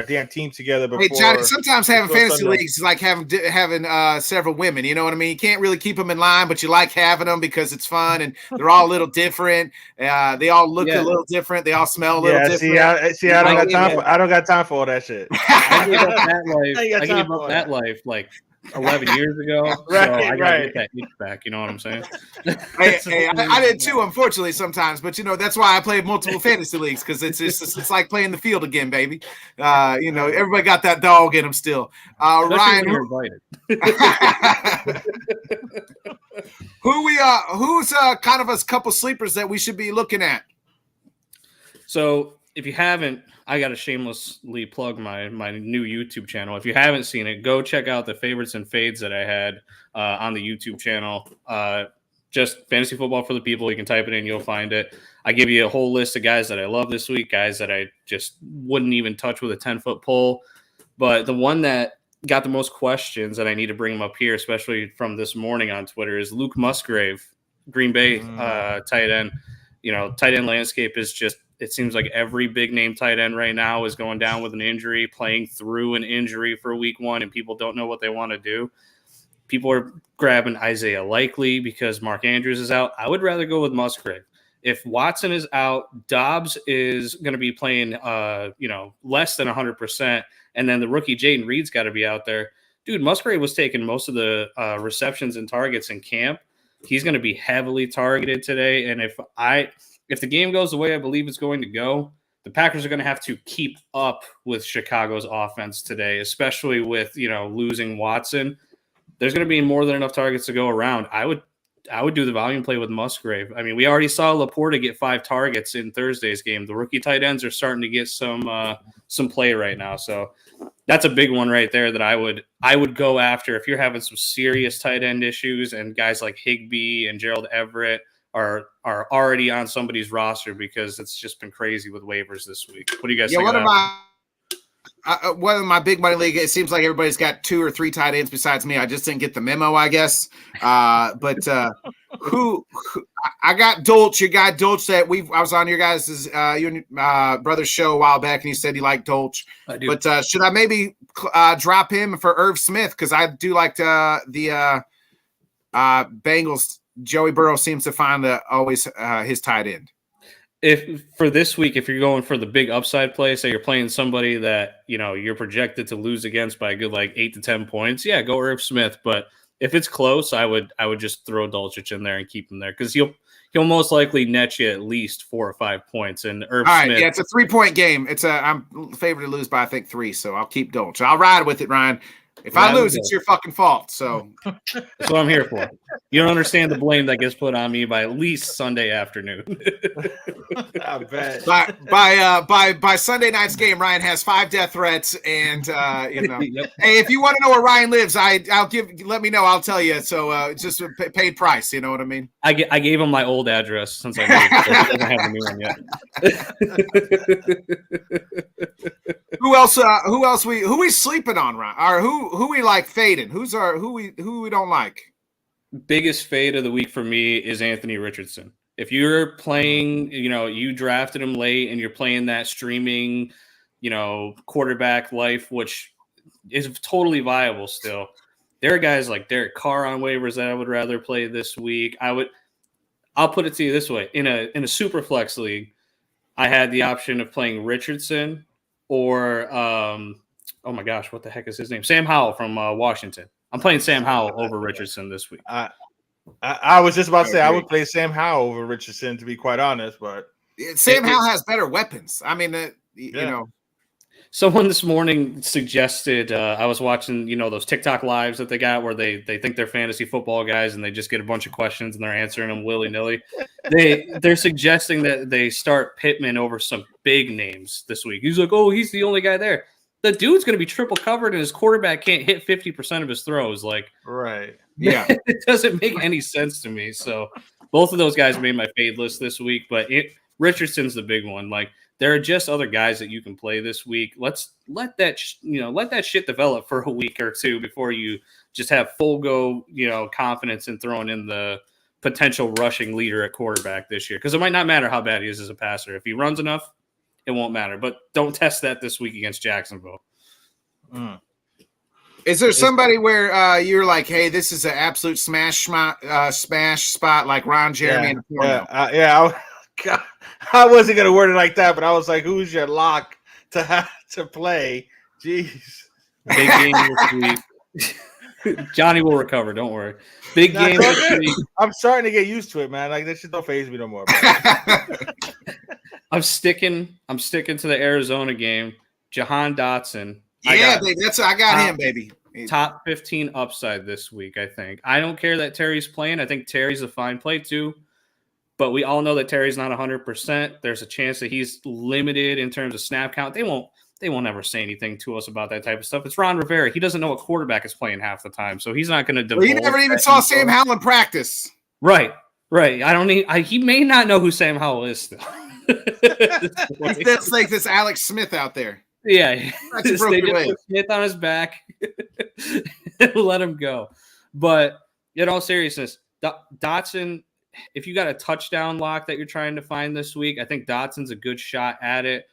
[SPEAKER 2] damn team together before.
[SPEAKER 1] Hey, Johnny, sometimes having fantasy leagues is like having several women. You know what I mean? You can't really keep them in line, but you like having them because it's fun and they're all a little different. They all look a little different. They all smell a little different.
[SPEAKER 2] I don't got time for all that shit.
[SPEAKER 10] I gave up that life like 11 years ago.
[SPEAKER 2] Right,
[SPEAKER 10] so I gotta
[SPEAKER 2] right.
[SPEAKER 10] get that itch back. You know what I'm saying?
[SPEAKER 1] I did too, unfortunately, sometimes. But that's why I play multiple fantasy leagues because it's like playing the field again, baby. Everybody got that dog in them still. Ryan, who's kind of a couple sleepers that we should be looking at?
[SPEAKER 10] So if you haven't, I got to shamelessly plug my new YouTube channel. If you haven't seen it, go check out the favorites and fades that I had on the YouTube channel. Just fantasy football for the people. You can type it in, you'll find it. I give you a whole list of guys that I love this week, guys that I just wouldn't even touch with a 10-foot pole. But the one that got the most questions, and I need to bring him up here, especially from this morning on Twitter, is Luke Musgrave, Green Bay tight end. Tight end landscape is just, it seems like every big name tight end right now is going down with an injury, playing through an injury for week 1, and people don't know what they want to do. People are grabbing Isaiah Likely because Mark Andrews is out. I would rather go with Musgrave. If Watson is out, Dobbs is going to be playing, less than 100%, and then the rookie Jaden Reed's got to be out there. Dude, Musgrave was taking most of the receptions and targets in camp. He's going to be heavily targeted today, and if the game goes the way I believe it's going to go, the Packers are going to have to keep up with Chicago's offense today, especially with, losing Watson. There's going to be more than enough targets to go around. I would do the volume play with Musgrave. I mean, we already saw Laporta get 5 targets in Thursday's game. The rookie tight ends are starting to get some play right now. So that's a big one right there that I would go after if you're having some serious tight end issues and guys like Higbee and Gerald Everett are already on somebody's roster because it's just been crazy with waivers this week. What do you guys think?
[SPEAKER 1] One of my big money league, it seems like everybody's got 2 or 3 tight ends besides me. I just didn't get the memo, I guess. But who I got Dolch. You got Dolch that I was on your guys' you and brother's show a while back, and you said you liked Dolch.
[SPEAKER 10] I do.
[SPEAKER 1] But should I maybe drop him for Irv Smith? Because I do like the Bengals. Joey Burrow seems to find always his tight end.
[SPEAKER 10] If for this week, if you're going for the big upside play, say you're playing somebody that you're projected to lose against by a good 8 to 10 points, yeah, go Irv Smith. But if it's close, I would just throw Dulcich in there and keep him there because he'll most likely net you at least 4 or 5 points. And Irv Smith,
[SPEAKER 1] yeah, it's a 3-point game. I'm favored to lose by I think 3, so I'll keep Dulcich. I'll ride with it, Ryan. If I lose, it's your fucking fault. So
[SPEAKER 10] that's what I'm here for. You don't understand the blame that gets put on me by at least Sunday afternoon.
[SPEAKER 2] I bet.
[SPEAKER 1] By Sunday night's game, Ryan has 5 death threats, and
[SPEAKER 10] Yep.
[SPEAKER 1] Hey, if you want to know where Ryan lives, let me know. I'll tell you. So it's just a paid price. You know what I mean?
[SPEAKER 10] I gave him my old address since I moved, so he doesn't have the new one yet.
[SPEAKER 1] Who else we sleeping on, Ryan? Or who we like fading? Who we don't like?
[SPEAKER 10] Biggest fade of the week for me is Anthony Richardson. If you're playing, you drafted him late and you're playing that streaming, quarterback life, which is totally viable still. There are guys like Derek Carr on waivers that I would rather play this week. I'll put it to you this way. In a super flex league, I had the option of playing Richardson or oh my gosh, what the heck is his name? Sam Howell from Washington. I'm playing Sam Howell over Richardson this week.
[SPEAKER 2] I was just about to say I would play Sam Howell over Richardson, to be quite honest, but
[SPEAKER 1] Sam Howell has better weapons. I mean,
[SPEAKER 10] Someone this morning suggested I was watching, those TikTok lives that they got where they think they're fantasy football guys and they just get a bunch of questions and they're answering them willy-nilly. They're suggesting that they start Pittman over some big names this week. He's like, oh, he's the only guy there. The dude's going to be triple covered and his quarterback can't hit 50% of his throws.
[SPEAKER 2] Right.
[SPEAKER 1] Yeah.
[SPEAKER 10] It doesn't make any sense to me. So both of those guys made my fade list this week, but Richardson's the big one. There are just other guys that you can play this week. Let's let that shit develop for a week or two before you just have full go, confidence in throwing in the potential rushing leader at quarterback this year. Because it might not matter how bad he is as a passer. If he runs enough, it won't matter. But don't test that this week against Jacksonville.
[SPEAKER 1] Is there somebody where you're like, hey, this is an absolute smash spot like Ron Jeremy and
[SPEAKER 2] yeah. I wasn't gonna word it like that, but I was like, "Who's your lock to have to play?" Jeez,
[SPEAKER 10] big game this week. Johnny will recover. Don't worry. Big game this week.
[SPEAKER 2] I'm starting to get used to it, man. This shit don't faze me no more.
[SPEAKER 10] I'm sticking to the Arizona game. Jahan Dotson.
[SPEAKER 1] Yeah, baby. I got him, baby.
[SPEAKER 10] Top 15 upside this week, I think. I don't care that Terry's playing. I think Terry's a fine play too. But we all know that Terry's not 100%. There's a chance that he's limited in terms of snap count. They won't ever say anything to us about that type of stuff. It's Ron Rivera. He doesn't know what quarterback is playing half the time, so he's not going to.
[SPEAKER 1] He never even saw Sam Howell in practice.
[SPEAKER 10] Right. He may not know who Sam Howell is still.
[SPEAKER 1] That's like this Alex Smith out there.
[SPEAKER 10] Yeah,
[SPEAKER 1] they just put
[SPEAKER 10] Smith on his back and let him go. But in all seriousness, Dotson. If you got a touchdown lock that you're trying to find this week, I think Dotson's a good shot at it.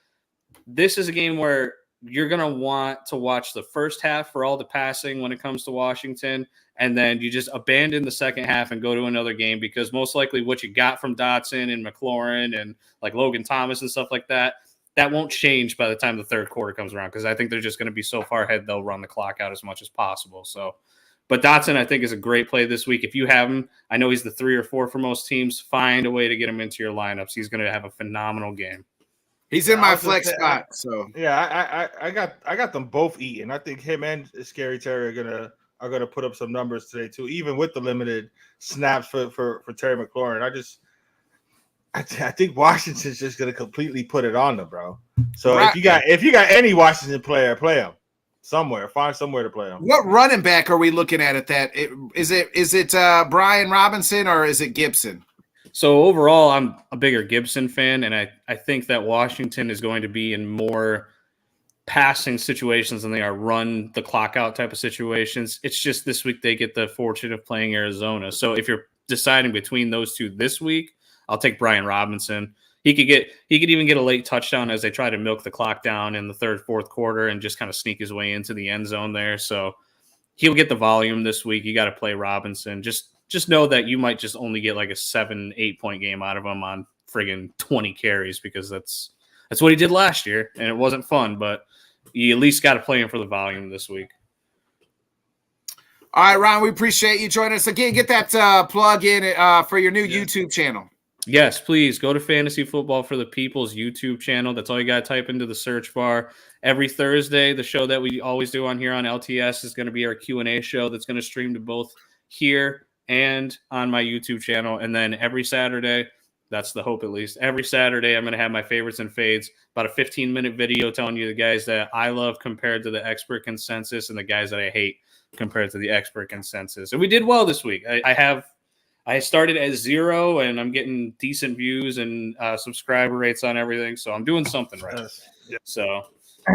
[SPEAKER 10] This is a game where you're going to want to watch the first half for all the passing when it comes to Washington, and then you just abandon the second half and go to another game because most likely what you got from Dotson and McLaurin and like Logan Thomas and stuff like that won't change by the time the third quarter comes around because I think they're just going to be so far ahead they'll run the clock out as much as possible. So. But Dotson, I think, is a great play this week. If you have him, I know he's the 3 or 4 for most teams. Find a way to get him into your lineups. He's going to have a phenomenal game.
[SPEAKER 1] He's in my flex spot. So
[SPEAKER 2] yeah, I got them both eating. I think him and Scary Terry are gonna put up some numbers today too, even with the limited snaps for Terry McLaurin. I think Washington's just gonna completely put it on them, bro. So if you got any Washington player, play him. Find somewhere to play him.
[SPEAKER 1] What running back are we looking at that? Is it Brian Robinson or is it Gibson?
[SPEAKER 10] So overall, I'm a bigger Gibson fan, and I think that Washington is going to be in more passing situations than they are run the clock out type of situations. It's just this week they get the fortune of playing Arizona. So if you're deciding between those two this week, I'll take Brian Robinson. He could even get a late touchdown as they try to milk the clock down in the third, fourth quarter and just kind of sneak his way into the end zone there. So he'll get the volume this week. You got to play Robinson. Just know that you might just only get like a 7-8 point game out of him on friggin' 20 carries, because that's what he did last year, and it wasn't fun, but you at least got to play him for the volume this week.
[SPEAKER 1] All right, Ron, we appreciate you joining us again. Get that plug in for your new YouTube channel.
[SPEAKER 10] Yes, please go to Fantasy Football for the People's YouTube channel. That's all you got to type into the search bar. Every Thursday, the show that we always do on here on LTS is going to be our Q&A show that's going to stream to both here and on my YouTube channel. And then every Saturday, that's the hope at least, every Saturday I'm going to have my favorites and fades, about a 15-minute video telling you the guys that I love compared to the expert consensus and the guys that I hate compared to the expert consensus. And we did well this week. I started at 0, and I'm getting decent views and subscriber rates on everything. So I'm doing something right. So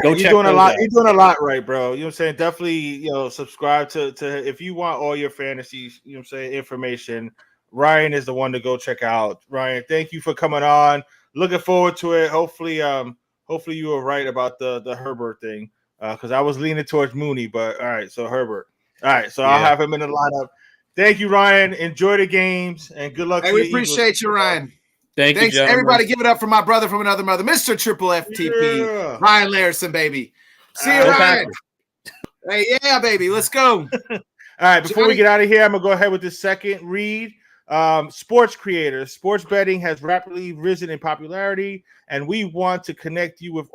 [SPEAKER 10] go check
[SPEAKER 2] doing a lot.
[SPEAKER 10] out.
[SPEAKER 2] You're doing a lot right, bro. You know what I'm saying? Definitely, subscribe to if you want all your fantasy, information. Ryan is the one to go check out. Ryan, thank you for coming on. Looking forward to it. Hopefully you were right about the Herbert thing, because I was leaning towards Mooney, but all right, so Herbert. All right, so I'll have him in the lineup. Thank you, Ryan. Enjoy the games and good luck.
[SPEAKER 1] Hey, we appreciate you, Ryan.
[SPEAKER 10] Thanks,
[SPEAKER 1] you, everybody. Give it up for my brother from another mother, Mr. Triple FTP, Ryan Larison, baby. See you, Ryan. Hey, yeah, baby. Let's go.
[SPEAKER 2] All right, before we get out of here, I'm going to go ahead with the second read. Sports creators. Sports betting has rapidly risen in popularity, and we want to connect you with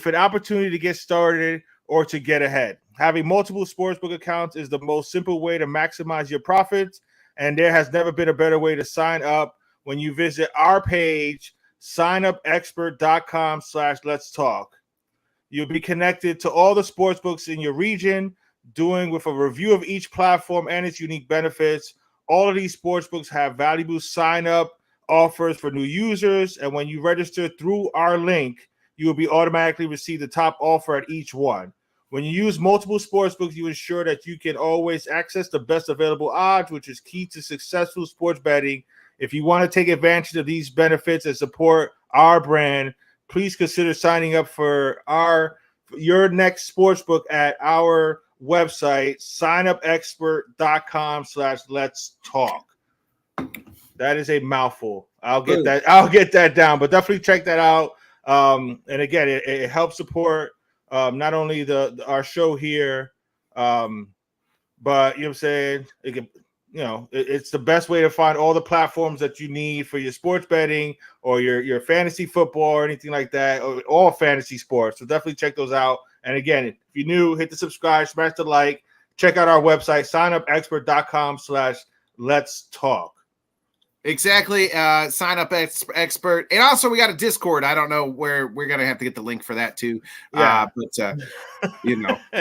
[SPEAKER 2] an opportunity to get started or to get ahead. Having multiple sportsbook accounts is the most simple way to maximize your profits, and there has never been a better way to sign up when you visit our page, signupexpert.com/let's talk. You'll be connected to all the sportsbooks in your region, doing with a review of each platform and its unique benefits. All of these sportsbooks have valuable sign-up offers for new users, and when you register through our link, you will be automatically receive the top offer at each one. When you use multiple sportsbooks, you ensure that you can always access the best available odds, which is key to successful sports betting. If you want to take advantage of these benefits and support our brand, please consider signing up for your next sportsbook at our website, signupexpert.com/let's talk. That is a mouthful. I'll get that down, but definitely check that out. And again, it helps support not only our show here, but you know what I'm saying? It's the best way to find all the platforms that you need for your sports betting or your fantasy football or anything like that, or all fantasy sports. So definitely check those out. And again, if you're new, hit the subscribe, smash the like, check out our website, signupexpert.com/let's talk.
[SPEAKER 1] Exactly. Sign up expert. And also we got a Discord. I don't know where we're going to have to get the link for that too.
[SPEAKER 2] Yeah.
[SPEAKER 1] But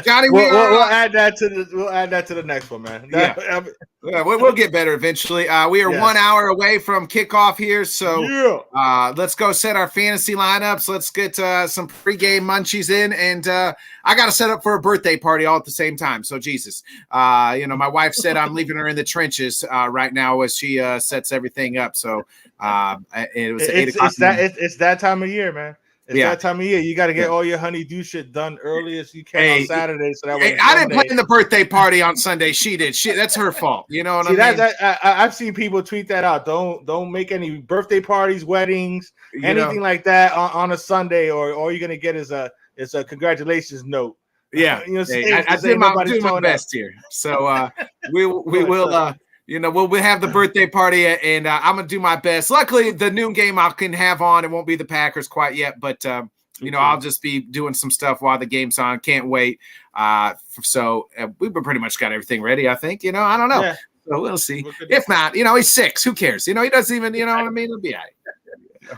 [SPEAKER 1] Johnny,
[SPEAKER 2] we'll add that to the next one, man.
[SPEAKER 1] We'll get better eventually. We are 1 hour away from kickoff here. So let's go set our fantasy lineups. Let's get some pregame munchies in. And I got to set up for a birthday party all at the same time. So Jesus, my wife said I'm leaving her in the trenches right now as she sets everything up. So it was 8 o'clock.
[SPEAKER 2] It's that time of year, man. It's that time of year. You got to get all your honey-do shit done early as you can on Saturday. So that way
[SPEAKER 1] I didn't plan the birthday party on Sunday. She did. That's her fault. You know what I mean?
[SPEAKER 2] I've seen people tweet that out. Don't make any birthday parties, weddings, anything like that on a Sunday, or all you're gonna get is a congratulations note.
[SPEAKER 1] Yeah, I did my best here. So we will. We'll have the birthday party, and I'm going to do my best. Luckily, the noon game I can have on. It won't be the Packers quite yet, but, I'll just be doing some stuff while the game's on. Can't wait. So we've pretty much got everything ready, I think. I don't know. Yeah. So we'll see. If not, he's 6. Who cares? He doesn't even, what I mean? It'll be all right.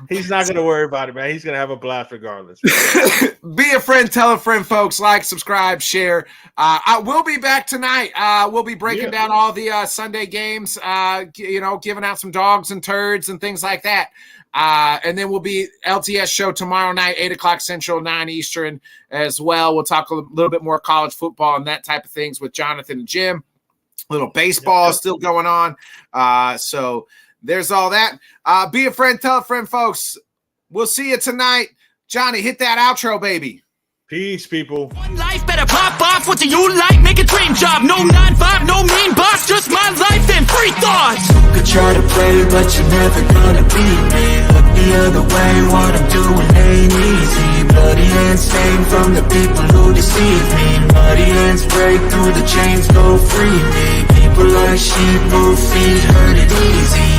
[SPEAKER 2] He's not going to worry about it, man. He's going to have a blast regardless.
[SPEAKER 1] Be a friend, tell a friend, folks. Like, subscribe, share. I will be back tonight. We'll be breaking down all the Sunday games, giving out some dogs and turds and things like that. And then we'll be LTS show tomorrow night, 8 o'clock Central, 9 Eastern as well. We'll talk a little bit more college football and that type of things with Jonathan and Jim. A little baseball still going on. So there's all that. Be a friend, tell a friend, folks. We'll see you tonight. Johnny, hit that outro, baby.
[SPEAKER 2] Peace, people.
[SPEAKER 11] One life, better pop off. What do you like? Make a dream job. No 9-5, no mean boss. Just my life and free thoughts. You could try to play, but you're never gonna beat me. Look the other way, what I'm doing ain't easy. Bloody hands stained from the people who deceive me. Muddy hands break through the chains, go free me. People like sheep move feet, hurt it easy.